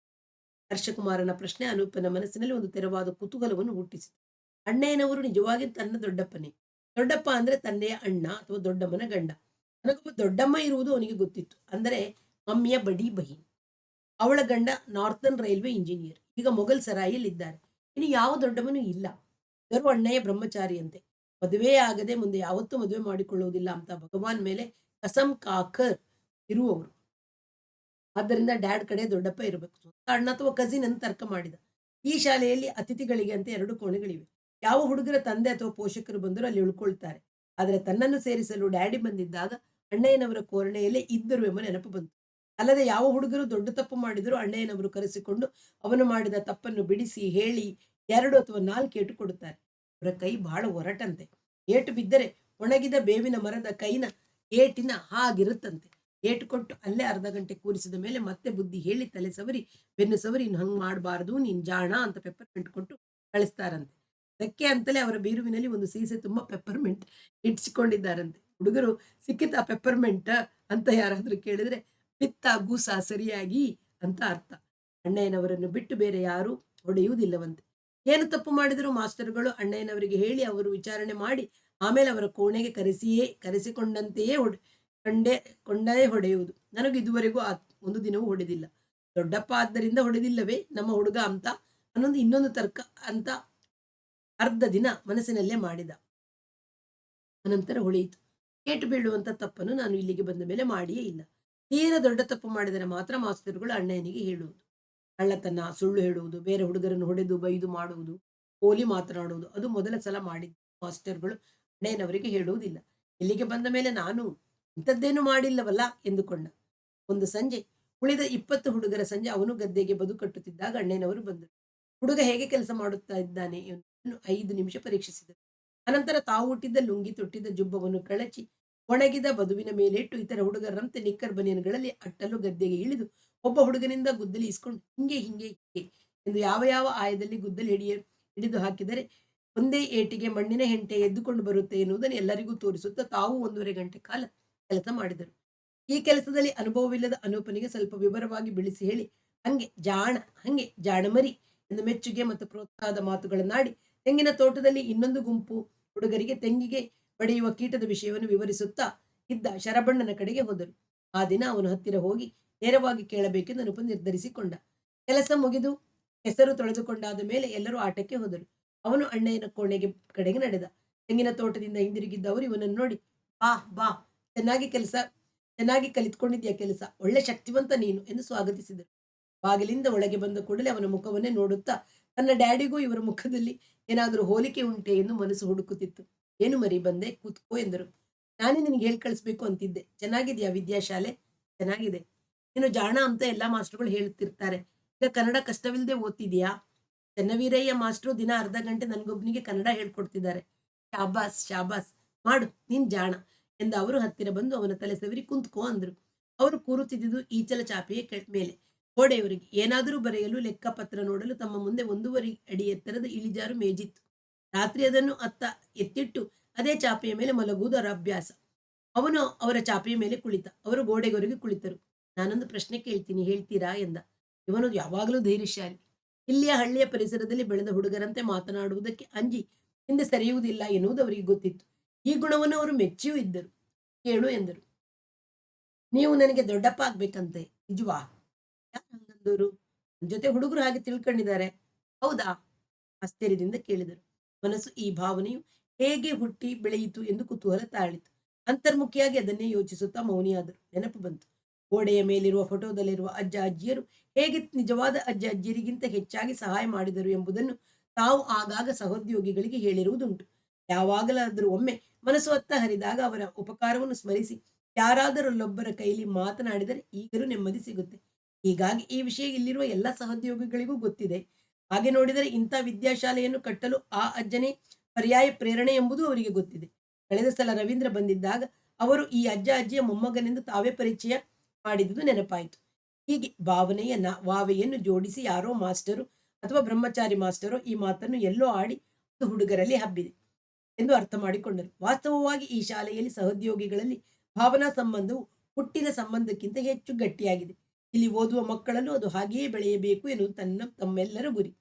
ಹರ್ಷಕುಮಾರನ ಪ್ರಶ್ನೆ ಅನೂಪನ ಮನಸ್ಸಿನಲ್ಲಿ ಒಂದು ತೆರವಾದ ಕುತೂಹಲವನ್ನು ಹುಟ್ಟಿಸಿತು. ಅಣ್ಣಯ್ಯನವರು ನಿಜವಾಗಿ ತನ್ನ ದೊಡ್ಡಪ್ಪನೇ. ದೊಡ್ಡಪ್ಪ ಅಂದ್ರೆ ತಂದೆಯ ಅಣ್ಣ ಅಥವಾ ದೊಡ್ಡಮ್ಮನ ಗಂಡ. ನನಗೊಬ್ಬ ದೊಡ್ಡಮ್ಮ ಇರುವುದು ಅವನಿಗೆ ಗೊತ್ತಿತ್ತು. ಅಂದರೆ ಮಮ್ಮಿಯ ಬಡಿ ಬಹಿನ್. ಅವಳ ಗಂಡ ನಾರ್ತನ್ ರೈಲ್ವೆ ಇಂಜಿನಿಯರ್, ಈಗ ಮೊಘಲ್ ಸರಾಯಿಯಲ್ಲಿದ್ದಾರೆ. ಇನ್ನು ಯಾವ ದೊಡ್ಡಮ್ಮನೂ ಇಲ್ಲ. ಇವರು ಅಣ್ಣಯ್ಯ ಬ್ರಹ್ಮಚಾರಿಯಂತೆ, ಮದುವೆ ಆಗದೆ ಮುಂದೆ ಯಾವತ್ತೂ ಮದುವೆ ಮಾಡಿಕೊಳ್ಳುವುದಿಲ್ಲ ಅಂತ ಭಗವಾನ್ ಮೇಲೆ ಕಸಂ ಕಾಕರ್ ಇರುವವರು. ಆದ್ದರಿಂದ ಡ್ಯಾಡ್ ಕಡೆ ದೊಡ್ಡಪ್ಪ ಇರಬೇಕು, ಸ್ವಂತ ಅಣ್ಣ ಅಥವಾ ಕಸಿನ್ ಅಂತ ತರ್ಕ ಮಾಡಿದ. ಈ ಶಾಲೆಯಲ್ಲಿ ಅತಿಥಿಗಳಿಗೆ ಅಂತ 2 ಕೋಣೆಗಳಿವೆ. ಯಾವ ಹುಡುಗರ ತಂದೆ ಅಥವಾ ಪೋಷಕರು ಬಂದರೂ ಅಲ್ಲಿ ಉಳ್ಕೊಳ್ತಾರೆ. ಆದರೆ ತನ್ನನ್ನು ಸೇರಿಸಲು ಡ್ಯಾಡಿ ಬಂದಿದ್ದಾಗ ಅಣ್ಣಯ್ಯನವರ ಕೋಣೆಯಲ್ಲೇ ಇದ್ದರು ಎಂಬ ನೆನಪು ಬಂತು. ಅಲ್ಲದೆ ಯಾವ ಹುಡುಗರು ದೊಡ್ಡ ತಪ್ಪು ಮಾಡಿದರೂ ಅಣ್ಣಯ್ಯನವರು ಕರೆಸಿಕೊಂಡು ಅವನು ಮಾಡಿದ ತಪ್ಪನ್ನು ಬಿಡಿಸಿ ಹೇಳಿ 2 ಅಥವಾ 4 ಏಟು ಕೊಡುತ್ತಾರೆ. ಅವರ ಕೈ ಬಹಳ ಒರಟಂತೆ. ಏಟು ಬಿದ್ದರೆ ಒಣಗಿದ ಬೇವಿನ ಮರದ ಕೈನ ಏಟಿನ ಹಾಗಿರುತ್ತಂತೆ. ಏಟು ಕೊಟ್ಟು ಅಲ್ಲೇ ಅರ್ಧ ಗಂಟೆ ಕೂರಿಸಿದ ಮೇಲೆ ಮತ್ತೆ ಬುದ್ಧಿ ಹೇಳಿ ತಲೆ ಸವರಿ ಬೆನ್ನು ಸವರಿ ಇನ್ನು ಹಂಗ್ ಮಾಡಬಾರ್ದು, ನೀನ್ ಜಾಣ ಅಂತ ಪೆಪ್ಪರ್ಮೆಂಟ್ ಕೊಟ್ಟು ಕಳಿಸ್ತಾರಂತೆ. ಅದಕ್ಕೆ ಅಂತಲೇ ಅವರ ಬೀರುವಿನಲ್ಲಿ ಒಂದು ಸೀಸೆ ತುಂಬಾ ಪೆಪ್ಪರ್ಮೆಂಟ್ ಇಟ್ಸಿಕೊಂಡಿದ್ದಾರಂತೆ. ಹುಡುಗರು ಸಿಕ್ಕಿತ ಪೆಪ್ಪರ್ಮೆಂಟ್ ಅಂತ ಯಾರಾದ್ರೂ ಕೇಳಿದ್ರೆ ಪಿತ್ತ ಗೂಸ ಸರಿಯಾಗಿ ಅಂತ ಅರ್ಥ. ಅಣ್ಣಯ್ಯನವರನ್ನು ಬಿಟ್ಟು ಬೇರೆ ಯಾರೂ ಹೊಡೆಯುವುದಿಲ್ಲವಂತೆ. ಏನು ತಪ್ಪು ಮಾಡಿದರೂ ಮಾಸ್ಟರುಗಳು ಅಣ್ಣಯ್ಯನವರಿಗೆ ಹೇಳಿ ಅವರು ವಿಚಾರಣೆ ಮಾಡಿ ಆಮೇಲೆ ಅವರ ಕೋಣೆಗೆ ಕರೆಸಿಕೊಂಡಂತೆಯೇ ಕಂಡೇ ಕೊಂಡೇ ಹೊಡೆಯುವುದು. ನನಗೆ ಇದುವರೆಗೂ ಒಂದು ದಿನವೂ ಹೊಡೆದಿಲ್ಲ. ದೊಡ್ಡಪ್ಪ ಆದ್ದರಿಂದ ಹೊಡೆದಿಲ್ಲವೇ ನಮ್ಮ ಹುಡುಗ ಅಂತ ಇನ್ನೊಂದು ತರ್ಕ ಅಂತ ಅರ್ಧ ದಿನ ಮನಸ್ಸಿನಲ್ಲೇ ಮಾಡಿದ. ಅನಂತರ ಹೊಳೆಯಿತು. ಕೇಟು ಬೀಳುವಂತ ತಪ್ಪನ್ನು ನಾನು ಇಲ್ಲಿಗೆ ಬಂದ ಮೇಲೆ ಮಾಡಿಯೇ ಇಲ್ಲ. ತೀರ ದೊಡ್ಡ ತಪ್ಪು ಮಾಡಿದರೆ ಮಾತ್ರ ಮಾಸ್ತರುಗಳು ಅಣ್ಣಯ್ಯನಿಗೆ ಹೇಳುವುದು. ಕಳ್ಳತನ, ಸುಳ್ಳು ಹೇಳುವುದು, ಬೇರೆ ಹುಡುಗರನ್ನು ಹೊಡೆದು ಬೈದು ಮಾಡುವುದು, ಪೋಲಿ ಮಾತನಾಡುವುದು ಅದು ಮೊದಲ ಸಲ ಮಾಡಿದ್ದು ಮಾಸ್ಟರ್ಗಳು ಅಣ್ಣಯ್ಯನವರಿಗೆ ಹೇಳುವುದಿಲ್ಲ. ಇಲ್ಲಿಗೆ ಬಂದ ಮೇಲೆ ನಾನು ಇಂಥದ್ದೇನು ಮಾಡಿಲ್ಲವಲ್ಲ ಎಂದುಕೊಂಡ. ಒಂದು ಸಂಜೆ ಉಳಿದ 20 ಹುಡುಗರ ಸಂಜೆ ಅವನು ಗದ್ದೆಗೆ ಬದು ಕಟ್ಟುತ್ತಿದ್ದಾಗ ಅಣ್ಣಯ್ಯನವರು ಬಂದರು. ಹುಡುಗ ಹೇಗೆ ಕೆಲಸ ಮಾಡುತ್ತಾ ಇದ್ದಾನೆ ಎಂದು 5 ನಿಮಿಷ ಪರೀಕ್ಷಿಸಿದರು. ಅನಂತರ ತಾವು ಹುಟ್ಟಿದ್ದ ಲುಂಗಿ ತೊಟ್ಟಿದ್ದ ಜುಬ್ಬವನ್ನು ಕಳಚಿ ಒಣಗಿದ ಬದುವಿನ ಮೇಲಿಟ್ಟು ಇತರ ಹುಡುಗರಂತೆ ನಿಕ್ಕರ್ ಬನಿಯನ್ಗಳಲ್ಲಿ ಅಟ್ಟಲು ಗದ್ದೆಗೆ ಇಳಿದು ಒಬ್ಬ ಹುಡುಗನಿಂದ ಗುದ್ದಲಿ ಇಸ್ಕೊಂಡು ಹಿಂಗೆ ಹಿಂಗೆ ಹಿಂಗೆ ಎಂದು ಯಾವ ಯಾವ ಆಯದಲ್ಲಿ ಗುದ್ದಲಿ ಹಿಡಿದು ಹಾಕಿದರೆ ಒಂದೇ ಏಟಿಗೆ ಮಣ್ಣಿನ ಹೆಂಟೆ ಎದ್ದುಕೊಂಡು ಬರುತ್ತೆ ಎನ್ನುವುದನ್ನು ಎಲ್ಲರಿಗೂ ತೋರಿಸುತ್ತಾ ತಾವು 1.5 ಗಂಟೆ ಕಾಲ ಕೆಲಸ ಮಾಡಿದರು. ಈ ಕೆಲಸದಲ್ಲಿ ಅನುಭವವಿಲ್ಲದ ಅನೂಪನಿಗೆ ಸ್ವಲ್ಪ ವಿವರವಾಗಿ ಬಿಡಿಸಿ ಹೇಳಿ ಹಂಗೆ ಜಾಣ ಮರಿ ಎಂದು ಮೆಚ್ಚುಗೆ ಮತ್ತು ಪ್ರೋತ್ಸಾಹದ ಮಾತುಗಳನ್ನಾಡಿ ತೆಂಗಿನ ತೋಟದಲ್ಲಿ ಇನ್ನೊಂದು ಗುಂಪು ಹುಡುಗರಿಗೆ ತೆಂಗಿಗೆ ಬಡಿಯುವ ಕೀಟದ ವಿಷಯವನ್ನು ವಿವರಿಸುತ್ತಾ ಇದ್ದ ಶರಬಣ್ಣನ ಕಡೆಗೆ ಹೋದರು. ಆ ದಿನ ಅವನು ಹತ್ತಿರ ಹೋಗಿ ನೇರವಾಗಿ ಕೇಳಬೇಕೆಂದು ಅನುಪ ನಿರ್ಧರಿಸಿಕೊಂಡ. ಕೆಲಸ ಮುಗಿದು ಹೆಸರು ತೊಳೆದುಕೊಂಡಾದ ಮೇಲೆ ಎಲ್ಲರೂ ಆಟಕ್ಕೆ ಹೋದರು. ಅವನು ಅಣ್ಣಯ್ಯನ ಕೋಣೆಗೆ ಕಡೆಗೆ ನಡೆದ. ತೆಂಗಿನ ತೋಟದಿಂದ ಹಿಂದಿರುಗಿದ್ದ ಅವರು ಇವನನ್ನು ನೋಡಿ, ಬಾ ಬಾ, ಚೆನ್ನಾಗಿ ಕಲಿತ್ಕೊಂಡಿದ್ಯಾ ಕೆಲಸ, ಒಳ್ಳೆ ಶಕ್ತಿವಂತ ನೀನು ಎಂದು ಸ್ವಾಗತಿಸಿದರು. ಬಾಗಿಲಿಂದ ಒಳಗೆ ಬಂದ ಕೂಡಲೇ ಅವನ ಮುಖವನ್ನೇ ನೋಡುತ್ತಾ ತನ್ನ ಡ್ಯಾಡಿಗೂ ಇವರ ಮುಖದಲ್ಲಿ ಏನಾದರೂ ಹೋಲಿಕೆ ಉಂಟೆ ಎಂದು ಮನಸ್ಸು ಹುಡುಕುತ್ತಿತ್ತು. ಏನು ಮರಿ ಬಂದೆ, ಕೂತ್ಕೋ ಎಂದರು. ನಾನೇ ನಿನಗೆ ಹೇಳಿ ಕಳಿಸ್ಬೇಕು ಅಂತಿದ್ದೆ. ಚೆನ್ನಾಗಿದೆಯಾ ವಿದ್ಯಾಶಾಲೆ? ಚೆನ್ನಾಗಿದೆ. ನೀನು ಜಾಣ ಅಂತ ಎಲ್ಲಾ ಮಾಸ್ಟರ್ಗಳು ಹೇಳುತ್ತಿರ್ತಾರೆ. ಈಗ ಕನ್ನಡ ಕಷ್ಟವಿಲ್ಲದೆ ಓದ್ತಿದ್ಯಾ? ಚೆನ್ನವೀರಯ್ಯ ಮಾಸ್ಟ್ರು ದಿನ ಅರ್ಧ ಗಂಟೆ ನನಗೊಬ್ಬನಿಗೆ ಕನ್ನಡ ಹೇಳ್ಕೊಡ್ತಿದ್ದಾರೆ. ಶಾಬಾಸ್ ಶಾಬಾಸ್, ಮಾಡು, ನೀನ್ ಜಾಣ ಎಂದ ಅವರು ಹತ್ತಿರ ಬಂದು ಅವನ ತಲೆ ಸವಿರಿ ಕುಂತ್ಕೋ ಅಂದ್ರು. ಅವರು ಕೂರುತ್ತಿದ್ದುದು ಈಚಲ ಚಾಪೆಯ ಮೇಲೆ. ಗೋಡೆಯವರಿಗೆ ಏನಾದರೂ ಬರೆಯಲು ಲೆಕ್ಕಪತ್ರ ನೋಡಲು ತಮ್ಮ ಮುಂದೆ 1.5 ಅಡಿ ಎತ್ತರದ ಇಳಿಜಾರು ಮೇಜಿತ್ತು. ರಾತ್ರಿ ಅದನ್ನು ಎತ್ತಿಟ್ಟು ಅದೇ ಚಾಪೆಯ ಮೇಲೆ ಮಲಗುವುದು ಅವರ ಅಭ್ಯಾಸ. ಅವನು ಅವರ ಚಾಪೆಯ ಮೇಲೆ ಕುಳಿತ. ಅವರು ಗೋಡೆಗೊರಗಿ ಕುಳಿತರು. ನಾನೊಂದು ಪ್ರಶ್ನೆ ಕೇಳ್ತೀನಿ, ಹೇಳ್ತೀರಾ ಎಂದ. ಇವನು ಯಾವಾಗಲೂ ಧೈರ್ಯಶಾಲಿ. ಇಲ್ಲಿಯ ಹಳ್ಳಿಯ ಪರಿಸರದಲ್ಲಿ ಬೆಳೆದ ಹುಡುಗರಂತೆ ಮಾತನಾಡುವುದಕ್ಕೆ ಅಂಜಿ ಹಿಂದೆ ಸರಿಯುವುದಿಲ್ಲ ಎನ್ನುವುದು ಅವರಿಗೆ ಗೊತ್ತಿತ್ತು. ಈ ಗುಣವನ್ನು ಅವರು ಮೆಚ್ಚಿಯೂ ಇದ್ದರು. ಕೇಳು ಎಂದರು. ನೀವು ನನಗೆ ದೊಡ್ಡಪ್ಪ ಆಗ್ಬೇಕಂತೆ, ನಿಜವಾ? ಯಾರು ಹಂಗಂದವರು? ನನ್ನ ಜೊತೆ ಹುಡುಗರು ಹಾಗೆ ತಿಳ್ಕೊಂಡಿದ್ದಾರೆ. ಹೌದಾ? ಆಶ್ಚರ್ಯದಿಂದ ಕೇಳಿದರು. ಮನಸ್ಸು ಈ ಭಾವನೆಯು ಹೇಗೆ ಹುಟ್ಟಿ ಬೆಳೆಯಿತು ಎಂದು ಕುತೂಹಲ ತಾಳಿತು. ಅಂತರ್ಮುಖಿಯಾಗಿ ಅದನ್ನೇ ಯೋಚಿಸುತ್ತಾ ಮೌನಿಯಾದರು. ನೆನಪು ಬಂತು. ಗೋಡೆಯ ಮೇಲಿರುವ ಫೋಟೋದಲ್ಲಿರುವ ಅಜ್ಜ ಅಜ್ಜಿಯರು ಹೇಗೆ ನಿಜವಾದ ಅಜ್ಜ ಅಜ್ಜಿಯರಿಗಿಂತ ಹೆಚ್ಚಾಗಿ ಸಹಾಯ ಮಾಡಿದರು ಎಂಬುದನ್ನು ತಾವು ಆಗಾಗ ಸಹೋದ್ಯೋಗಿಗಳಿಗೆ ಹೇಳಿರುವುದುಂಟು. ಯಾವಾಗಲಾದರೂ ಒಮ್ಮೆ ಮನಸ್ಸು ಅತ್ತ ಹರಿದಾಗ ಅವರ ಉಪಕಾರವನ್ನು ಸ್ಮರಿಸಿ ಯಾರಾದರಲ್ಲೊಬ್ಬರ ಕೈಲಿ ಮಾತನಾಡಿದರೆ ಈಗಲೂ ನೆಮ್ಮದಿ ಸಿಗುತ್ತೆ. ಹೀಗಾಗಿ ಈ ವಿಷಯ ಇಲ್ಲಿರುವ ಎಲ್ಲ ಸಹೋದ್ಯೋಗಿಗಳಿಗೂ ಗೊತ್ತಿದೆ. ಹಾಗೆ ನೋಡಿದರೆ ಇಂಥ ವಿದ್ಯಾಶಾಲೆಯನ್ನು ಕಟ್ಟಲು ಆ ಅಜ್ಜನೇ ಪರ್ಯಾಯ ಪ್ರೇರಣೆ ಎಂಬುದು ಅವರಿಗೆ ಗೊತ್ತಿದೆ. ಕಳೆದ ಸಲ ರವೀಂದ್ರ ಬಂದಿದ್ದಾಗ ಅವರು ಈ ಅಜ್ಜ ಅಜ್ಜಿಯ ಮೊಮ್ಮಗನೆಂದು ತಾವೇ ಪರಿಚಯ ಮಾಡಿದುದು ನೆನಪಾಯಿತು. ಹೀಗೆ ವಾವೆಯನ್ನು ಜೋಡಿಸಿ ಯಾರೋ ಮಾಸ್ಟರು ಅಥವಾ ಬ್ರಹ್ಮಚಾರಿ ಮಾಸ್ಟರು ಈ ಮಾತನ್ನು ಎಲ್ಲೋ ಆಡಿ ಹುಡುಗರಲ್ಲಿ ಹಬ್ಬಿದೆ ಎಂದು ಅರ್ಥ ಮಾಡಿಕೊಂಡರು. ವಾಸ್ತವವಾಗಿ ಈ ಶಾಲೆಯಲ್ಲಿ ಸಹೋದ್ಯೋಗಿಗಳಲ್ಲಿ ಭಾವನಾ ಸಂಬಂಧವು ಹುಟ್ಟಿನ ಸಂಬಂಧಕ್ಕಿಂತ ಹೆಚ್ಚು ಗಟ್ಟಿಯಾಗಿದೆ. ಇಲ್ಲಿ ಓದುವ ಮಕ್ಕಳಲ್ಲೂ ಅದು ಹಾಗೆಯೇ ಬೆಳೆಯಬೇಕು ಎನ್ನುವುದು ತಮ್ಮೆಲ್ಲರ ಗುರಿ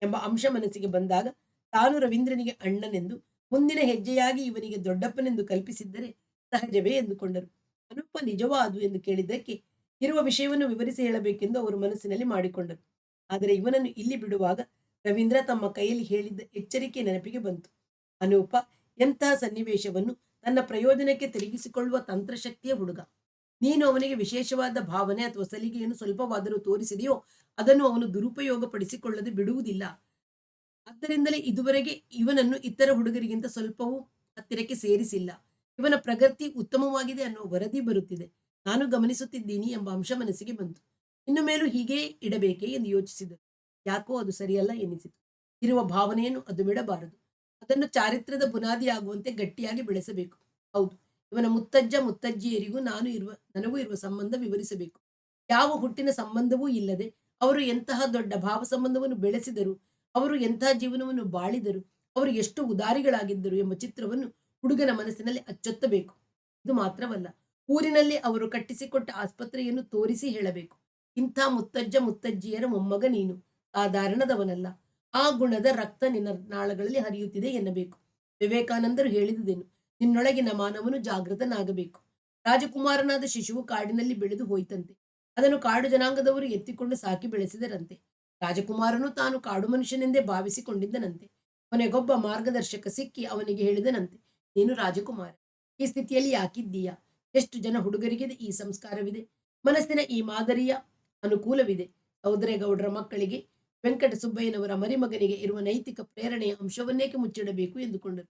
ಎಂಬ ಅಂಶ ಮನಸ್ಸಿಗೆ ಬಂದಾಗ ತಾನು ರವೀಂದ್ರನಿಗೆ ಅಣ್ಣನೆಂದು ಮುಂದಿನ ಹೆಜ್ಜೆಯಾಗಿ ಇವನಿಗೆ ದೊಡ್ಡಪ್ಪನೆಂದು ಕಲ್ಪಿಸಿದ್ದರೆ ಸಹಜವೇ ಎಂದುಕೊಂಡರು. ಅನುಪ ನಿಜವಾದು ಎಂದು ಕೇಳಿದ್ದಕ್ಕೆ ಇರುವ ವಿಷಯವನ್ನು ವಿವರಿಸಿ ಹೇಳಬೇಕೆಂದು ಅವರು ಮನಸ್ಸಿನಲ್ಲಿ ಮಾಡಿಕೊಂಡರು. ಆದರೆ ಇವನನ್ನು ಇಲ್ಲಿ ಬಿಡುವಾಗ ರವೀಂದ್ರ ತಮ್ಮ ಕೈಯಲ್ಲಿ ಹೇಳಿದ್ದ ಎಚ್ಚರಿಕೆ ನೆನಪಿಗೆ ಬಂತು. ಅನೂಪ ಎಂತಹ ಸನ್ನಿವೇಶವನ್ನು ತನ್ನ ಪ್ರಯೋಜನಕ್ಕೆ ತಿರುಗಿಸಿಕೊಳ್ಳುವ ತಂತ್ರಶಕ್ತಿಯ ಹುಡುಗ. ನೀನು ಅವನಿಗೆ ವಿಶೇಷವಾದ ಭಾವನೆ ಅಥವಾ ಸಲಿಗೆಯನ್ನು ಸ್ವಲ್ಪವಾದರೂ ತೋರಿಸಿದೆಯೋ ಅದನ್ನು ಅವನು ದುರುಪಯೋಗ ಪಡಿಸಿಕೊಳ್ಳದೆ ಬಿಡುವುದಿಲ್ಲ. ಆದ್ದರಿಂದಲೇ ಇದುವರೆಗೆ ಇವನನ್ನು ಇತರ ಹುಡುಗರಿಗಿಂತ ಸ್ವಲ್ಪವೂ ಹತ್ತಿರಕ್ಕೆ ಸೇರಿಸಿಲ್ಲ. ಇವನ ಪ್ರಗತಿ ಉತ್ತಮವಾಗಿದೆ ಅನ್ನುವ ವರದಿ ಬರುತ್ತಿದೆ. ನಾನು ಗಮನಿಸುತ್ತಿದ್ದೀನಿ ಎಂಬ ಅಂಶ ಮನಸ್ಸಿಗೆ ಬಂತು. ಇನ್ನು ಮೇಲೂ ಹೀಗೇ ಇಡಬೇಕೆ ಎಂದು ಯೋಚಿಸಿದರು. ಯಾಕೋ ಅದು ಸರಿಯಲ್ಲ ಎನ್ನಿಸಿತು. ಇರುವ ಭಾವನೆಯನ್ನು ಅದು ಬಿಡಬಾರದು. ಅದನ್ನು ಚಾರಿತ್ರ್ಯದ ಬುನಾದಿ ಆಗುವಂತೆ ಗಟ್ಟಿಯಾಗಿ ಬೆಳೆಸಬೇಕು. ಹೌದು, ಇವನ ಮುತ್ತಜ್ಜಿಯರಿಗೂ ನನಗೂ ಇರುವ ಸಂಬಂಧ ವಿವರಿಸಬೇಕು. ಯಾವ ಹುಟ್ಟಿನ ಸಂಬಂಧವೂ ಇಲ್ಲದೆ ಅವರು ಎಂತಹ ದೊಡ್ಡ ಭಾವ ಸಂಬಂಧವನ್ನು ಬೆಳೆಸಿದರು, ಅವರು ಎಂತಹ ಜೀವನವನ್ನು ಬಾಳಿದರು, ಅವರು ಎಷ್ಟು ಉದಾರಿಗಳಾಗಿದ್ದರು ಎಂಬ ಚಿತ್ರವನ್ನು ಹುಡುಗನ ಮನಸ್ಸಿನಲ್ಲಿ ಅಚ್ಚೊತ್ತಬೇಕು. ಇದು ಮಾತ್ರವಲ್ಲ, ಊರಿನಲ್ಲಿ ಅವರು ಕಟ್ಟಿಸಿಕೊಟ್ಟ ಆಸ್ಪತ್ರೆಯನ್ನು ತೋರಿಸಿ ಹೇಳಬೇಕು. ಇಂಥ ಮುತ್ತಜ್ಜ ಮುತ್ತಜ್ಜಿಯರ ಮೊಮ್ಮಗ ನೀನು, ಸಾಧಾರಣದವನಲ್ಲ. ಆ ಗುಣದ ರಕ್ತ ನಿನ್ನ ನಾಳಗಳಲ್ಲಿ ಹರಿಯುತ್ತಿದೆ ಎನ್ನಬೇಕು. ವಿವೇಕಾನಂದರು ಹೇಳಿದುದೇನು? ನಿನ್ನೊಳಗಿನ ಮಾನವನು ಜಾಗೃತನಾಗಬೇಕು. ರಾಜಕುಮಾರನಾದ ಶಿಶುವು ಕಾಡಿನಲ್ಲಿ ಬೆಳೆದು ಹೋಯಿತಂತೆ. ಅದನ್ನು ಕಾಡು ಜನಾಂಗದವರು ಎತ್ತಿಕೊಂಡು ಸಾಕಿ ಬೆಳೆಸಿದರಂತೆ. ರಾಜಕುಮಾರನು ತಾನು ಕಾಡು ಮನುಷ್ಯನೆಂದೇ ಭಾವಿಸಿಕೊಂಡಿದ್ದನಂತೆ. ಕೊನೆಗೊಬ್ಬ ಮಾರ್ಗದರ್ಶಕ ಸಿಕ್ಕಿ ಅವನಿಗೆ ಹೇಳಿದನಂತೆ, ನೀನು ರಾಜಕುಮಾರ, ಈ ಸ್ಥಿತಿಯಲ್ಲಿ ಯಾಕಿದ್ದೀಯಾ? ಎಷ್ಟು ಜನ ಹುಡುಗರಿಗೆ ಈ ಸಂಸ್ಕಾರವಿದೆ, ಮನಸ್ಸಿನ ಈ ಮಾದರಿಯ ಅನುಕೂಲವಿದೆ. ಸಹೋದರೇಗೌಡರ ಮಕ್ಕಳಿಗೆ, ವೆಂಕಟ ಸುಬ್ಬಯ್ಯನವರ ಮರಿಮಗನಿಗೆ ಇರುವ ನೈತಿಕ ಪ್ರೇರಣೆಯ ಅಂಶವನ್ನೇಕೆ ಮುಚ್ಚಿಡಬೇಕು ಎಂದುಕೊಂಡರು.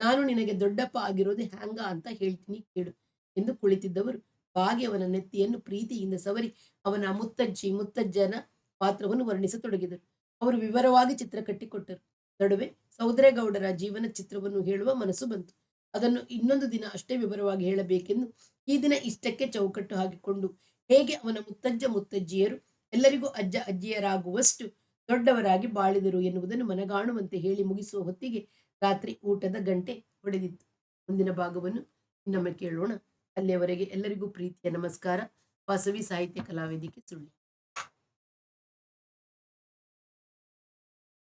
ನಾನು ನಿನಗೆ ದೊಡ್ಡಪ್ಪ ಆಗಿರೋದು ಹ್ಯಾಂಗ ಅಂತ ಹೇಳ್ತೀನಿ ಕೇಳು ಎಂದು ಕುಳಿತಿದ್ದವರು ಬಾಗಿ ಅವನ ನೆತ್ತಿಯನ್ನು ಪ್ರೀತಿಯಿಂದ ಸವರಿ ಅವನ ಮುತ್ತಜ್ಜಿ ಮುತ್ತಜ್ಜನ ಪಾತ್ರವನ್ನು ವರ್ಣಿಸತೊಡಗಿದರು. ಅವರು ವಿವರವಾಗಿ ಚಿತ್ರ ಕಟ್ಟಿಕೊಟ್ಟರು. ನಡುವೆ ಸಹೋದರೇಗೌಡರ ಜೀವನ ಚಿತ್ರವನ್ನು ಹೇಳುವ ಮನಸ್ಸು ಬಂತು. ಅದನ್ನು ಇನ್ನೊಂದು ದಿನ ಅಷ್ಟೇ ವಿವರವಾಗಿ ಹೇಳಬೇಕೆಂದು ಈ ದಿನ ಇಷ್ಟಕ್ಕೆ ಚೌಕಟ್ಟು ಹಾಕಿಕೊಂಡು, ಹೇಗೆ ಅವನ ಮುತ್ತಜ್ಜ ಮುತ್ತಜ್ಜಿಯರು ಎಲ್ಲರಿಗೂ ಅಜ್ಜ ಅಜ್ಜಿಯರಾಗುವಷ್ಟು ದೊಡ್ಡವರಾಗಿ ಬಾಳಿದರು ಎನ್ನುವುದನ್ನು ಮನಗಾಣುವಂತೆ ಹೇಳಿ ಮುಗಿಸುವ ಹೊತ್ತಿಗೆ ರಾತ್ರಿ ಊಟದ ಗಂಟೆ ಹೊಡೆದಿತ್ತು. ಮುಂದಿನ ಭಾಗವನ್ನು ಇನ್ನೊಮ್ಮೆ ಕೇಳೋಣ. ಅಲ್ಲಿಯವರೆಗೆ ಎಲ್ಲರಿಗೂ ಪ್ರೀತಿಯ ನಮಸ್ಕಾರ. ವಾಸವಿ ಸಾಹಿತ್ಯ ಕಲಾವೇದಿಕೆ ಸುಳ್ಯ.